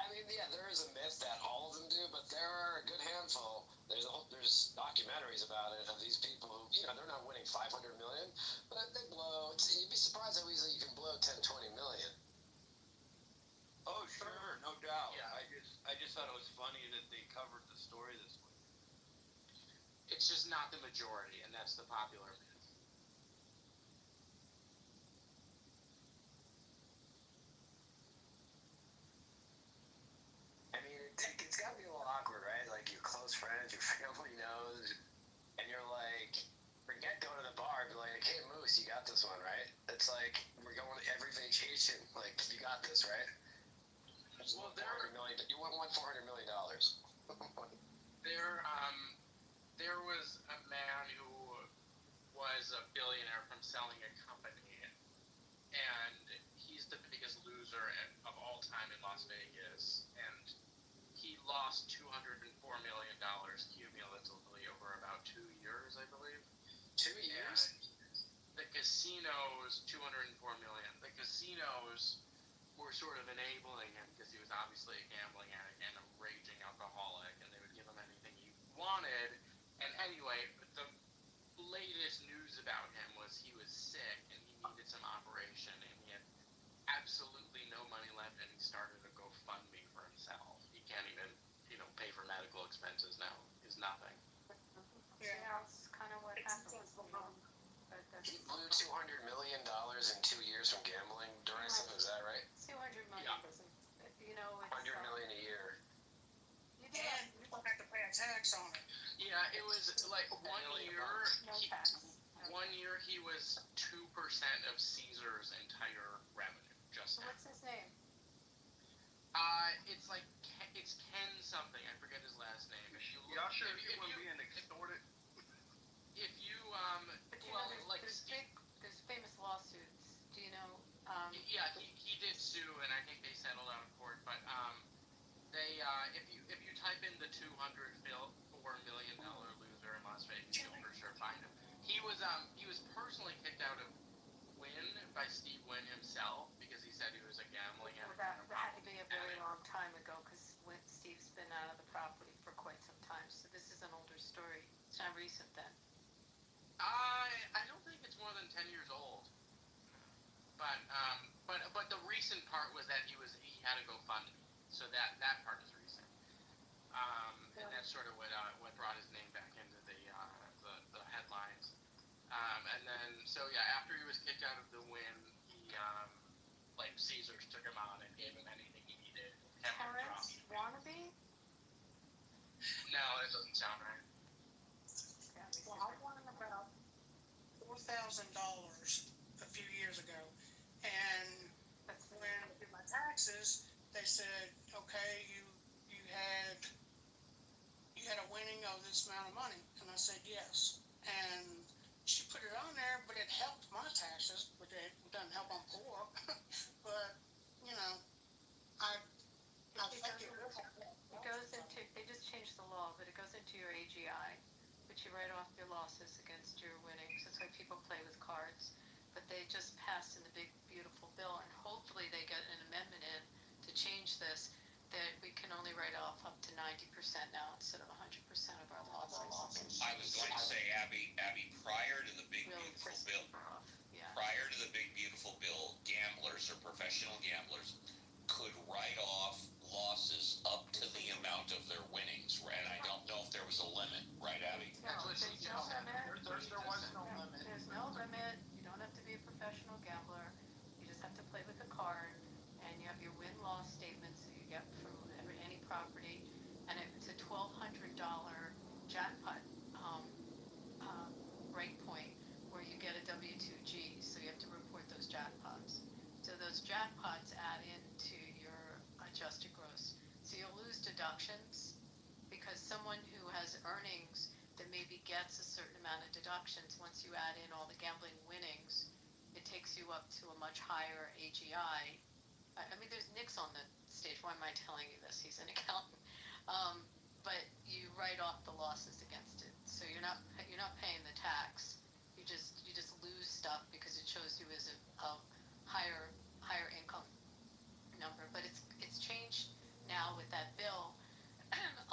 I mean, yeah, there is a myth that all of them do, but there are a good handful. There's documentaries about it of these people who, they're not winning 500 million, but they blow. You'd be surprised how easily you can blow 10, 20 million. Oh, sure, no doubt. Yeah. I just thought it was funny that they covered the story this way. It's just not the majority, and that's the popular myth. I mean, it's got to be a little awkward, right? Like your close friends, your family knows, and you're like, forget going to the bar, be like, hey, Moose, you got this one, right? It's like, we're going every vacation, like, you got this, right? Well, You won $400 million. There was a man who was a billionaire from selling a company, and he's the biggest loser of all time in Las Vegas, and he lost $204 million cumulatively over about 2 years, I believe. 2 years? And the casinos, $204 million. The casinos were sort of enabling him because he was obviously a gambling addict and a raging alcoholic, and they would give him anything he wanted. And anyway, the latest news about him was he was sick and he needed some operation, and he had absolutely no money left, and he started a GoFundMe for himself. He can't even, pay for medical expenses now. He's nothing. Yeah, it's He blew $200 million in 2 years from gambling during stuff. Is that right? 200 million Yeah. doesn't, you know, it's... 100 million a year. You do And you don't have to pay a tax on it. Yeah, it was like one year. no tax. One year he was 2% of Caesar's entire revenue. Just So now. what's his name? It's like it's Ken something. I forget his last name. If you look, Y'all sure if it wouldn't you, be an extorted? if you But you well, know, like there's famous lawsuits. Do you know? yeah, he did sue, and I think they settled out of court. But they if you type in the $204 million loser in Las Vegas, you'll for sure find him. He was personally kicked out of Wynn by Steve Wynn himself because he said he was a gambling Well, addict. that had to be a very long time ago because Steve's been out of the property for quite some time. So this is an older story. It's not recent then. I don't think it's more than 10 years old. But the recent part was that he had a GoFundMe, so that part is recent. And that's sort of what brought his name back into the headlines. And then so yeah, after he was kicked out of the Win, he like Caesars took him on and gave him anything he needed. Terrence Wannabe? No, that doesn't sound right. Well, I won about $4,000 a few years ago, and when I did my taxes, they said, "Okay, you had a winning of this amount of money," and I said yes, and she put it on there, but it helped my taxes, but it doesn't help on poor. But you know, I think it will help. It goes into, they just changed the law, but it goes into your AGI, but you write off your losses against your winnings. That's why people play with cards. But they just passed in the big, beautiful bill, and hopefully they get an amendment in to change this, that we can only write off up to 90% now instead of 100% of our losses. I was going to say, Abby, prior to the big Really beautiful pissed bill, people off. Yeah. prior to the big beautiful bill, gamblers or professional gamblers could write off losses up to the amount of their winnings, and I don't know if there was a limit, right, Abby? No, there's no limit. There was no limit. There's no limit. You don't have to be a professional gambler. You just have to play with a card, and you have your win-loss statements that you get from any property, and it's a $1,200 jackpot break point where you get a W-2G, so you have to report those jackpots. So those jackpots add into your adjusted gross. So you'll lose deductions because someone who has earnings that maybe gets a certain amount of deductions, once you add in all the gambling winnings, it takes you up to a much higher AGI. I mean, there's Nick's on the stage. Why am I telling you this? He's an accountant. But you write off the losses against it, so you're not paying the tax. You just lose stuff because it shows you as a higher income number. But it's changed now with that bill.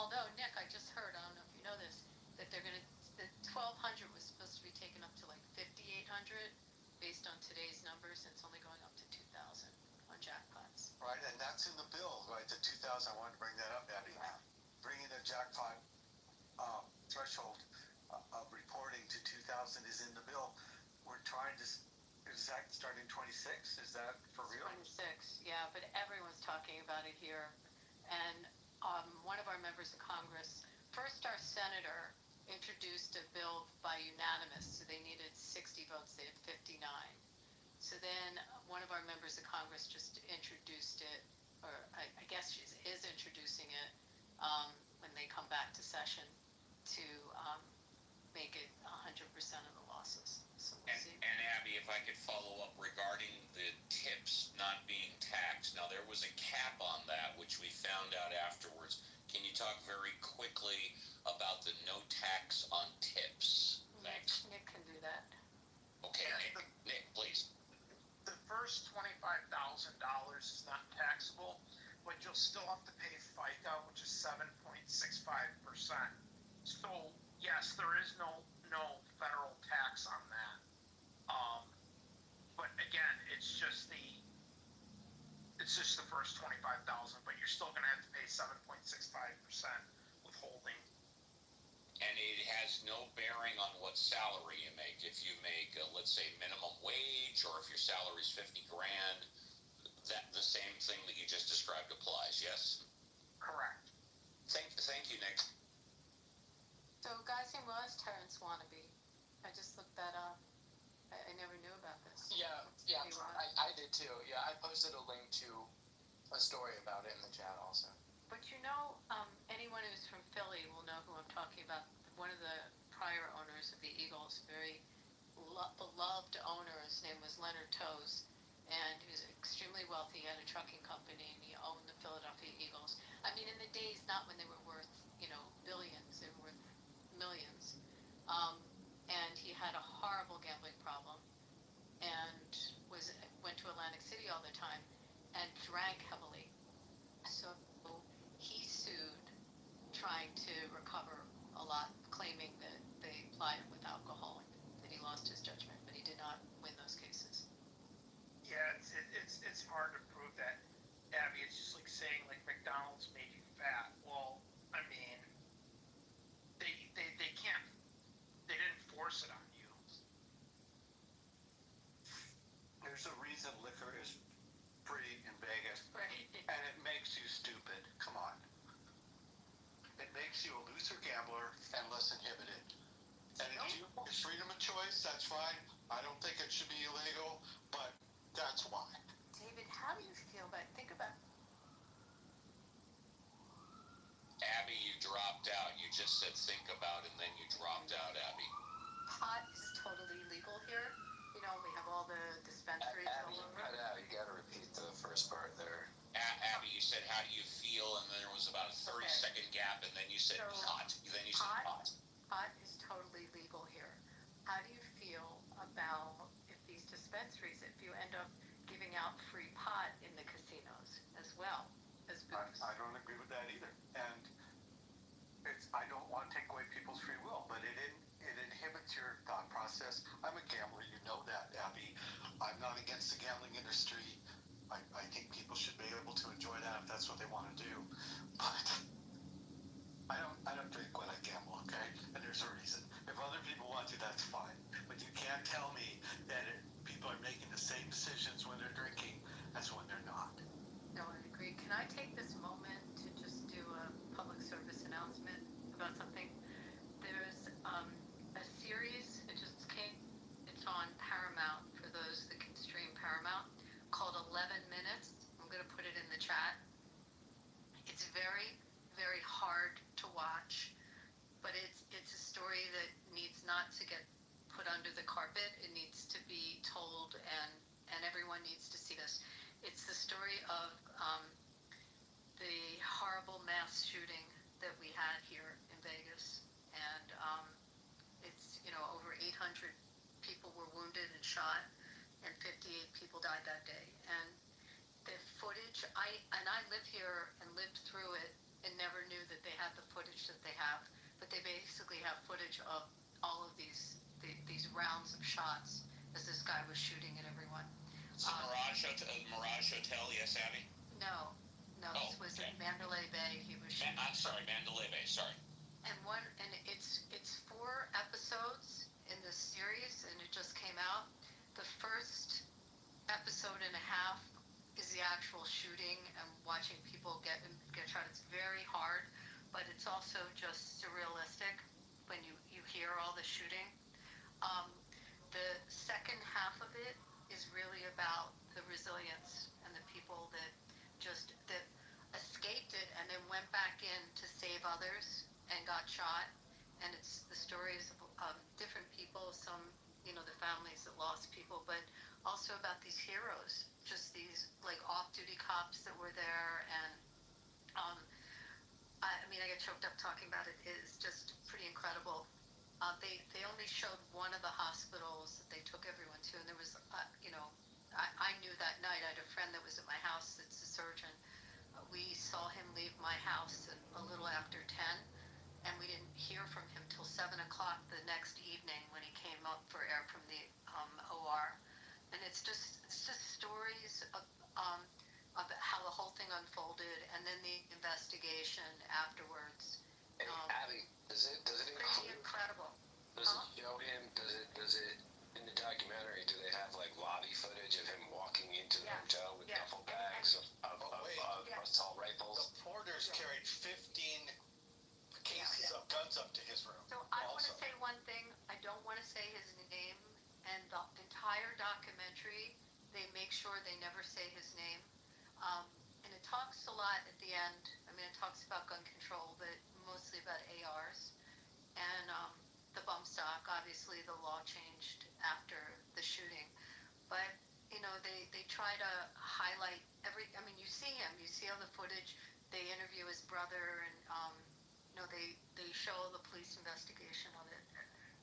Although Nick, I just heard, I don't know if you know this, that the 1,200 was supposed to be taken up to like 5,800 based on today's numbers, and it's only going up to 2,000 on jackpots. Right, and that's in the bill, right? The 2,000. I wanted to bring that up, Abby. Bringing the jackpot threshold of reporting to 2,000 is in the bill. We're trying to. Is that starting 26? Is that for real? 26, yeah, but everyone's talking about it here. And one of our members of Congress, first our senator introduced a bill by unanimous, so they needed 60 votes, they had 59. So then one of our members of Congress just introduced it, or I guess she is introducing it when they come back to session to make it 100% of the losses. So we'll see. And Abby, if I could follow up regarding the tips not being taxed. Now, there was a cap on that, which we found out afterwards. Can you talk very quickly about the no tax on tips? Thanks. Nick can do that. Okay, Yeah, Nick, please. The first $25,000 is not taxable, but you'll still have to pay FICA, which is 7.65%. So yes, there is no federal tax on that. But again, it's just the first 25,000, but you're still going to have to pay 7.65% withholding. And it has no bearing on what salary you make. If you make, let's say, minimum wage, or if your salary is 50 grand, that the same thing that you just described applies. Yes. Correct. Thank you, Nick. So a guy's name was Terrence Wannabe. I just looked that up. I never knew about this. Yeah, I did too. Yeah, I posted a link to a story about it in the chat also. But anyone who's from Philly will know who I'm talking about. One of the prior owners of the Eagles, very beloved owner, his name was Leonard Toews, and he was extremely wealthy. He had a trucking company, and he owned the Philadelphia Eagles. I mean, in the days, not when they were worth, billions, they were worth millions. And he had a horrible gambling problem, and went to Atlantic City all the time, and drank heavily. So he sued, trying to recover a lot, claiming that they plied him with alcohol, that he lost his judgment, but he did not win those cases. Yeah, it's hard to prove that, Abby. It's just like saying like McDonald's made you fat. Well, I mean, they can't. They didn't force it on you. There's a reason liquor is free in Vegas, Right. and it makes you stupid. Come on. It makes you a looser gambler and less inhibited. And it's freedom of choice, that's fine. I don't think it should be illegal, but that's why. David, how do you feel think about Abby, you dropped out. You just said think about, and then you dropped out, Abby. pot is totally legal here. We have all the dispensaries Abby, all you over. cut out. You got to repeat the first part there. Abby, you said how do you feel, and then there was about a 30-second gap, and then you said pot. Then you said pot. Pot is totally legal here. How do you feel about if these dispensaries, if you end up giving out free pot in the casinos as well as booze? I don't agree with that either. And I don't want to take away people's free will, but it inhibits your thought process. I'm a gambler, you know that, Abby. I'm not against the gambling industry. I think people should be able to enjoy that if that's what they want to do. But I don't drink when I gamble, okay? And there's a reason. If other people want to, that's fine. But you can't tell me that people are making the same decisions when they're drinking as when they're not. No, I agree. Can I take this moment to just do a public service announcement about something? There's a series, it's on Paramount, for those that can stream Paramount, called 11 Minutes. I'm going to put it in the chat. It's very, very hard to watch, but it's a story that needs not to get put under the carpet. It needs to be told, and everyone needs to see this. It's the story of the horrible mass shooting that we had here in Vegas, and it's over 800 people were wounded and shot, and 58 people died that day. And the footage, I live here and lived through it and never knew that they had the footage that they have, but they basically have footage of all of these rounds of shots as this guy was shooting at everyone. It's a Mirage Hotel, yes, Abby? No, this was in Mandalay Bay. He was shooting. I'm sorry, Mandalay Bay, sorry. And it's 4 episodes in this series, and it just came out. The first episode and a half is the actual shooting and watching people get shot. It's very hard, but it's also just surrealistic when you hear all the shooting. The second half of it is really about the resilience and the people that escaped it and then went back in to save others and got shot. And it's the stories of different people, some, the families that lost people, but also about these heroes, just these like off-duty cops that were there. And I get choked up talking about it. It's just pretty incredible. They only showed one of the hospitals that they took everyone to, and there was, I knew that night. I had a friend that was at my house that's a surgeon. We saw him leave my house at a little after 10, and we didn't hear from him till 7 o'clock the next evening when he came up for air from the OR. And it's just stories of how the whole thing unfolded, and then the investigation afterwards. Hey, Abby, does it pretty incredible. Does it show him? Does it in the documentary? Do they have like lobby footage of him walking into the hotel with duffel bags of assault rifles? The porters carried 15 cases of guns up to his room. So I want to say one thing. I don't want to say his name, and the entire documentary, they make sure they never say his name. And it talks a lot at the end. I mean, it talks about gun control, but mostly about ARs. And the bump stock, obviously the law changed after the shooting. But, they try to highlight I mean, you see him, you see all the footage. They interview his brother, and, they show the police investigation of it.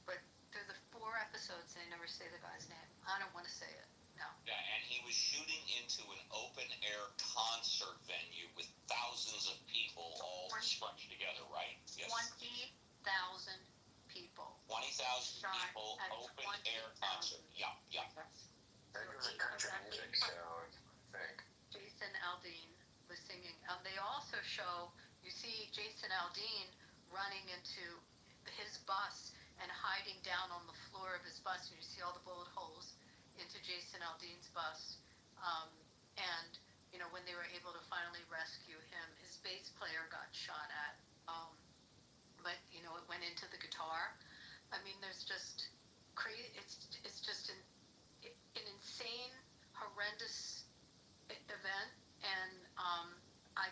But through the 4 episodes, they never say the guy's name. I don't want to say it. No. Yeah, and he was shooting into an open-air concert venue with thousands of people all scrunched together, right? Yes. 20,000 people. 20,000 people, open-air concert. Yeah. It was a country music show, I think. Jason Aldean was singing. They also show, you see Jason Aldean running into his bus and hiding down on the floor of his bus, and you see all the bullet holes into Jason Aldean's bus. And, when they were able to finally rescue him, his bass player got shot at. But, it went into the guitar. I mean, there's just crazy. It's just an insane, horrendous event, and I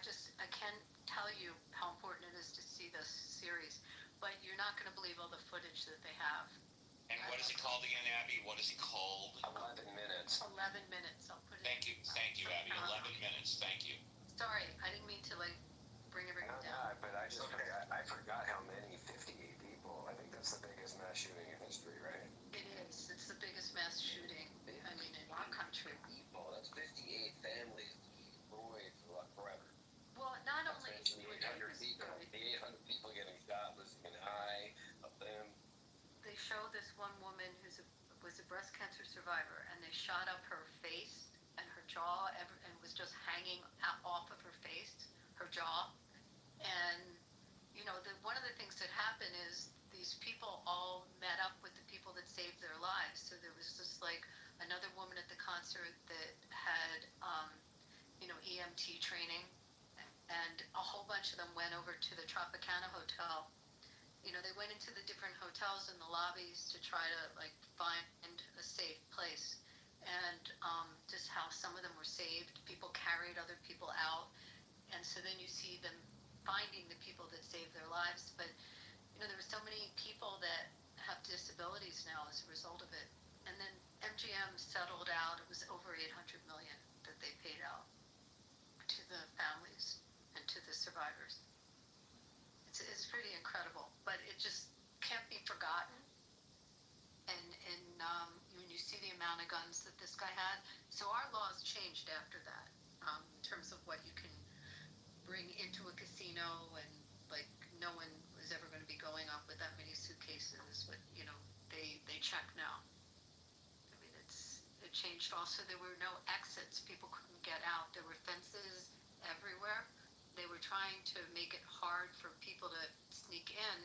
can't tell you how important it is to see this series. But you're not going to believe all the footage that they have. And what is it called again, Abby? What is it called? 11 minutes. 11 minutes. I'll put it. Thank you, Abby. 11 minutes. Thank you. Sorry, I didn't mean to bring everyone down. No, but I just forgot how many. 58 people. I think that's the biggest mass shooting in history, right? It is. It's the biggest mass shooting. I mean, in our country. People. That's 58 families destroyed forever. Well, not only the 800 people, getting shot, losing an eye, a limb. They show this one woman was a breast cancer survivor, and they shot up her face and her jaw, and was just hanging off of her face, her jaw. And one of the things that happened is these people all met up with the people that saved their lives. So there was just another woman at the concert that had EMT training, and a whole bunch of them went over to the Tropicana Hotel. They went into the different hotels and the lobbies to try to find a safe place, and just how some of them were saved. People carried other people out, and so then you see them finding the people that saved their lives. But there were so many people that have disabilities now as a result of it. And then MGM settled out. It was over $800 million that they paid out to the families and to the survivors. It's pretty incredible, but it just can't be forgotten. And when you see the amount of guns that this guy had, so our laws changed after that, in terms of what you can bring into a casino, and no one was ever going to be going up with that many suitcases. But they check now. I mean, it changed. Also, there were no exits. People couldn't get out. There were fences everywhere. They were trying to make it hard for people to sneak in,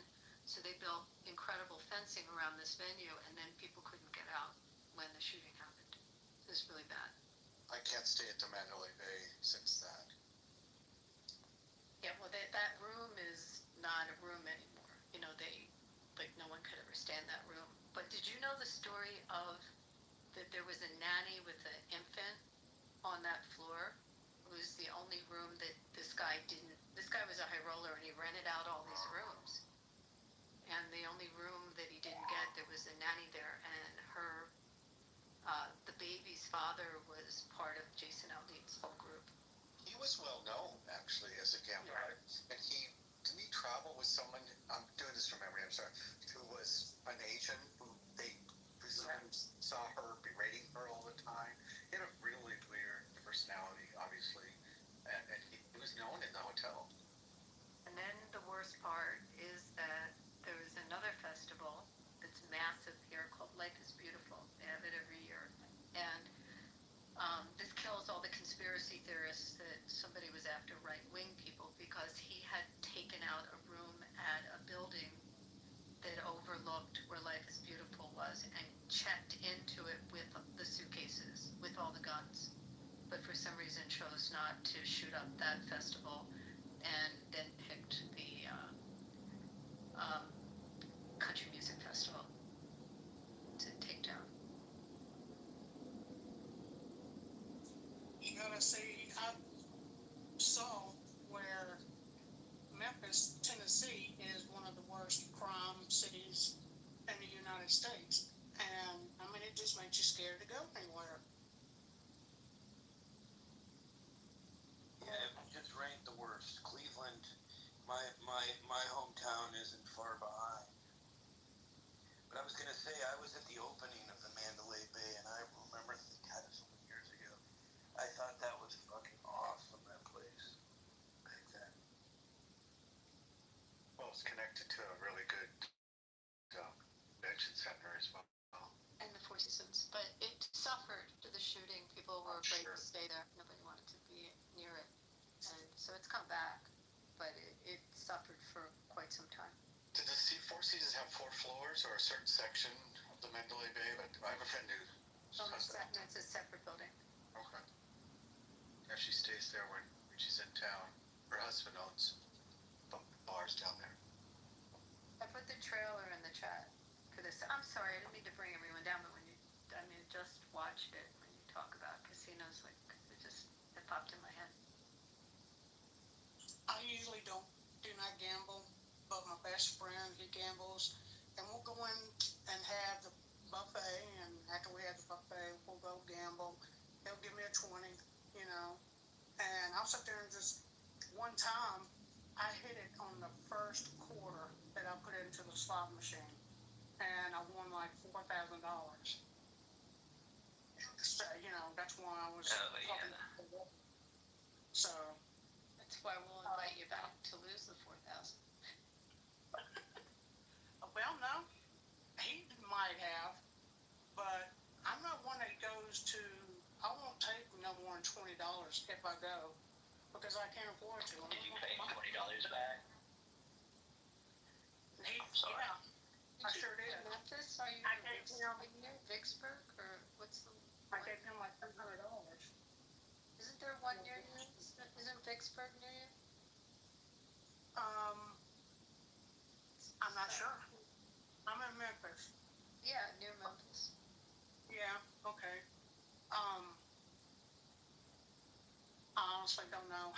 so they built incredible fencing around this venue, and then people couldn't get out when the shooting happened. It was really bad. I can't stay at the Mandalay Bay since that. Yeah, well, that room is not a room anymore. No one could ever stand that room. But did you know the story of that there was a nanny with an infant on that floor? It was the only room that this guy was a high roller, and he rented out all these rooms. And the only room that he didn't get, there was a nanny there, and the baby's father was part of Jason Aldean's whole group. He was well known, actually, as a gambler. Right. And didn't he travel with someone, I'm doing this from memory, I'm sorry, who was an Asian who they presumably saw her berating her all the time? He had a really weird personality, obviously, and he was known in the hotel. And then the worst part is that there was another festival that's massive here called Life is Beautiful. They have it every year. And this kills all the conspiracy theorists that somebody was after right-wing people, because he had taken out a room at a building that overlooked where into it with the suitcases, with all the guns, but for some reason chose not to shoot up that festival and then picked the country music festival to take down. You gotta see, I saw where Memphis, Tennessee is one of the worst crime cities in the United States. And I mean, it just makes you scared to go anywhere. Yeah, it just ranked the worst. Cleveland, my hometown isn't far behind. But I was gonna say I was at the opening of the Mandalay Bay, and I remember God, it was so many years ago. I thought that was fucking awesome, that place back then. Well, it's connected to a really good convention center as well. And the Four Seasons, but it suffered to the shooting. People were afraid to stay there. Nobody wanted to be near it, and so it's come back, but it suffered for quite some time. Did the Four Seasons have 4 floors or a certain section of the Mandalay Bay? Like, I have a friend who It's a separate building. Okay. Yeah, she stays there when she's in town. Her husband owns bars down there. I put the trailer in the chat for this. I'm sorry, I didn't mean to bring everyone down, but just watched it when you talk about casinos, like, it popped in my head. I usually don't do not gamble, but my best friend, he gambles, and we'll go in and have the buffet, and after we have the buffet, we'll go gamble. He'll give me a 20, and I'll sit there and just, one time, I hit it on the first quarter that I put into the slot machine, and I won like $4,000. So, that's why I was talking. So. That's why we'll invite you back to lose the 4,000. Well, no, he might have, but I'm not one that goes to. I won't take no more than $20 if I go, because I can't afford to. Did you pay $20 back? I'm sorry. Yeah, I sure did. Memphis? Are you near Vicksburg, or what's the? I gave him like $300. Isn't there one near you? Isn't Vicksburg near you? I'm not sure. I'm in Memphis. Yeah, near Memphis. Yeah, okay. I honestly don't know.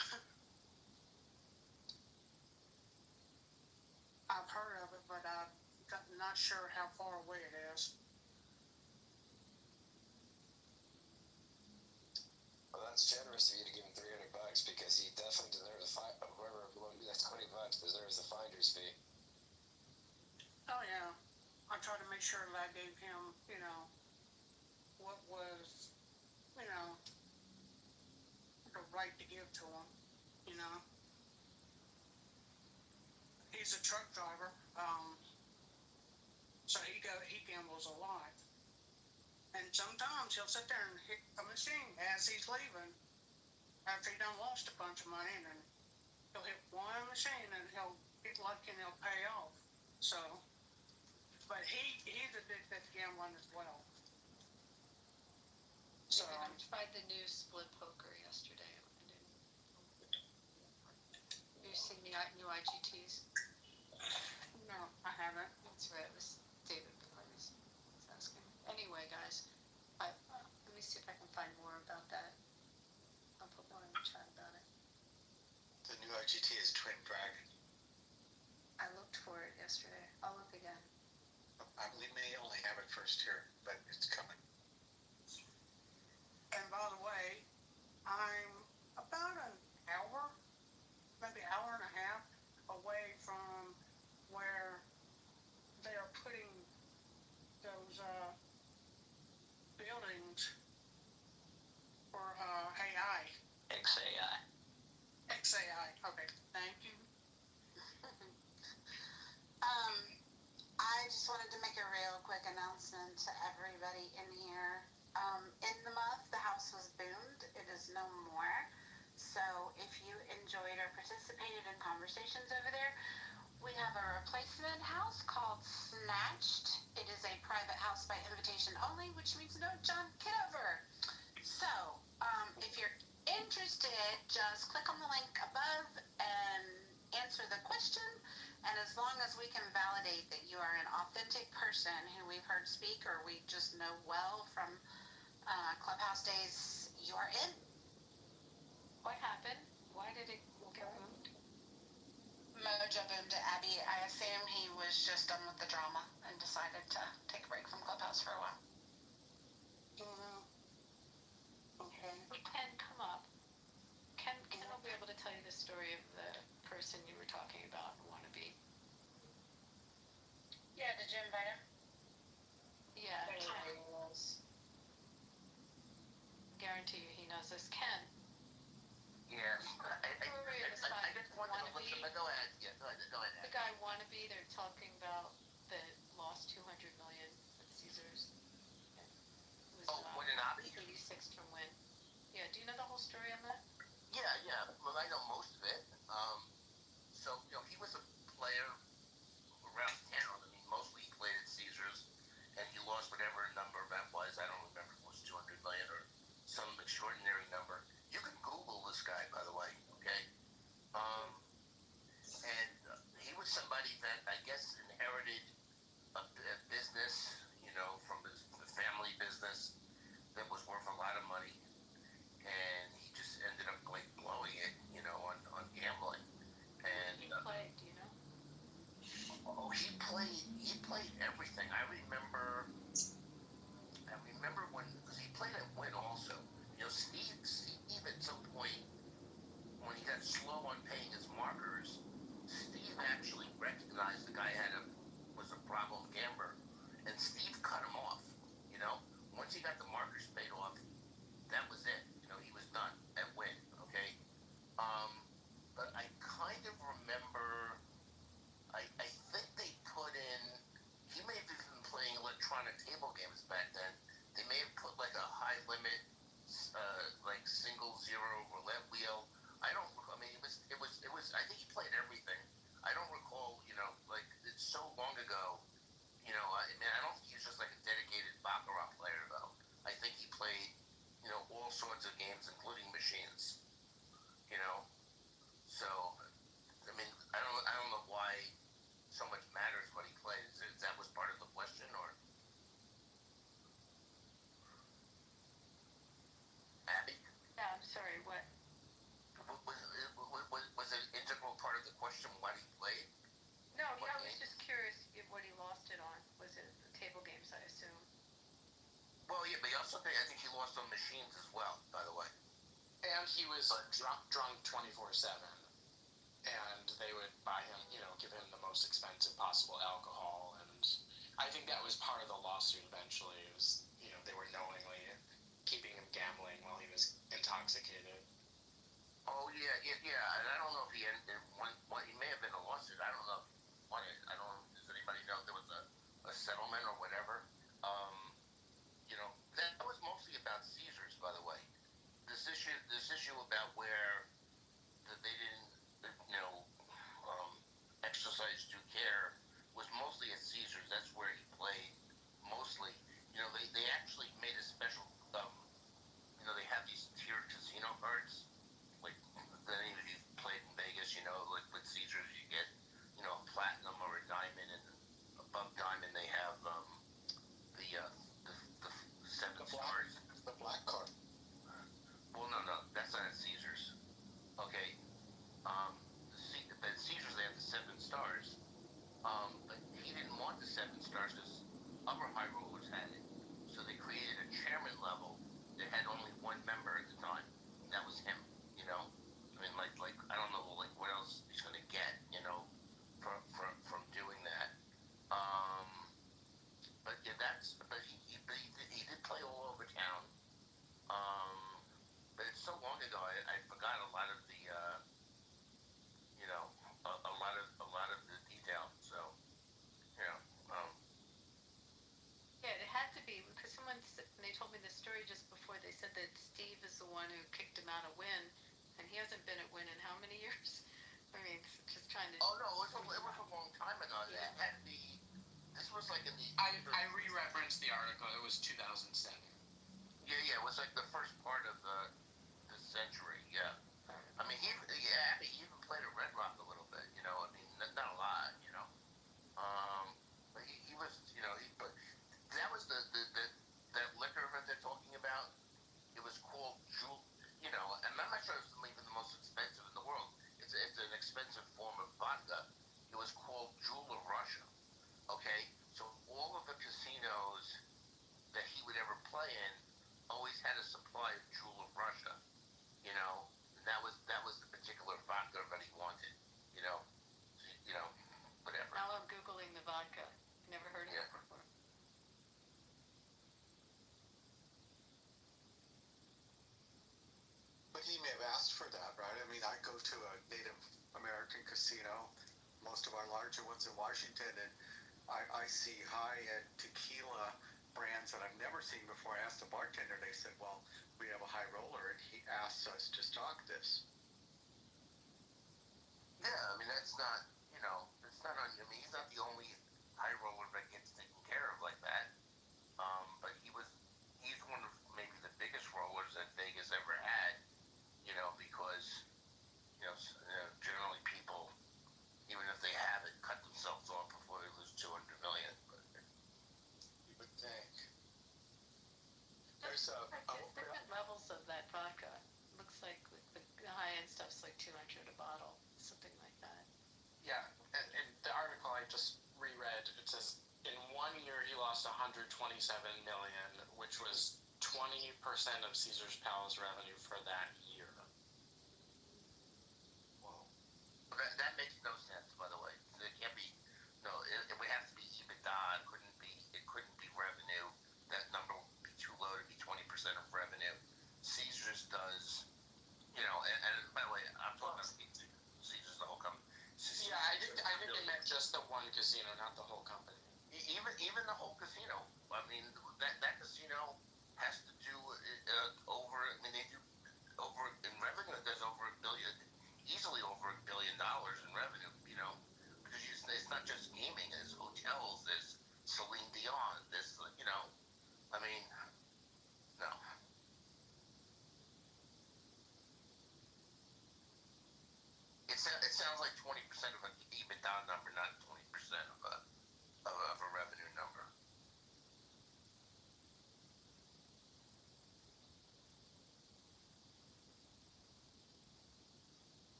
I've heard of it, but I'm not sure how far away it is. Well, that's generous of you to give him $300 because he definitely deserves whoever that's $20 deserves the finder's fee. Oh yeah, I try to make sure that I gave him, what was, the right to give to him, He's a truck driver, so he gambles a lot, and sometimes he'll sit there and hit a machine as he's leaving after he done lost a bunch of money, and then he'll hit one machine and he'll get lucky and he'll pay off. So, but he's addicted to gambling as well. So I tried the new split poker yesterday. You've seen the new IGTs? No, I haven't. That's right. It was David Pilates was asking. Anyway, guys, let me see if I can find more about that. I'll put more in the chat about it. The new IGT is Twin Dragon. I looked for it yesterday. I'll look again. We may only have it first here, but it's coming. And by the way, I'm about an hour, maybe an hour and a half away from where they are putting those buildings for AI. XAI. XAI. Okay, thank you. I just wanted to make a real quick announcement to everybody in here. In the month, the house was boomed. It is no more. So if you enjoyed or participated in conversations over there, We have a replacement house called Snatched. It is a private house by invitation only, which means no John Kitover. So, if you're interested, just click on the link above and answer the question. And as long as we can validate that you are an authentic person who we've heard speak or we just know well from Clubhouse days, you are in. What happened? Why did it get moved? Mojo boomed to Abby. I assume he was just done with the drama and decided to take a break from Clubhouse for a while. Okay. Ken, come up. Ken will be able to tell you the story of the person you were talking about, wannabe. Yeah, did you invite him? Yeah, There Ken. he was. Guarantee you he knows this. Ken. Yes. I just wanted to listen, but go ahead. Yeah, go ahead. The guy wannabe, they're talking about that lost $200 million at Caesars. It was, Watanabe? 86 from Wynn. Yeah, do you know the whole story on that? Yeah. Well, I know most of it. So, he was a player around town. I mean, mostly he played at Caesars, and he lost whatever number that was. I don't remember if it was 200 million or some extraordinary number. You can Google this guy, by the way, okay? And he was somebody that I guess inherited a business, from the family business that was worth a lot of money, and he just ended up blowing it, on gambling. And he played, do you know? He played everything. I remember when, because he played at Wynn also. Steve at some point when he got slow on paying his markers, Steve actually recognized the guy was a problem gambler, and Steve cut him off. Once he got the markers paid off, that was it. He was done at Wynn. Okay. But I kind of remember. I think they put in. He may have been playing electronic table games back then. They may have put like a high limit, like single zero roulette wheel. I don't. I mean, it was. I think he played everything. I don't recall. Like it's so long ago. I don't think he was just like a dedicated baccarat player though. I think he played, all sorts of games, including machines. So I mean, I don't know why so much matters what he plays. That was part of the question, or Abby? Yeah, I'm sorry, what? Was it an integral part of the question what he played? No, I was just curious if what he lost it on. Was it the table games, I assume? Well, yeah, but I think he lost on machines as well, by the way. And he was drunk 24/7. And they would buy him, give him the most expensive possible alcohol. And I think that was part of the lawsuit eventually. It was, they were knowingly keeping him gambling while he was intoxicated. Oh, yeah. And I don't know if he may have been a lawsuit. I don't know if he won it. I don't know. Does anybody know if there was a settlement or whatever? That was mostly about Caesars, by the way. This issue about where they didn't, exercise due care was mostly at Caesars. That's where he played mostly. They actually made a special, they have these tiered casino cards. Like, if any of you played in Vegas, like with Caesars, you get, a platinum or a diamond, and above diamond they have the 7 stars. The black card. Well, no, that's not at Caesars. Okay. At Caesars they have the 7 stars. But he didn't want the 7 stars because other high rollers had it. So they created a chairman level that had only one member at the time. And that was him. I mean, like I don't know, like what else he's gonna get, from doing that. But yeah, he did play all over town. But it's so long ago, I forgot a lot of the, a lot of the detail. So, Yeah, it had to be because they told me the story just before. They said that Steve is the one who kicked him out of Wynn, and he hasn't been at Wynn in how many years? I mean, just trying to. Oh no, it was a long time ago. Yeah. It had to be. This was like in the. I re-referenced the article. It was 2007. Yeah, it was like the first part of the century. Yeah, I mean, he even played at Red Rock a little bit. I mean, not a lot. But he was, but that was that liquor that they're talking about. It was called Jewel. And I'm not sure it's even the most expensive in the world. It's an expensive form of vodka. It was called Jewel of Russia. Okay, so all of the casinos that he would ever play in always had a supply of Jewel of Russia. And that was the particular vodka that he wanted. You know, whatever. Now I'm Googling the vodka. Never heard of it before. But he may have asked for that, right? I mean, I go to a Native American casino, most of our larger ones in Washington, and I see high-end tequila brands that I've never seen before. I asked the bartender, they said, well, we have a high roller, and he asked us to stock this. Yeah, I mean, it's not, I mean, he's not the only high roller that gets taken care of like that. But he's one of maybe the biggest rollers that Vegas ever had, because, generally people, even if they have it, cut themselves off before they lose 200 million. But you would think. There's different levels of that vodka. Looks like the high-end stuff's like 200 a bottle, something like that. Yeah, and the article I just reread, it says in 1 year he lost 127 million, which was 20% of Caesar's Palace revenue for that year. Whoa. That makes no sense, by the way. It can't be. No, it would have to be EBITDA. It couldn't be revenue. That number would be too low to be 20% of revenue. Caesar's does. And by the way, I'm talking about Caesar's the whole company. Yeah, I think it meant just the one casino, not the whole company. Even the whole casino. I mean, that casino has to do over. I mean, they do over in revenue. There's over $1 billion, easily over $1 billion in revenue. Because it's not just gaming. There's hotels. There's Celine Dion. There's I mean, no. It sounds like 20% of an EBITDA number, not 20% of a revenue number.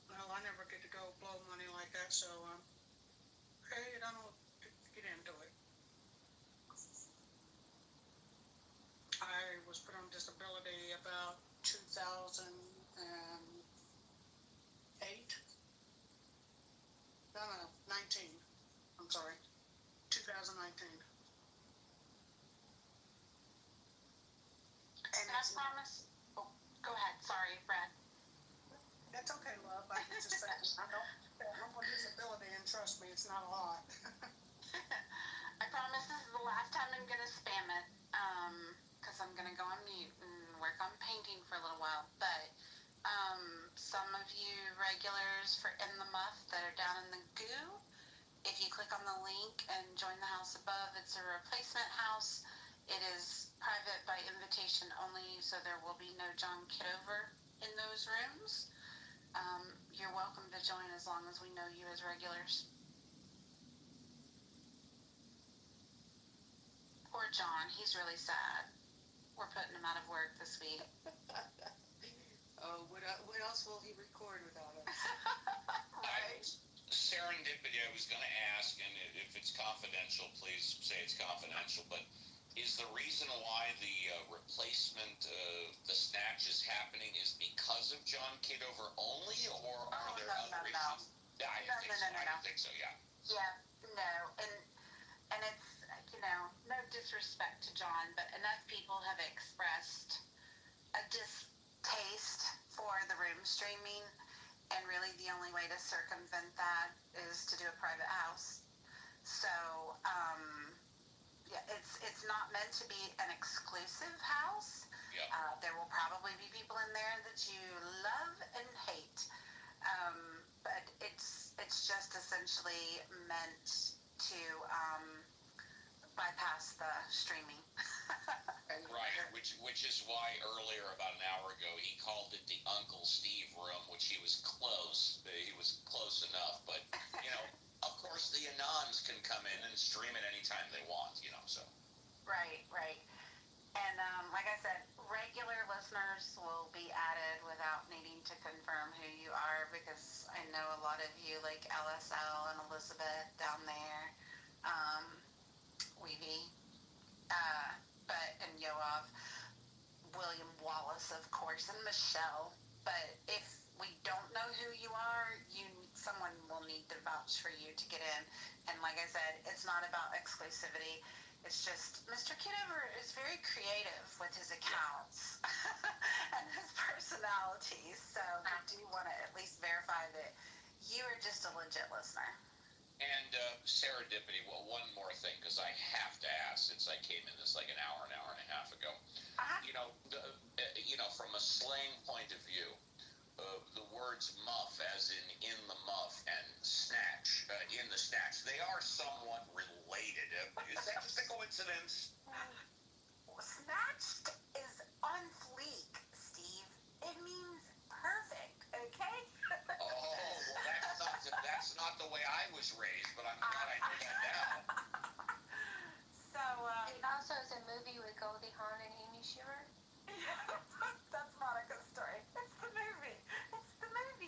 Well, I never get to go blow money like that, so okay, I don't get into it. I was put on disability about 2008. No, 19. I'm sorry, 2019. And I promise. Oh, go ahead. Sorry, Brad. That's okay, love. I just say I'm on disability, and trust me, it's not a lot. I promise this is the last time I'm gonna spam it, because I'm gonna go on mute and work on painting for a little while. But some of you regulars for In the Muff that are down in the goo, if you click on the link and join the house above, it's a replacement house. It is private by invitation only, so there will be no John Kitover in those rooms. You're welcome to join as long as we know you as regulars. Poor John, he's really sad. We're putting him out of work this week. Oh, what else will he record without us? Right. Serendipity, I was going to ask, and if it's confidential, please say it's confidential, but is the reason why the replacement, the snatch is happening is because of John Kitover only, or are there other reasons? No. I didn't think so, yeah. Yeah, no, and it's, no disrespect to John, but enough people have expressed a distaste for the room streaming, and really the only way to circumvent that is to do a private house. So, yeah, it's not meant to be an exclusive house. Yeah. There will probably be people in there that you love and hate, but it essentially meant to bypass the streaming. Right, which is why earlier, about an hour ago, he called it the Uncle Steve room, which he was close. He was close enough, but, of course the Anons can come in and stream it anytime they want, so. Right. And like I said, regular listeners will be added without needing to confirm who you are, because I know a lot of you, like LSL and Elizabeth down there, Weavy, and Yoav, William Wallace, of course, and Michelle. But if we don't know who you are, someone will need to vouch for you to get in. And like I said, it's not about exclusivity. It's just Mr. Kitover is very creative with his accounts and his personalities. So we do want to at least verify that you are just a legit listener. And serendipity, well, one more thing, because I have to ask, since I came in this like an hour and a half ago. From a slang point of view, the words muff, as in the muff, and snatch, in the snatch, they are somewhat related. Is that just a coincidence? Snatched is on fleek, Steve. It means perfect, okay? Oh, well, that's not the way I was raised, but I'm glad I know that now. So, it also is a movie with Goldie Hawn and Amy Schumer. That's Monica's story. It's the movie.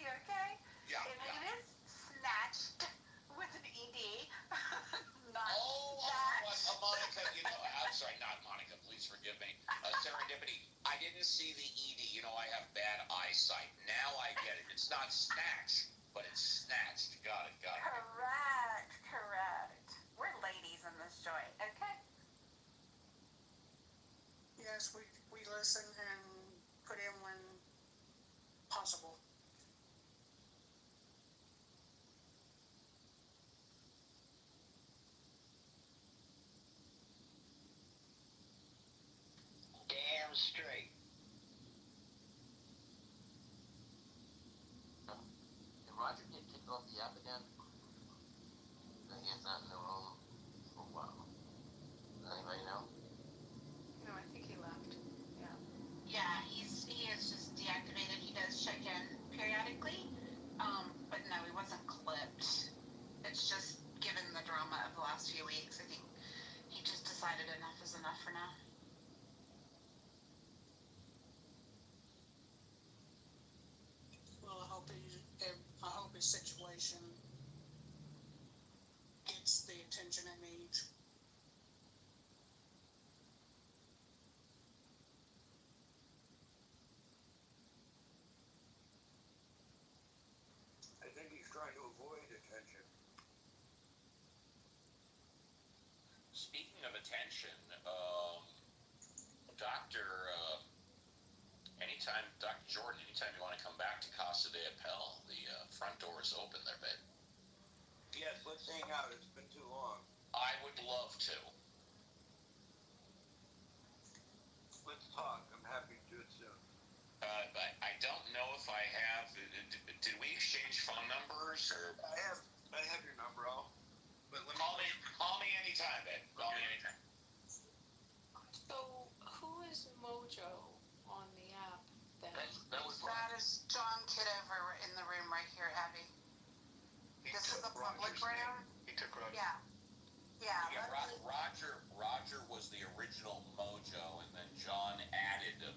Okay? Yeah. It is snatched with an ED. Monica, I'm sorry, not Monica, please forgive me. Serendipity, I didn't see the ED. I have bad eyesight. Now I get it. It's not snatch, but it's snatched. Got it. Correct. We're ladies in this joint, okay? Yes, we listen and put in when possible. Damn straight. Did Roger get kicked off the app again? He's not in the room for a while. Anybody know? No, I think he left. Yeah, he is just deactivated. He does check in periodically, but no, he wasn't clipped. It's just, given the drama of the last few weeks, I think he just decided enough is enough for now. Well, I hope his situation gets the attention it needs. I think he's trying to avoid attention. Speaking of attention, Dr. Jordan, anytime you want to come back to Casa de Appel, the front door is open there, babe. Yes, let's hang out. It's been too long. I would love to. Let's talk. I'm happy to do it soon. But I don't know if I have. Did we exchange phone numbers? Or? I have your number, but Call me anytime, babe. Call me anytime. So, who is Mojo on the app then? That is John Kitover in the room right here, Abby. This is a public room. He took Roger. Yeah. Roger was the original Mojo, and then John added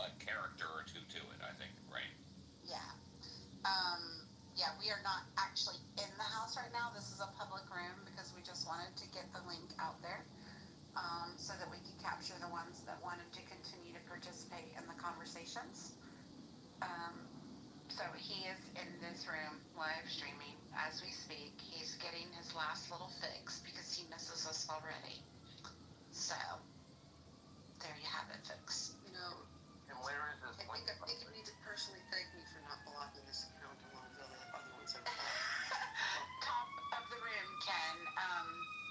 a character or two to it, I think, right? Yeah. We are not actually in the house right now. This is a public room because we just wanted to get the link out there, so that we could capture the ones that wanted to continue to participate in the conversations. So he is in this room live streaming as we speak. He's getting his last little fix because he misses us already. So there you have it, folks. And where is this link? I think it needs to personally thank me for not blocking this account along with other ones I've Top of the room, Ken.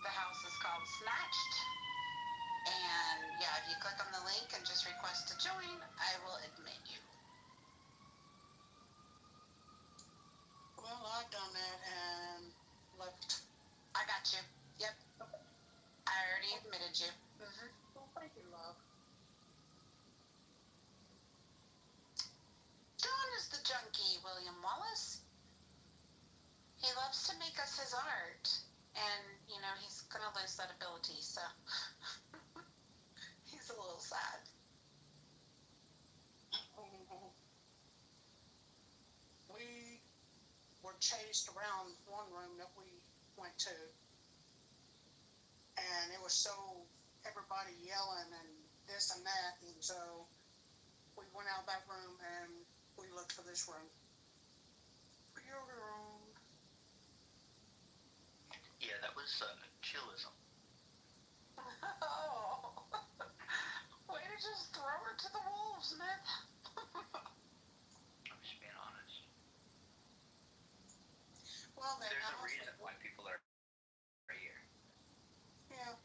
The house is called Snatched. And yeah, if you click on the link and just request to join, I will admit you. Well, I've done that, and goatee, so he's a little sad. We were chased around one room that we went to, and it was so everybody yelling and this and that, and so we went out that room and we looked for this room. Your room. Yeah, that was chillism. Oh, way to just throw her to the wolves, Myth. I'm just being honest. Well, then There's a reason why people are here. Yeah.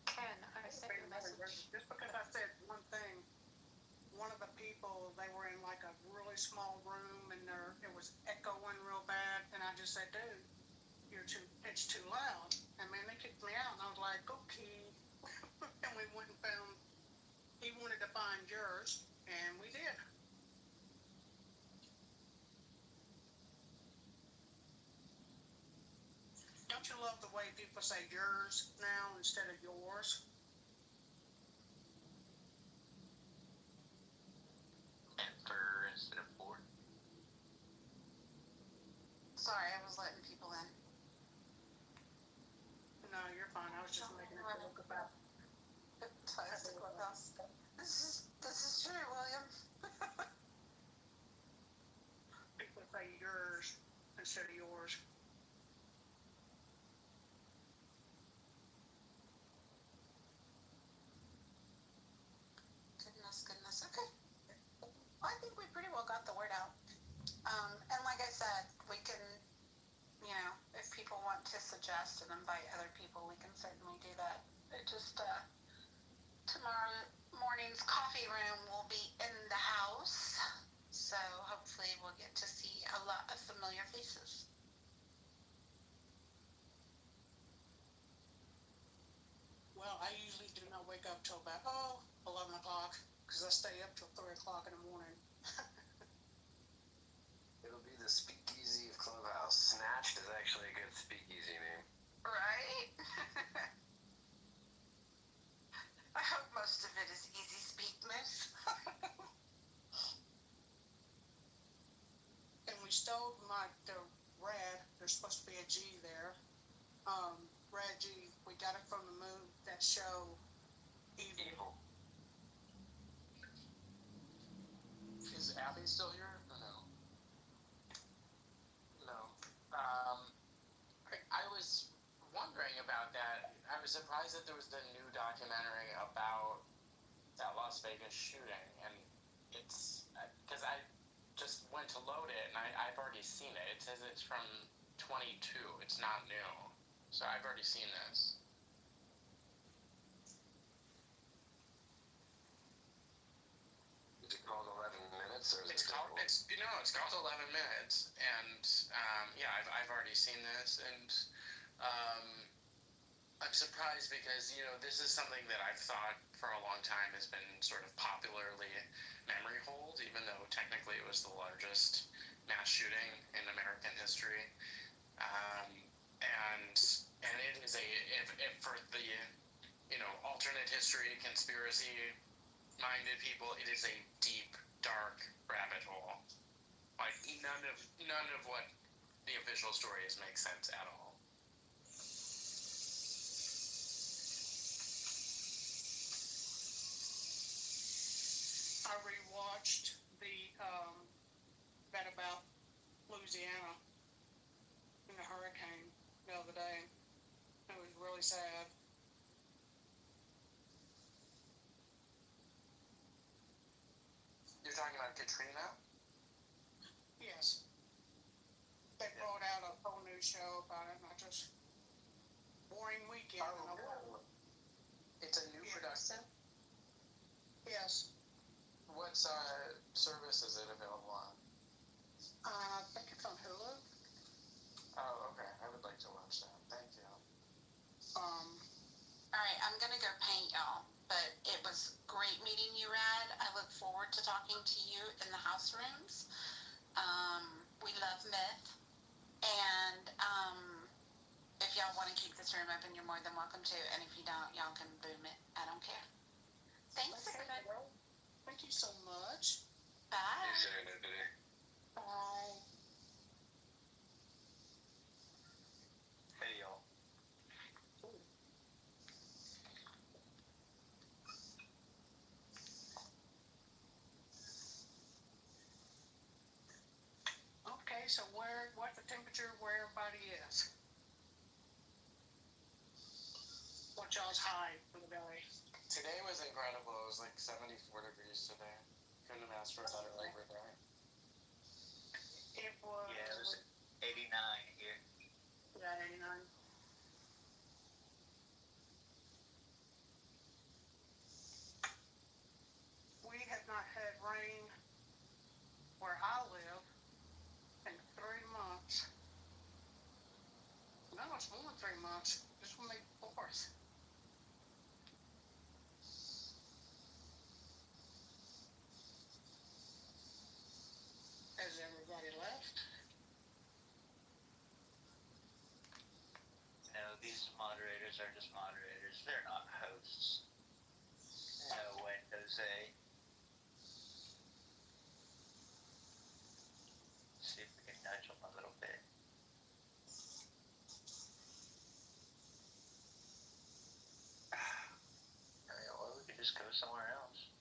Ken, I sent you a message. Just because I said one thing, one of the people, they were in like a really small room and it was echoing real bad, and I just said, dude, it's too loud. And man, they kicked me out, and I was like, okay. And we went and found, he wanted to find yours, and we did. Don't you love the way people say yours now instead of yours? And fur instead of board. Sorry, I was letting people in. No, you're fine. I was just making a joke about Plastic Clubhouse. This is true, William. people say yours instead of yours. Goodness. Okay. I think we pretty well got the word out. And like I said, we can, if people want to suggest and invite other people, we can certainly do that. It just, tomorrow morning's coffee room will be in the house, so hopefully we'll get to see a lot of familiar faces. Well, I usually do not wake up till about 11 o'clock because I stay up till 3 o'clock in the morning. It'll be the Speakeasy of Clubhouse. Snatched is actually a good speakeasy name. Right? I hope most of it is easy speak, Miss. And we stole the red. There's supposed to be a G there. Red G. We got it from the that show, Evil. Is Abby still here or no? No. I was wondering about that. I was surprised that there was a new documentary about that Las Vegas shooting, and it's because I just went to load it and I've already seen it. It says it's from 22. It's not new, so I've already seen this. Is it called 11 Minutes or is It's called 11 Minutes, and yeah, I've already seen this, and I'm surprised because this is something that I've thought for a long time has been sort of popularly memory hold, even though technically it was the largest mass shooting in American history, and it is if for the alternate history conspiracy minded people, it is a deep, dark rabbit hole. Like none of what the official stories make sense at all. I rewatched that about Louisiana in the hurricane the other day. It was really sad. You're talking about Katrina? Yes. They brought out a whole new show about it, not just boring weekend. It's a new production? Yes. What service is it available on? I think it's on Hulu. Oh, okay. I would like to watch that. Thank you. Alright, I'm gonna go paint y'all, but it was great meeting you, Rad. I look forward to talking to you in the house rooms. We love Myth, and If y'all want to keep this room open, you're more than welcome to. And if you don't, y'all can boom it. I don't care. Thanks, everybody. Thank you so much. Bye. Bye. Hey, y'all. Okay, so what's the temperature where everybody is? What y'all's high for the day? Today was incredible. It was like 74 degrees today. Couldn't have asked for a better Labor Day. It was. Yeah, it was 89 here. Yeah, 89. We have not had rain where I live in 3 months. No, it's more than 3 months. This will make 4th. Has everybody left? No, these moderators are just moderators. They're not hosts. No way, Jose. See if we can nudge them a little bit. Or we could just go somewhere else.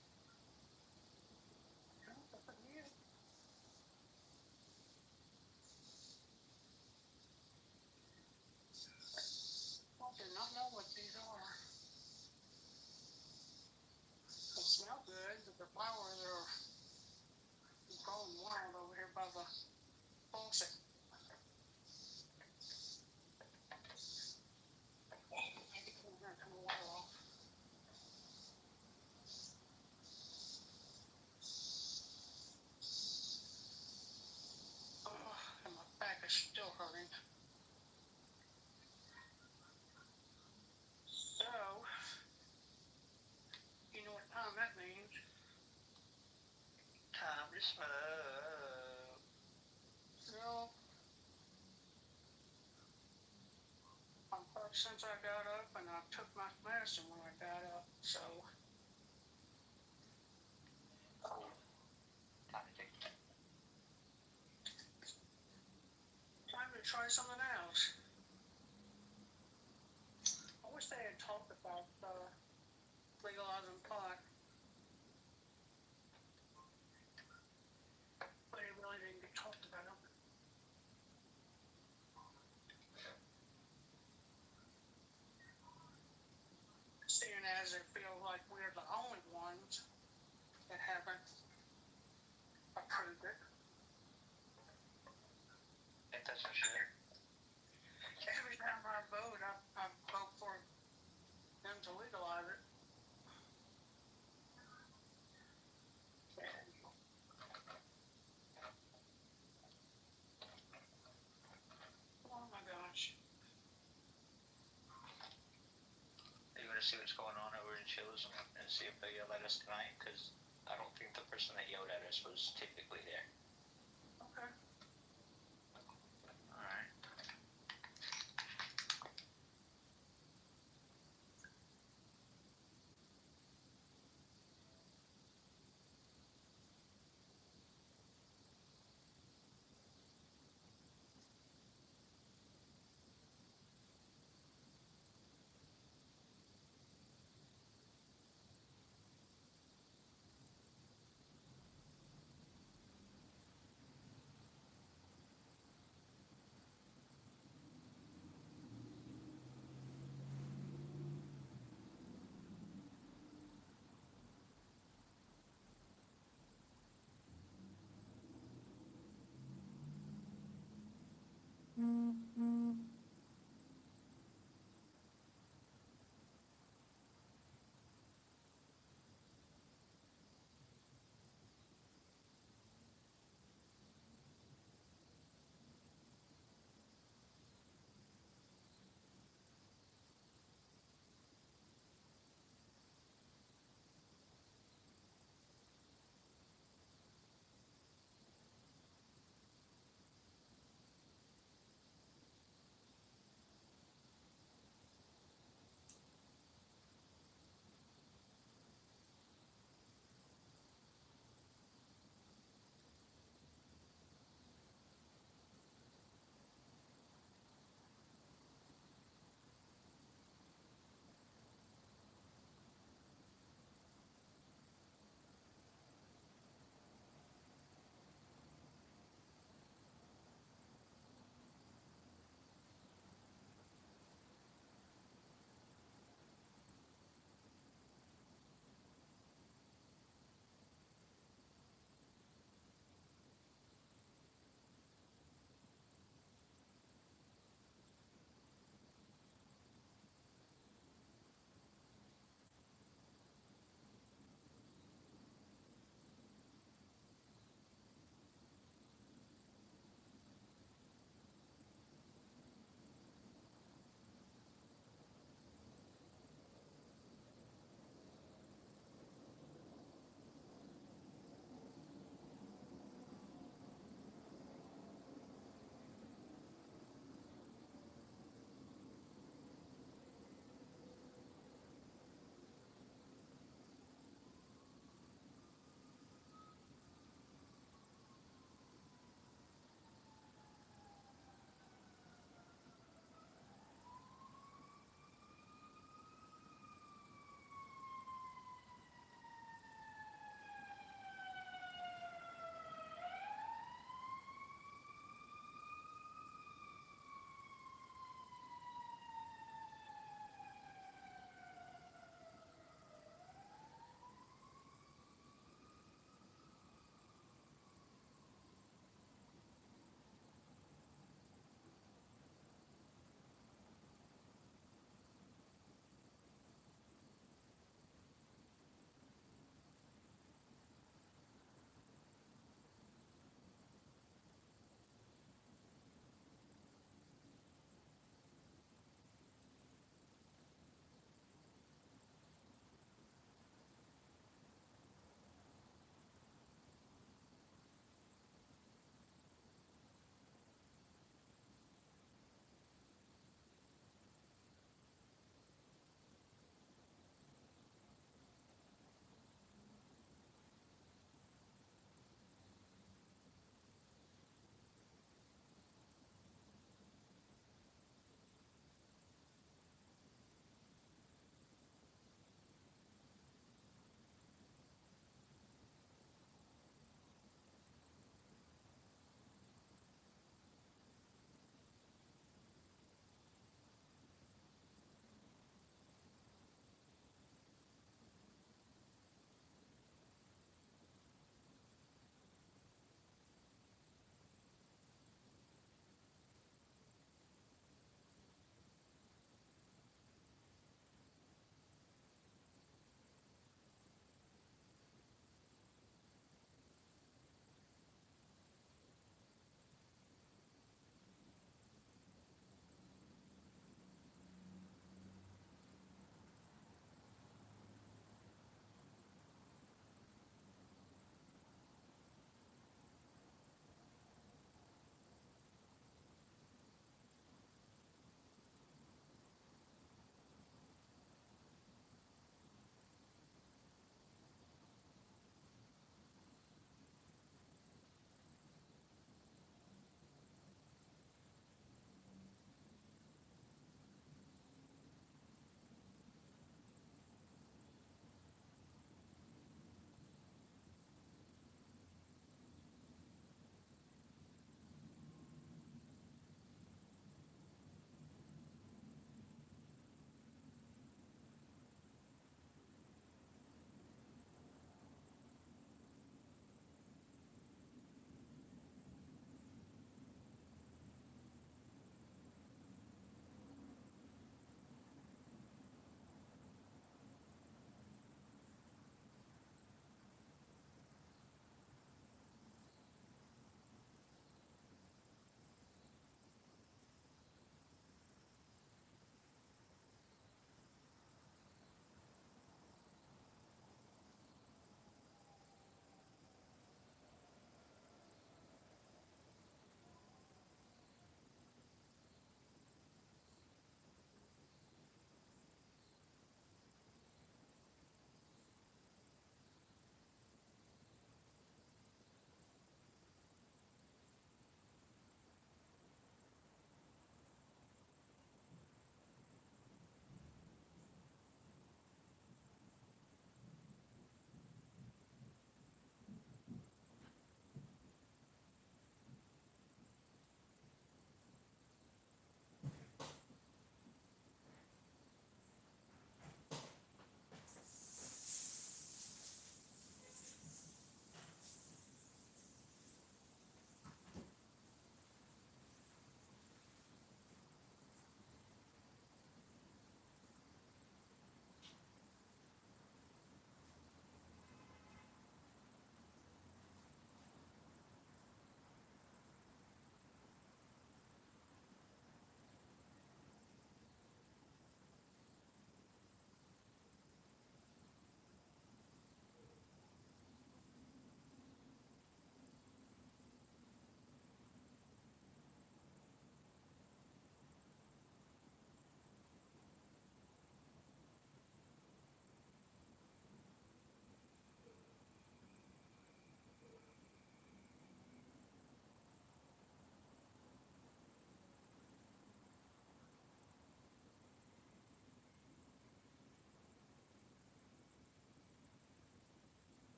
I do not know what these are. They smell good, but the flowers are growing wild over here by the faucet. Maybe come here and turn the water off. And my back is still hurting. So, you know what time that means? Time to smoke. So, I'm up since I got up, and I took my medicine when I got up, so. Time to take Time to try something else. I wish they had talked about legalizing pot. But it really didn't get talked about. Seeing as it feels like we're the only ones that haven't approved it. Ain't that some shit? Every time I vote, I vote for them to legalize it. Oh my gosh. You want to see what's going on over in Chili's and see if they yell at us tonight? Because I don't think the person that yelled at us was typically there. Okay. Alright.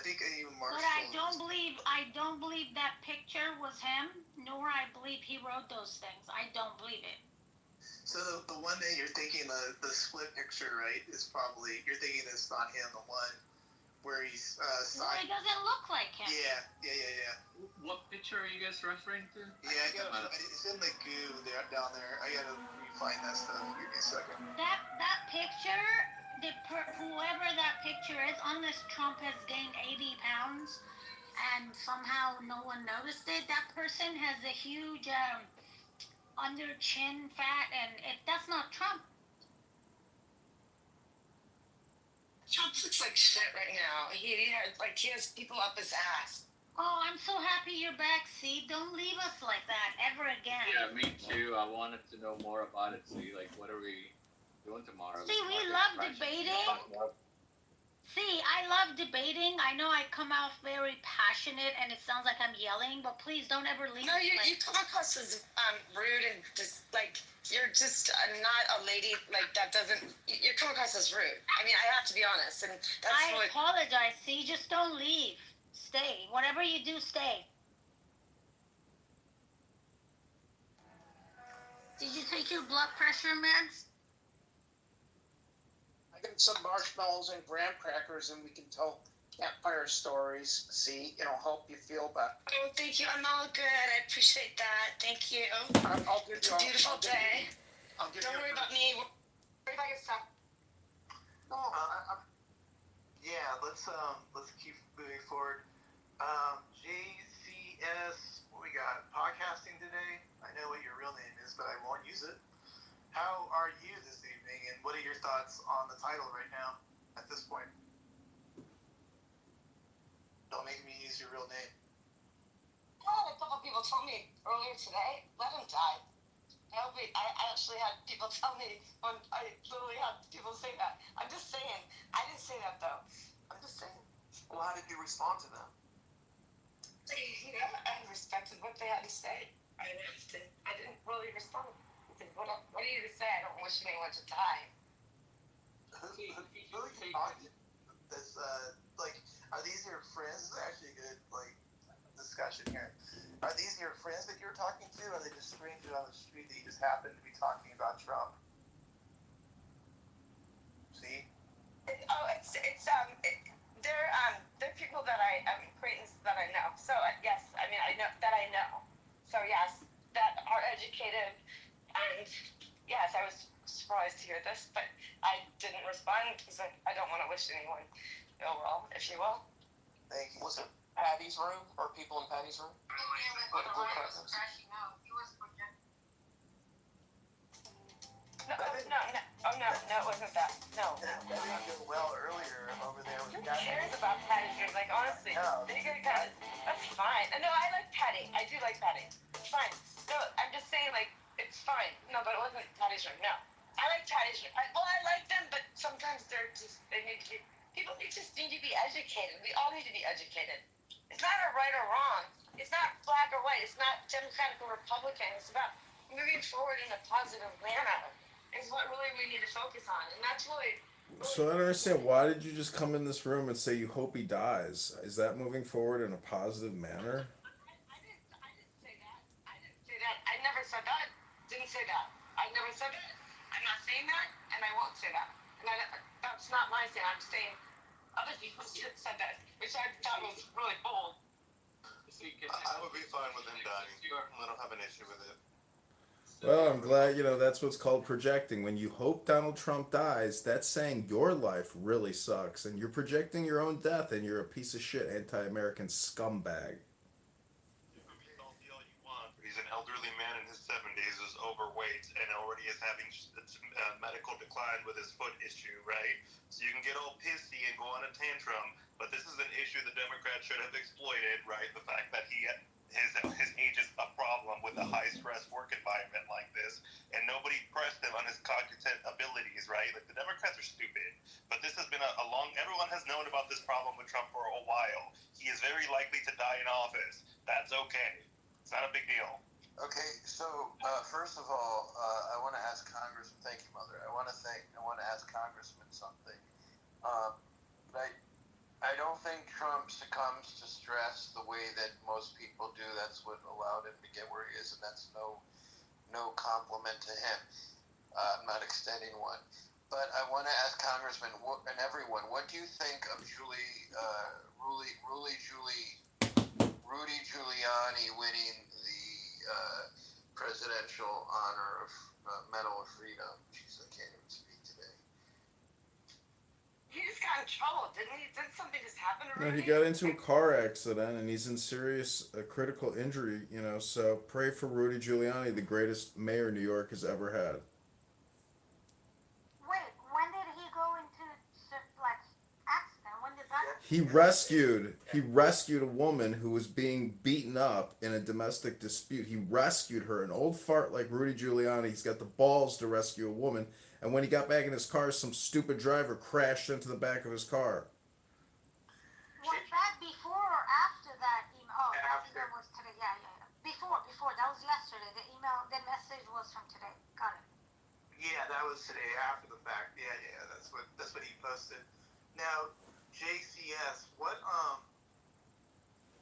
think even Marshall. But I don't believe that picture was him, nor I believe he wrote those things. I don't believe it. So the one that you're thinking, the split picture, right, is probably, you're thinking it's not him, the one where he's Well, it doesn't look like him. Yeah. What picture are you guys referring to? Yeah, it's in the goo there, down there. I gotta find that stuff. Give me a second. That picture, whoever that picture is, unless Trump has gained 80 pounds and somehow no one noticed it, that person has a huge under chin fat, and that's not Trump. Trump looks like shit right now. He has people up his ass. Oh, I'm so happy you're back, See? Don't leave us like that ever again. Yeah, me too. I wanted to know more about it. See, like, what are we doing tomorrow? See, we love debating. See, I love debating. I know I come out very passionate and it sounds like I'm yelling, but please don't ever leave. No, you come across as rude and just like you're just not a lady like that. You come across as rude. I mean, I have to be honest, and that's I apologize. See, just don't leave. Stay. Whatever you do, stay. Did you take your blood pressure meds? I got some marshmallows and graham crackers, and we can tell campfire stories. See, it'll help you feel better. Oh, thank you. I'm all good. I appreciate that. Thank you. I'll give It's you a beautiful day. Don't worry about me. Worry about yourself. No, yeah. Let's keep moving forward. JCS, what we got? Podcasting today. I know what your real name is, but I won't use it. How are you this evening, and what are your thoughts on the title right now, at this point? Don't make me use your real name. I had a couple people tell me earlier today, let him die. I actually had people tell me, I literally had people say that. I'm just saying. I didn't say that, though. I'm just saying. Well, how did you respond to them? I respected what they had to say. I didn't really respond. What do you say? I don't wish anyone to die. Who are you talking to? Are these your friends? This is actually a good, discussion here. Are these your friends that you're talking to, or are they just strangers on the street that you just happen to be talking about Trump? See? They're people that acquaintances that I know. So yes, I know. So yes, that are educated, and yes, I was surprised to hear this, but I didn't respond because I don't want to wish anyone ill will, if you will. Thank you. Was it Patty's room or people in Patty's room? No, it wasn't that. No. That didn't go well earlier over there with Who cares about Patty's room? Like, honestly, that's fine. No, I like Patty. I do like Patty. It's fine. No, I'm just saying, it's fine. No, but it wasn't Patty's room. No. I like Patty's room. I like them, but sometimes people just need to be educated. We all need to be educated. It's not a right or wrong. It's not black or white. It's not Democratic or Republican. It's about moving forward in a positive manner. Is what really we need to focus on, and that's really. So I don't understand. Why did you just come in this room and say you hope he dies? Is that moving forward in a positive manner? I didn't say that. I never said that. Didn't say that. I never said that. I'm not saying that, and I won't say that. And that's not my saying. I'm saying other people said that, which I thought was really bold. I would be fine with him dying. I don't have an issue with it. Well, I'm glad, that's what's called projecting. When you hope Donald Trump dies, that's saying your life really sucks, and you're projecting your own death, and you're a piece of shit anti-American scumbag. You can be salty all you want, but he's an elderly man in his 70s, is overweight, and already is having medical decline with his foot issue, right? So you can get all pissy and go on a tantrum, but this is an issue the Democrats should have exploited, right? The fact that his age is a problem with a high-stress work environment like this, and nobody pressed him on his cognitive abilities, right? Like, the Democrats are stupid, but this has been everyone has known about this problem with Trump for a while. He is very likely to die in office. That's okay. It's not a big deal. Okay, so first of all, I want to ask Congressman. Thank you, Mother. I want to ask Congressman something. I don't think Trump succumbs to stress the way that most people do. That's what allowed him to get where he is, and that's no compliment to him. I'm not extending one. But I want to ask Congressman and everyone, what do you think of Rudy Giuliani winning the presidential honor of Medal of Freedom? Jeez, I can't even speak today. He just got in trouble, didn't he? Didn't something just happen to No, Rudy? he got into a car accident and he's in serious critical injury, so pray for Rudy Giuliani, the greatest mayor New York has ever had. Wait, when did he go into like accident? When did that? He rescued a woman who was being beaten up in a domestic dispute. He rescued her, an old fart like Rudy Giuliani. He's got the balls to rescue a woman, and when he got back in his car, some stupid driver crashed into the back of his car. Was that before or after that email? Oh, that email was today. Yeah. Before. That was yesterday. The message was from today. Got it. Yeah, that was today after the fact. Yeah, that's what he posted. Now, JCS,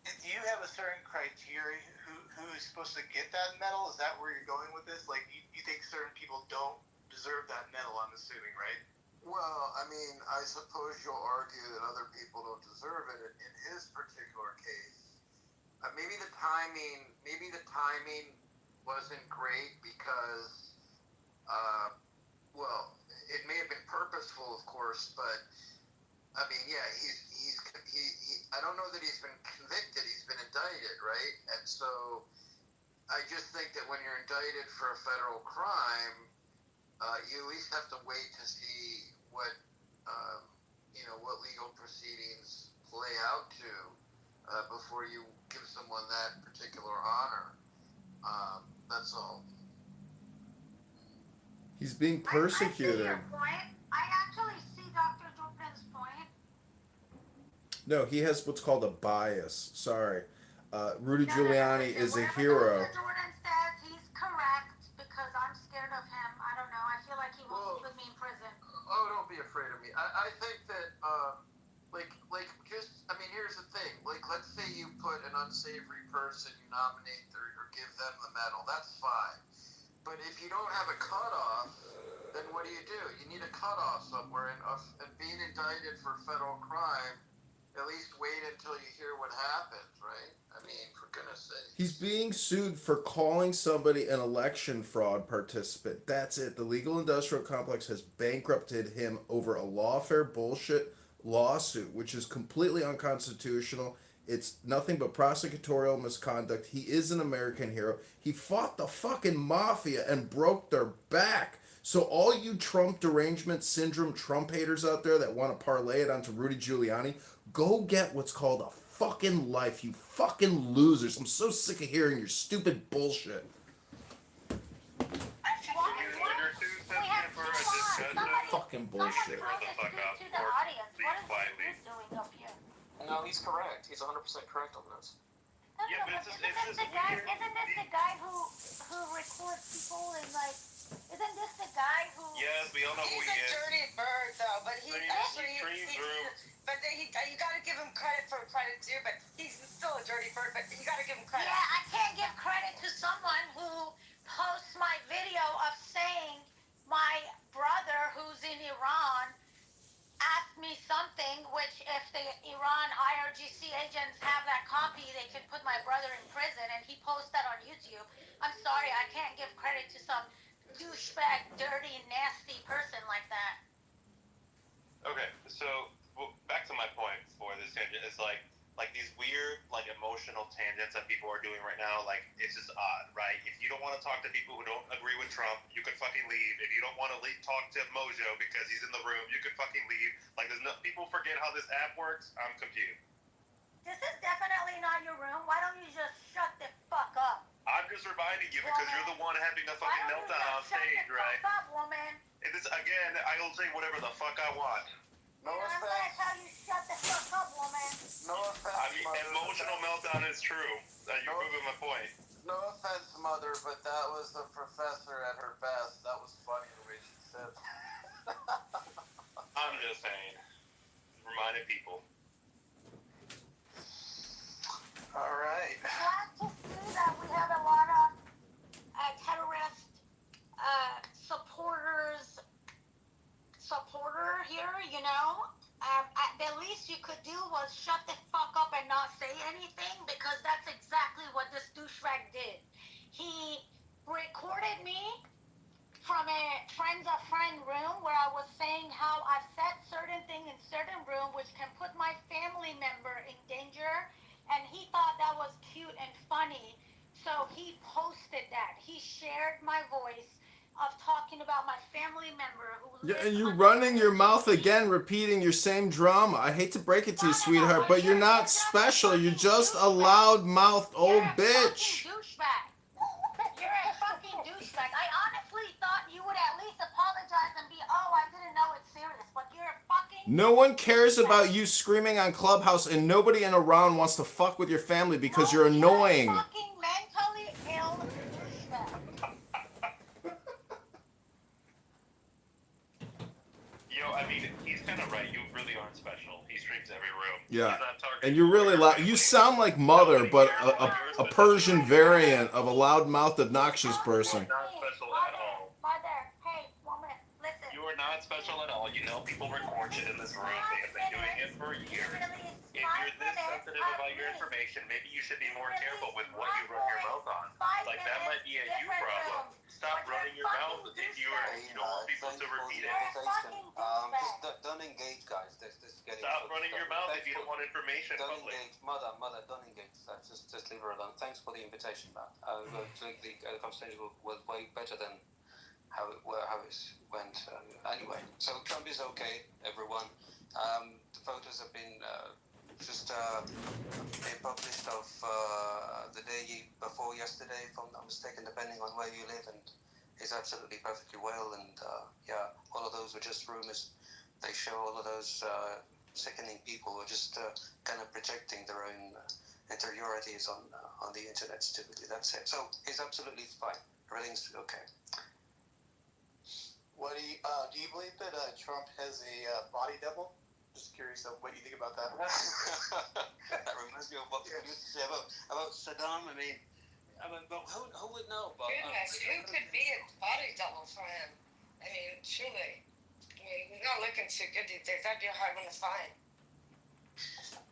do you have a certain criteria who is supposed to get that medal? Is that where you're going with this? Like, you think certain people don't deserve that medal? I'm assuming, right? Well, I mean, I suppose you'll argue that other people don't deserve it. In his particular case, maybe the timing wasn't great because. Well, it may have been purposeful, of course, but I mean, yeah, he I don't know that he's been convicted. He's been indicted, right? And so, I just think that when you're indicted for a federal crime, you at least have to wait to see what legal proceedings play out to before you give someone that particular honor. That's all. He's being persecuted. I see your point. I actually see Dr. Jordan's point. No, he has what's called a bias. Sorry. Rudy Giuliani is a hero. Dr. Jordan says he's correct because I'm scared of him. I don't know. I feel like he won't put me in prison. Oh, don't be afraid of me. I think that, here's the thing. Like, let's say you put an unsavory person, you nominate or give them the medal. That's fine. But if you don't have a cutoff, then what do? You need a cutoff somewhere. And being indicted for federal crime, at least wait until you hear what happens, right? I mean, for goodness sake. He's being sued for calling somebody an election fraud participant. That's it. The legal industrial complex has bankrupted him over a lawfare bullshit lawsuit, which is completely unconstitutional. It's nothing but prosecutorial misconduct. He is an American hero. He fought the fucking mafia and broke their back. So all you Trump derangement syndrome Trump haters out there that want to parlay it onto Rudy Giuliani, go get what's called a fucking life, you fucking losers. I'm so sick of hearing your stupid bullshit. Fucking bullshit. No, he's correct. He's 100% correct on this. Yeah, but isn't this the guy who records people and like? Isn't this the guy who? Yes, we all know who he is. He's a dirty bird, though. But he actually, you gotta give him credit for credit too. But he's still a dirty bird. But you gotta give him credit. Yeah, I can't give credit to someone who posts my video of saying my brother who's in Iran asked me something, which if the Iran IRGC agents have that copy, they can put my brother in prison, and he posts that on YouTube. I'm sorry, I can't give credit to some douchebag, dirty, nasty person like that. Okay, so back to my point for this tangent is like these weird, emotional tangents that people are doing right now. Like, it's just odd, right? If you don't want to talk to people who don't agree with Trump, you could fucking leave. If you don't want to talk to Mojo because he's in the room, you could fucking leave. People forget how this app works. I'm confused. This is definitely not your room. Why don't you just shut the fuck up? I'm just reminding you because you're the one having a fucking meltdown on stage, right? Shut the fuck up, woman. And this, again, I'll say whatever the fuck I want. No offense. I'm gonna tell you, shut the fuck up, woman. No offense, Mother. Emotional meltdown is true. You're proving my point. No offense, Mother, but that was the professor at her best. That was funny the way she said that. I'm just saying. Reminding people. All right. Glad to see that we have a lot of terrorist supporter here, you know. The least you could do was shut the fuck up and not say anything, because that's exactly what this douchebag did. He recorded me from a friends of friend room where I was saying how I've said certain things in certain room which can put my family member in danger, and he thought that was cute and funny, so he posted that. He shared my voice of talking about my family member who Yeah, lives and you're under running your refugee. mouth again, repeating your same drama. I hate to break it to you, sweetheart, but you're not special. You're just a loud-mouthed old bitch. You're a fucking douchebag. You're a fucking douchebag. I honestly thought you would at least apologize and be, oh, I didn't know it's serious. But you're a fucking... No one cares about you screaming on Clubhouse, and nobody in around wants to fuck with your family because you're annoying. You're a fucking mentally ill douchebag. I mean, he's kind of right. You really aren't special. He streams every room. Yeah, He's not targeted and you're really loud. You sound like Mother, but a Persian variant of a loud-mouthed, obnoxious person. You're not special at all. Mother, hey, woman, listen. You are not special at all. You know people record you in this room. They have been doing it for years. If you're this sensitive about your information, maybe you should be more careful with what you run your mouth on. Like, that might be a you problem. Stop running your mouth if you don't want people to repeat it. Just don't engage, guys. This is getting. Stop running your mouth if you don't want information Don't public. engage, mother. Don't engage. Just leave her alone. Thanks for the invitation, man. The conversation was way better than how it went. Anyway, so Trump is okay, everyone. The photos have been been published of the day before yesterday, if I'm not mistaken, depending on where you live, and he's absolutely perfectly well. And yeah, all of those were just rumors. They show all of those sickening people who are just kind of projecting their own interiorities on the internet stupidly. That's it. So he's absolutely fine. Everything's okay. What do you believe that Trump has a body double? Just curious of what you think about that. That reminds me of what we used to say about Saddam. I mean, but who would know? But, Goodness, who could be a body double for him? I mean, truly. I mean, he's not looking too good these days. That'd be a hard one to find.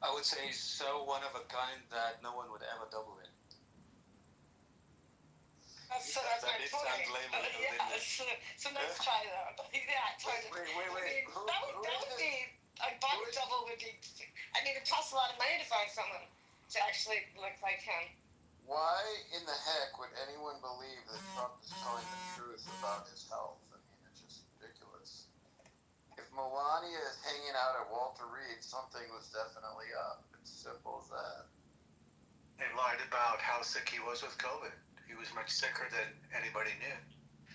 I would say he's so one of a kind that no one would ever double it. That's my point. So let's try that. Yeah, try to. Wait. That would be a body double would be. I mean, it costs a lot of money to find someone to actually look like him. Why in the heck would anyone believe that Trump is telling the truth about his health? I mean, it's just ridiculous. If Melania is hanging out at Walter Reed, something was definitely up. It's simple as that. They lied about how sick he was with COVID. He was much sicker than anybody knew.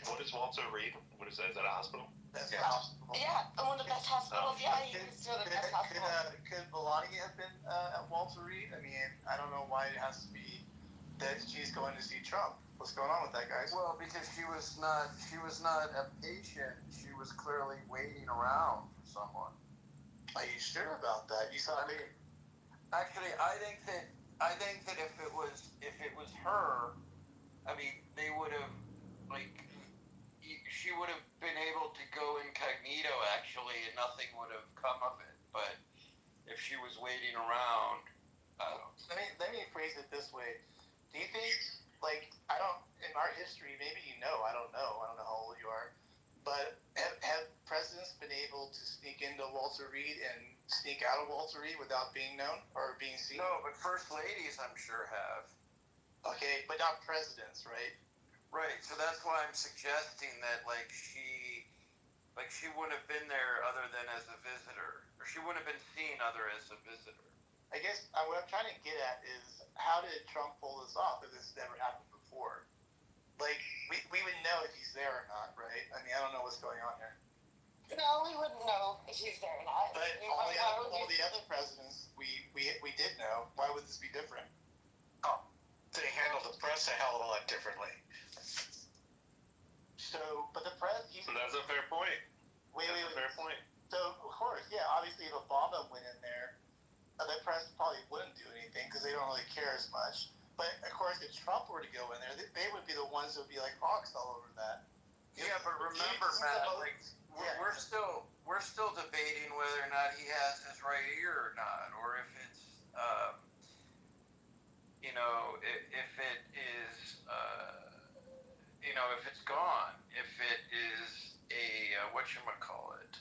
What is Walter Reed? What is that? Is that a hospital? That's the hospital. Yeah, one of the best hospitals. Yeah, he was still the best hospital. Could Melania have been at Walter Reed? I mean, I don't know why it has to be that she's going to see Trump. What's going on with that, guys? Well, because she was not a patient. She was clearly waiting around for someone. Are you sure about that? You saw me. Actually, I think that if it was her, I mean, they would have, like, she would have been able to go incognito, actually, and nothing would have come of it. But if she was waiting around, Let me phrase it this way. Do you think, like, in our history, maybe I don't know how old you are, but have presidents been able to sneak into Walter Reed and sneak out of Walter Reed without being known or being seen? no, but first ladies, I'm sure have. Okay, but not presidents, right? Right, so that's why I'm suggesting that, like, she wouldn't have been there other than as a visitor, or she wouldn't have been seen other as a visitor. I guess what I'm trying to get at is, how did Trump pull this off if this never happened before? Like, we would know if he's there or not, right? I mean, I don't know what's going on here. No, we wouldn't know if he's there or not. But all the other presidents, we did know. Why would this be different? Oh, they handle the press a hell of a lot differently. So, but the press... So that's a fair point. Wait. Fair point. So, of course, yeah, obviously if Obama went in there, the press probably wouldn't do anything. anything because they don't really care as much. But of course, if Trump were to go in there, they would be the ones that would be like hawks all over that. Yeah, but remember, Matt, like we're still debating whether or not he has his right ear or not, or if it's if it is if it's gone, if it is a whatchamacallit,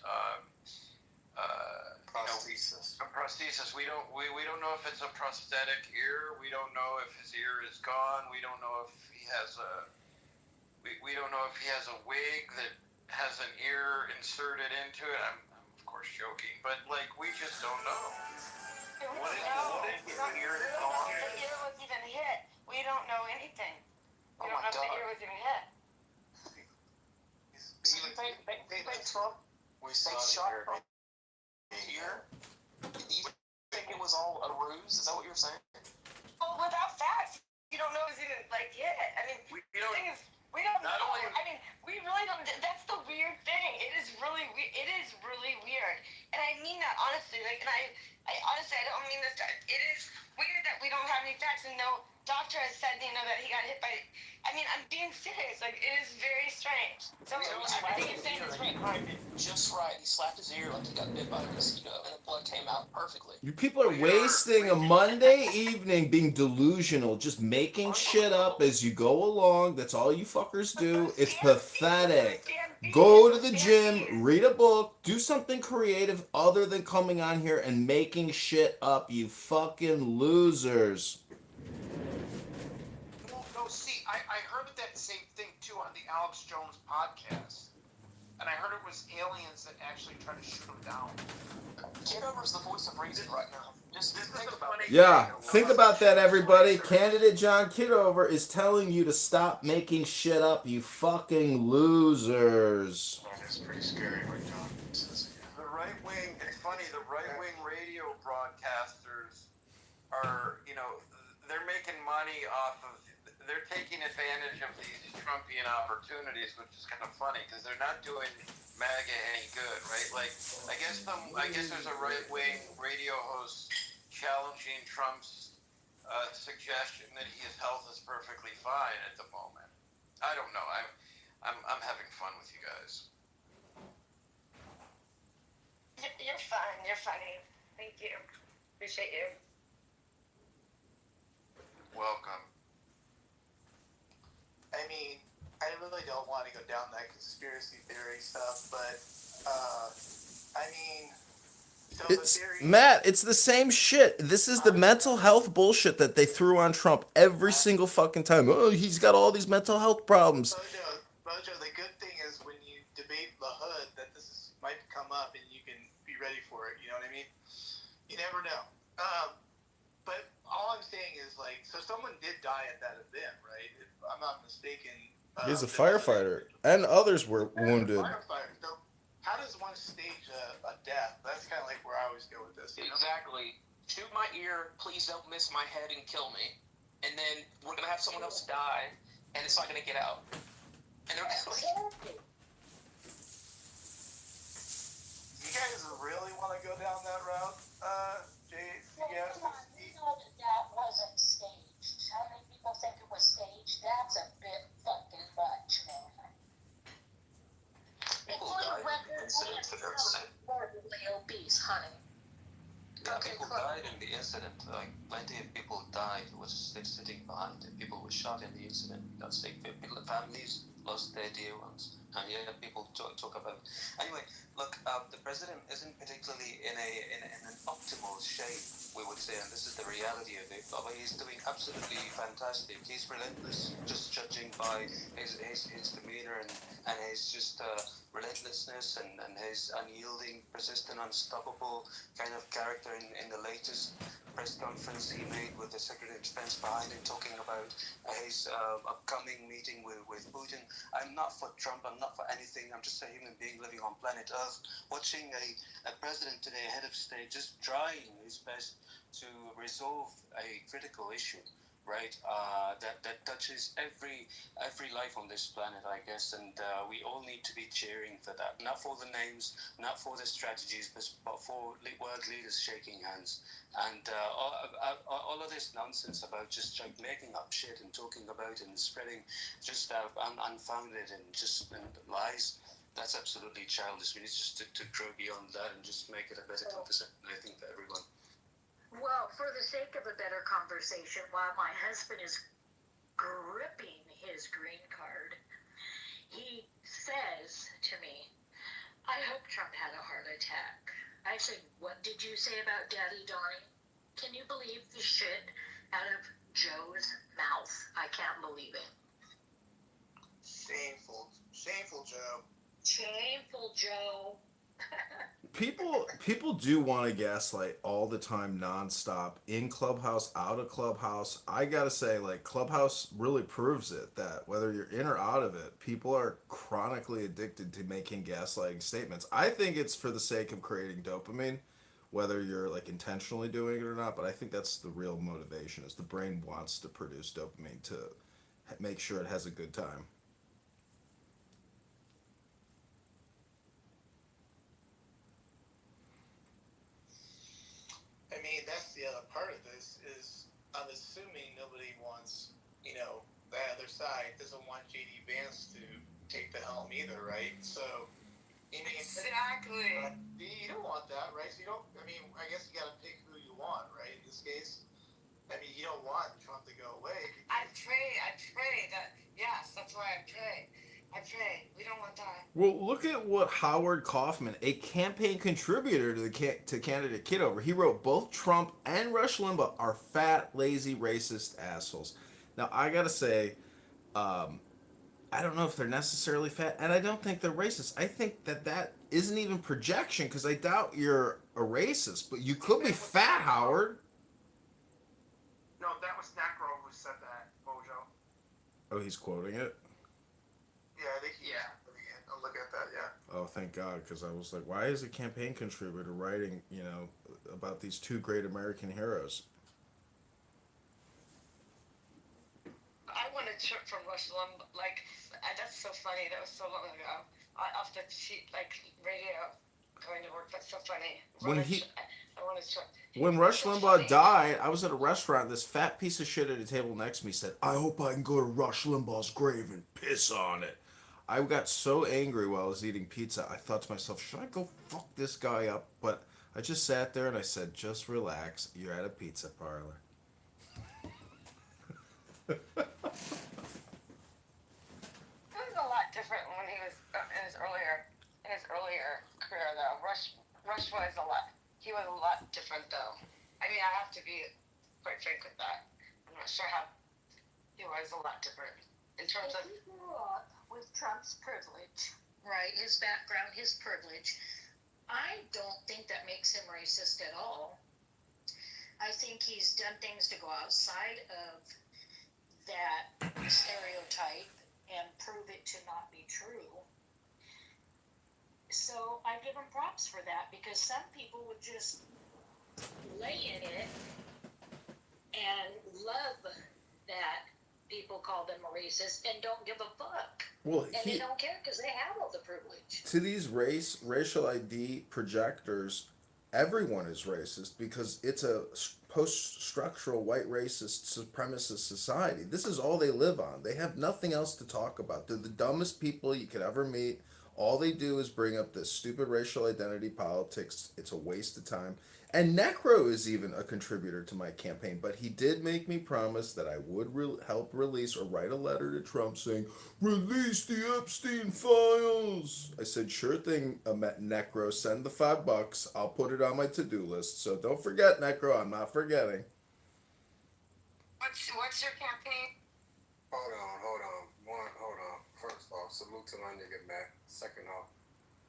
prosthesis. A prosthesis. We don't know if it's a prosthetic ear. We don't know if his ear is gone. We don't know if he has a we don't know if he has a wig that has an ear inserted into it. I'm of course joking, but like we just don't know. What if his ear is gone? The ear was even hit. We don't know anything. We don't know if the ear was even hit. They Trump. We saw They the shot ear. Trump ear. Do you think it was all a ruse? Is that what you're saying? Well, without facts, you don't know if it's even like hit. I mean, the thing is, we don't know. I mean, we really don't. That's the weird thing. It is really weird. And I mean that honestly. Like, and I honestly, I don't mean this. It is weird that we don't have any facts and no doctor has said, that he got hit by. I mean, I'm being serious. Like, it is very strange. So everything you're saying is right. Just right. He slapped his ear like he got bit by a mosquito, and the blood came out perfectly. You people are wasting a Monday evening being delusional, just making shit up as you go along. That's all you fuckers do. It's pathetic. Go to the gym, read a book, do something creative other than coming on here and making shit up, you fucking losers. No, see, I heard that same thing too on the Alex Jones podcast. And I heard it was aliens that actually tried to shoot him down. Kitover's the voice of reason right now. Just think about it. Yeah, think about that, everybody. Candidate John Kitover is telling you to stop making shit up, you fucking losers. It's pretty scary what John says. The right wing, it's funny, the right wing radio broadcasters are, they're making money off of, they're taking advantage of these Trumpian opportunities, which is kind of funny because they're not doing MAGA any good, right? Like, I guess there's a right wing radio host challenging Trump's suggestion that his health is perfectly fine at the moment. I don't know. I'm having fun with you guys. You're fun. You're funny. Thank you. Appreciate you. Welcome. I mean, I really don't want to go down that conspiracy theory stuff, but, I mean, so It's the theory... Matt, it's the same shit. This is the mental health bullshit that they threw on Trump every single fucking time. Oh, he's got all these mental health problems. Mojo, the good thing is when you debate the hood that might come up and you can be ready for it, you know what I mean? You never know. But all I'm saying is, like, so someone did die at that event, right? If I'm not mistaken. He's a firefighter, and others were wounded. Firefighter. So how does one stage a death? That's kind of like where I always go with this. Exactly. Shoot my ear, please don't miss my head and kill me. And then we're going to have someone else die, and it's not going to get out. And they're like... You guys really want to go down that route, Jay? Yes. That wasn't staged. How many people think it was staged? That's a bit fucking much, man. People died in the incident. Morbidly obese, honey. People died in the incident. Like, plenty of people died who was sitting behind it. People were shot in the incident. That's sick. People, families lost their dear ones. And yet people talk about it. Anyway, look, the president isn't particularly in an optimal shape, we would say, and this is the reality of it. But he's doing absolutely fantastic. He's relentless, just judging by his demeanor and his just relentlessness and his unyielding, persistent, unstoppable kind of character in the latest press conference he made with the Secretary of Defense behind him, talking about his upcoming meeting with Putin. I'm not for Trump. I'm not for anything. I'm just a human being living on planet Earth, watching a president today, head of state, just trying his best to resolve a critical issue right? That touches every life on this planet, I guess, and we all need to be cheering for that. Not for the names, not for the strategies, but for world leaders shaking hands. And all of this nonsense about just like making up shit and talking about and spreading just unfounded and just lies. That's absolutely childish. We need just to grow beyond that and just make it a better conversation, I think, for everyone. Well, for the sake of a better conversation, while my husband is gripping his green card, he says to me, I hope Trump had a heart attack. I said, what did you say about Daddy Donnie? Can you believe the shit out of Joe's mouth? I can't believe it. Shameful. Shameful, Joe. Shameful, Joe. People do want to gaslight all the time, nonstop, in Clubhouse, out of Clubhouse. I gotta say, like, Clubhouse really proves it, that whether you're in or out of it, people are chronically addicted to making gaslighting statements. I think it's for the sake of creating dopamine, whether you're like intentionally doing it or not. But I think that's the real motivation: is the brain wants to produce dopamine to make sure it has a good time. I mean, that's the other part of this is I'm assuming nobody wants, the other side doesn't want JD Vance to take the helm either, right? So, Exactly. You don't want that, right? So you don't, I guess you got to pick who you want, right? In this case, you don't want Trump to go away. I pray that, yes, that's why I pray. We don't want that. Well, look at what Howard Kaufman, a campaign contributor to candidate Kitover, he wrote both Trump and Rush Limbaugh are fat, lazy, racist assholes. Now, I gotta say, I don't know if they're necessarily fat, and I don't think they're racist. I think that isn't even projection, because I doubt you're a racist, but you could be fat, Howard. No, that was Necro who said that, Bojo. Oh, he's quoting it? Yeah, I think I'll look at that, yeah. Oh, thank God, because I was like, why is a campaign contributor writing, about these two great American heroes? I won a trip from Rush Limbaugh, that's so funny, that was so long ago. Off the radio, going to work, that's so funny. I won a trip. When Rush Limbaugh died, I was at a restaurant. This fat piece of shit at a table next to me said, I hope I can go to Rush Limbaugh's grave and piss on it. I got so angry while I was eating pizza, I thought to myself, should I go fuck this guy up? But I just sat there and I said, just relax. You're at a pizza parlor. It was a lot different when he was in his earlier career, though. Rush was he was a lot different, though. I have to be quite frank with that. I'm not sure how he was a lot different in terms of. He grew up with Trump's privilege, right? His background, his privilege. I don't think that makes him racist at all. I think he's done things to go outside of that stereotype and prove it to not be true. So I give him props for that, because some people would just lay in it and love that people call them a racist and don't give a fuck. Well, they don't care because they have all the privilege. To these racial ID projectors, everyone is racist because it's a post-structural white racist supremacist society. This is all they live on. They have nothing else to talk about. They're the dumbest people you could ever meet. All they do is bring up this stupid racial identity politics. It's a waste of time. And Necro is even a contributor to my campaign, but he did make me promise that I would help release or write a letter to Trump saying, release the Epstein files. I said, sure thing, Necro, send the $5. I'll put it on my to-do list. So don't forget, Necro, I'm not forgetting. What's your campaign? Hold on. First off, salute to my nigga Matt. Second off,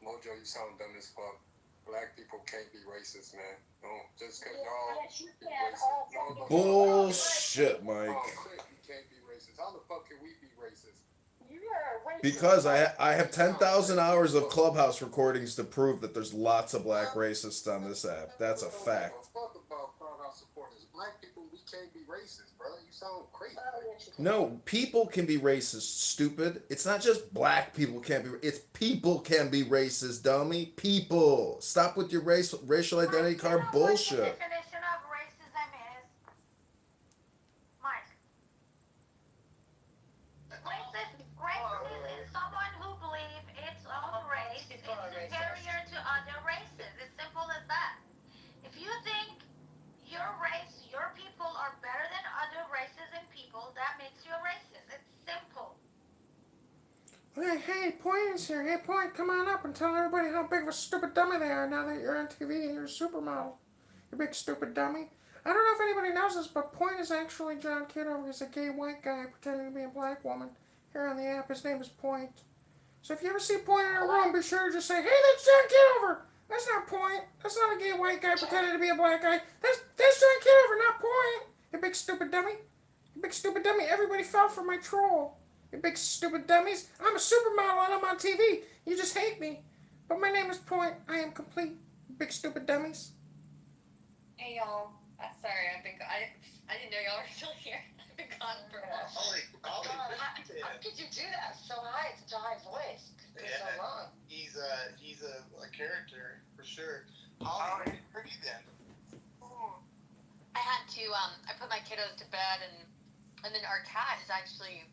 Mojo, you sound dumb as fuck. Black people can't be racist, man. No, just cause y'all be racist. Bullshit, Mike. You can't be racist. How the fuck can we be racist? Because I have 10,000 hours of Clubhouse recordings to prove that there's lots of black racists on this app. That's a fact. Fuck about Clubhouse supporters. Black people, we can't be racist, bro. You so crazy. No, people can be racist, stupid. It's not just black people can't be. It's people can be racist, dummy. People. Stop with your racial identity card bullshit. What the definition of racism is? Mike. Racist is someone who believes its own race is superior to other races. It's simple as that. If you think your race, your people are better than other races and people, that makes you a racist. It's simple. Hey, Point is here. Hey, Point, come on up and tell everybody how big of a stupid dummy they are now that you're on TV and you're a supermodel. You big stupid dummy. I don't know if anybody knows this, but Point is actually John Kitover. He's a gay white guy pretending to be a black woman. Here on the app, his name is Point. So if you ever see Point in a room, be sure to just say, hey, that's John Kitover. That's not Point. That's not a gay white guy pretending to be a black guy. That's John Kitover, not Point. You big stupid dummy. You big stupid dummy. Everybody fell for my troll. You big stupid dummies. I'm a supermodel and I'm on TV. You just hate me. But my name is Point. I am complete. You big stupid dummies. Hey y'all. Sorry, I didn't know y'all were still here. I've been gone for a while. How could you do that so high? Such a high voice. For so long. He's a character for sure. Holly, where are you then? I had to I put my kiddos to bed and then our cat is actually,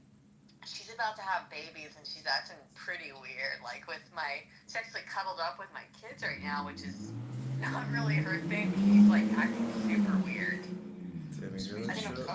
she's about to have babies and she's acting pretty weird. Like she's actually cuddled up with my kids right now, which is not really her thing. She's like acting super weird. Timmy, you're the shit.